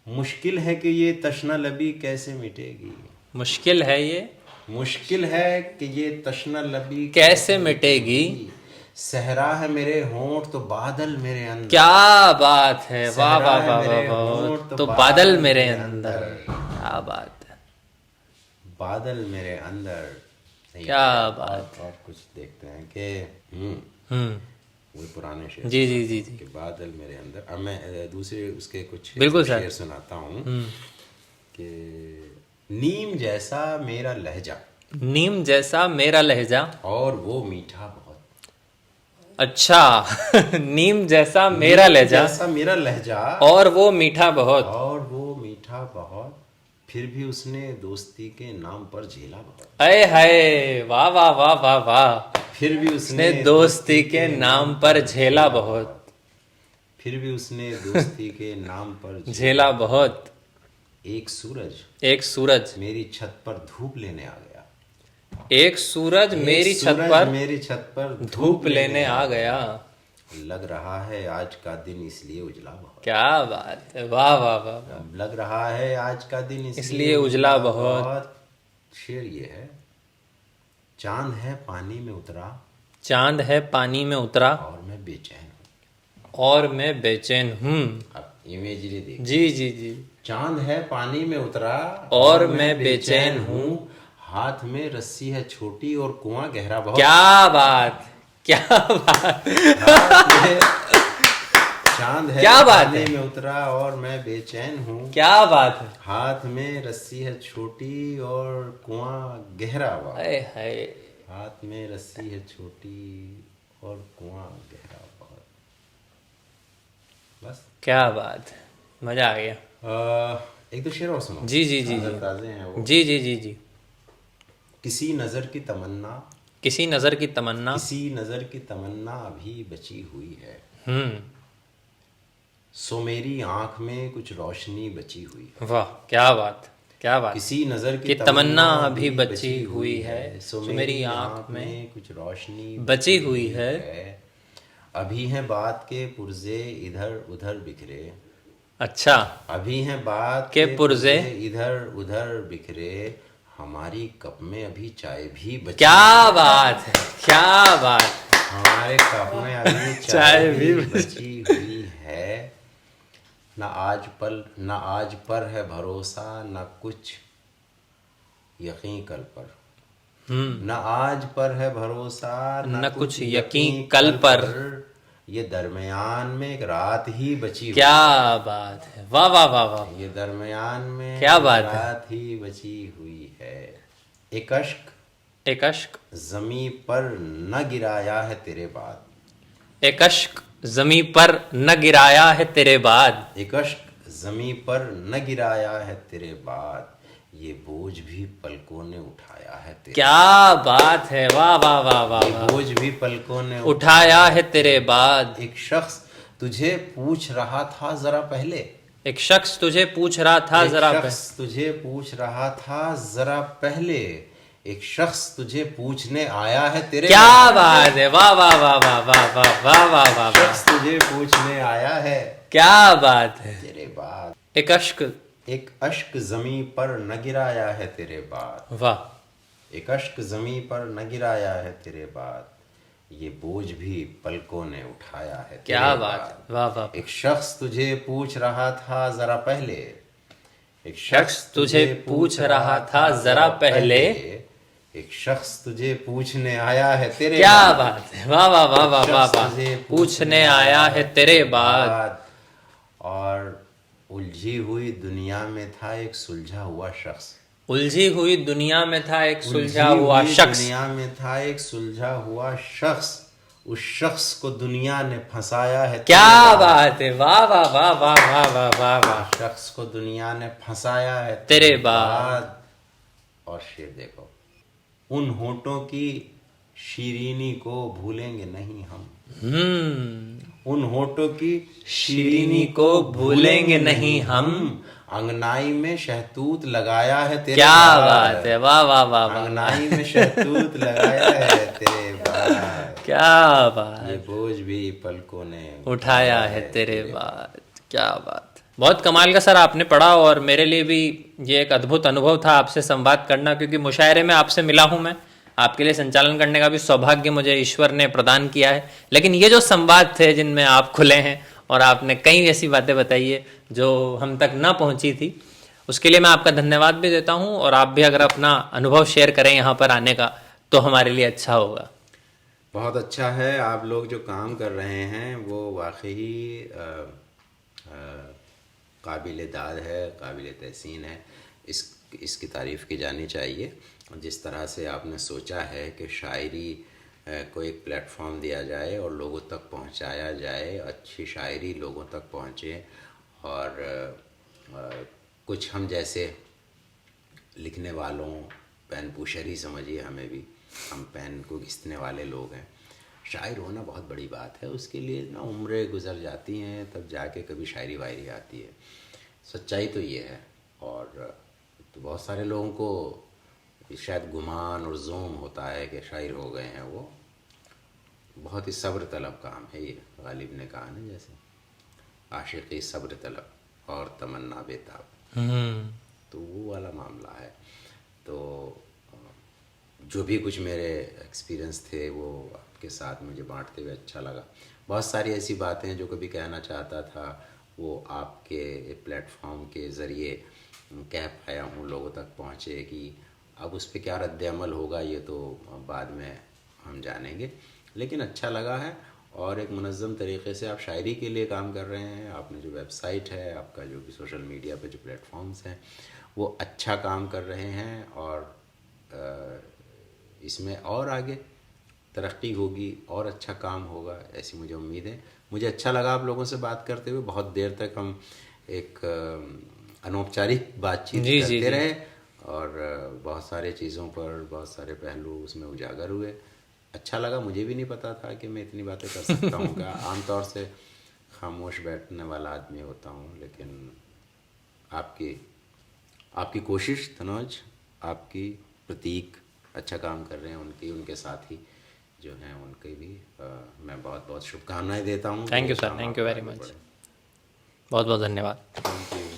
मुश्किल है कि ये तशना लबी कैसे मिटेगी। मुश्किल है ये मुश्किल है कि ये तशना लबी कैसे मिटेगी। सहरा है मेरे होंठ तो बादल मेरे अंदर। क्या बात है। वाह सहरा वाह है वाह मेरे वाह वाह। होंठ तो बादल मेरे अंदर। क्या बात है। बादल मेरे अंदर। नहीं, क्या और बात। और कुछ देखते हैं कि वो पुराने शेर जी जी जी जी। के बादल मेरे अंदर। अब मैं दूसरे उसके कुछ बिल्कुल सर। शेर सुनाता हूँ कि नीम जैसा मेरा लहजा, नीम जैसा मेरा लहजा। और वो मीठा बहुत। अच्छा। नीम जैसा मेरा लहजा, जैसा मेरा लहजा, और वो मीठा बहुत। और वो मीठा बहुत। फिर भी उसने दोस्ती के नाम पर झेला बहुत। अय हाय। वाह वाह वाह वाह वाह। फिर भी उसने दोस्ती के नाम पर झेला बहुत। फिर भी उसने दोस्ती के नाम पर झेला बहुत। एक सूरज एक सूरज मेरी छत पर धूप लेने आ गया। एक सूरज मेरी एक छत सूरज पर मेरी छत पर धूप लेने आ गया। लग रहा है आज का दिन इसलिए उजला बहुत। क्या बात है। वाह वाह वाह वाह। लग रहा है आज का दिन इसलिए उजला बहुत। शेर ये है। चांद है पानी में उतरा, चांद है पानी में उतरा, और मैं बेचैन हूँ। और मैं बेचैन हूँ। अब इमेजरी देख। जी जी जी। चांद है पानी में उतरा, और मैं बेचैन हूँ। हाथ में रस्सी है छोटी और कुआं गहरा बहुत। क्या बात। क्या बात। चांद है क्या बात पानी है। में उतरा और मैं बेचैन हूँ। क्या बात है। हाथ में रस्सी है छोटी और कुआं गहरा बहुत। हाय हाय। हाथ में रस्सी है छोटी और कुआं गहरा बहुत। बस। क्या बात है। मजा आ गया। एक दो शेर और सुनो। जी जी जी जी। ताज़े हैं वो। जी जी जी जी। किसी नज़र की तमन्ना, किसी नजर की तमन्ना। किसी नज़र की तमन्ना अभी बची हुई है। हम्म। सो मेरी आंख में कुछ रोशनी बची हुई है। वाह क्या बात। क्या बात किसी नजर कि की तमन्ना अभी बची हुई है, सो मेरी आंख में कुछ रोशनी बची हुई है। अभी हैं बात के पुर्जे इधर उधर बिखरे, अच्छा, अभी हैं बात के के पुर्जे, पुर्जे इधर उधर बिखरे, हमारी कप में अभी चाय भी बची क्या बात है, क्या बात है। हमारे कप में अभी चाय भी बची हुई है। न आज पर है भरोसा, न कुछ यकीन कल पर। न आज पर है भरोसा, न कुछ यकीन कल पर। ये दरमियान में एक रात ही बची क्या हुई बात है, वाह वाह वाह वाह, है। ये दरमियान में क्या एक बात है। रात ही बची हुई है। एक अश्क एक अश्क जमी पर न गिराया है तेरे बाद, एक अश्क जमी पर न गिराया है तेरे बाद, एक अश्क जमी पर न गिराया है तेरे बाद, ये बोझ भी पलकों ने उठाया है तेरे क्या बात है, वाह वाह वाह वाह ये वाह, बोझ भी पलकों ने उठाया है तेरे बाद। एक शख्स तुझे पूछ रहा था जरा पहले, एक शख्स तुझे पूछ रहा था एक जरा शख्स तुझे पूछ रहा था जरा पहले, एक शख्स तुझे पूछने आया है तेरे क्या बाद। बात है, वाह वाह वाह वाह वाह वाह वाह वाह वाह, शख्स तुझे पूछने आया है क्या बात है। तेरे बाद, एक अश्क, एक अश्क जमी पर न गिराया है तेरे बाद, वाह, एक अश्क जमी पर न गिराया है तेरे बाद, ये बोझ भी पलकों ने उठाया है क्या तेरे बात बाद। है, वाह वाह। एक शख्स तुझे पूछ रहा था जरा पहले, एक शख्स तुझे पूछ रहा था जरा पहले, एक शख्स तुझे पूछने आया है तेरे क्या बाद। बात है, वाह वाह वाह वाह वाह वाह, पूछने आया है तेरे बाद। और उलझी हुई दुनिया में था एक सुलझा हुआ शख्स, उलझी हुई दुनिया में था एक सुलझा उलझी हुआ हुई शख्स, दुनिया में था एक सुलझा हुआ शख्स, उस शख्स को दुनिया ने फंसाया है क्या तेरे बाद। बात है, वाह वाह वाह वाह वाह वाह वाह वाह, उस शख्स को दुनिया ने फंसाया है तेरे बाद। और शेर देखो, उन होठों की शीरीनी को भूलेंगे नहीं हम, उन होठों की शीरीनी को भूलेंगे नहीं हम। अंगनाई में शहतूत लगाया है तेरे क्या बाद। बात है, वाह वाह वाह वाह, अंगनाई में शहतूत लगाया है तेरे बाद, क्या बात, ये बोझ भी पलकों ने उठाया है तेरे बाद, क्या बात। बहुत कमाल का सर आपने पढ़ा, और मेरे लिए भी ये एक अद्भुत अनुभव था आपसे संवाद करना, क्योंकि मुशायरे में आपसे मिला हूं मैं, आपके लिए संचालन करने का भी सौभाग्य मुझे ईश्वर ने प्रदान किया है। लेकिन ये जो संवाद थे जिनमें आप खुले हैं और आपने कई ऐसी बातें बताई है जो हम तक ना पहुंची थी, उसके लिए मैं आपका धन्यवाद भी देता हूं। और आप भी अगर अपना अनुभव शेयर करें यहाँ पर आने का तो हमारे लिए अच्छा होगा। बहुत अच्छा है। आप लोग जो काम कर रहे हैं वो वाकई काबिल दाद है, काबिल तहसीन है। इसकी तारीफ़ की जानी चाहिए। जिस तरह से आपने सोचा है कि शायरी को एक प्लेटफॉर्म दिया जाए और लोगों तक पहुंचाया जाए, अच्छी शायरी लोगों तक पहुंचे, और कुछ हम जैसे लिखने वालों, पेन पुशर ही समझिए हमें भी, हम पेन को घिसने वाले लोग हैं। शायर होना बहुत बड़ी बात है, उसके लिए ना उम्रें गुजर जाती हैं, तब जाके कभी शायरी वायरी आती है। सच्चाई तो ये है। और तो बहुत सारे लोगों को शायद गुमान और ज़ूम होता है कि शायर हो गए हैं। वो बहुत ही सब्र तलब काम है ये। गालिब ने कहा ना, जैसे आशिक़ी सब्र तलब और तमन्ना बेताब, तो वो वाला मामला है। तो जो भी कुछ मेरे एक्सपीरियंस थे वो आपके साथ मुझे बांटते हुए अच्छा लगा। बहुत सारी ऐसी बातें जो कभी कहना चाहता था वो आपके प्लेटफॉर्म के ज़रिए कह पाया हूँ, लोगों तक पहुँचे। कि अब उस पर क्या रद्द अमल होगा ये तो बाद में हम जानेंगे, लेकिन अच्छा लगा है। और एक मुनज़्ज़म तरीक़े से आप शायरी के लिए काम कर रहे हैं। आपने जो वेबसाइट है, आपका जो भी सोशल मीडिया पे जो प्लेटफॉर्म्स हैं, वो अच्छा काम कर रहे हैं। और इसमें और आगे तरक्की होगी और अच्छा काम होगा, ऐसी मुझे उम्मीद है। मुझे अच्छा लगा आप लोगों से बात करते हुए। बहुत देर तक हम एक अनौपचारिक बातचीत करते रहे और बहुत सारे चीज़ों पर बहुत सारे पहलू उसमें उजागर हुए। अच्छा लगा। मुझे भी नहीं पता था कि मैं इतनी बातें कर सकता हूँ। क्या आमतौर से खामोश बैठने वाला आदमी होता हूँ, लेकिन आपकी आपकी कोशिश तनोज, आपकी प्रतीक अच्छा काम कर रहे हैं, उनके साथ ही जो हैं उनके भी मैं बहुत बहुत शुभकामनाएं देता हूँ। Thank you sir, thank you very much, बहुत बहुत धन्यवाद। Thank you.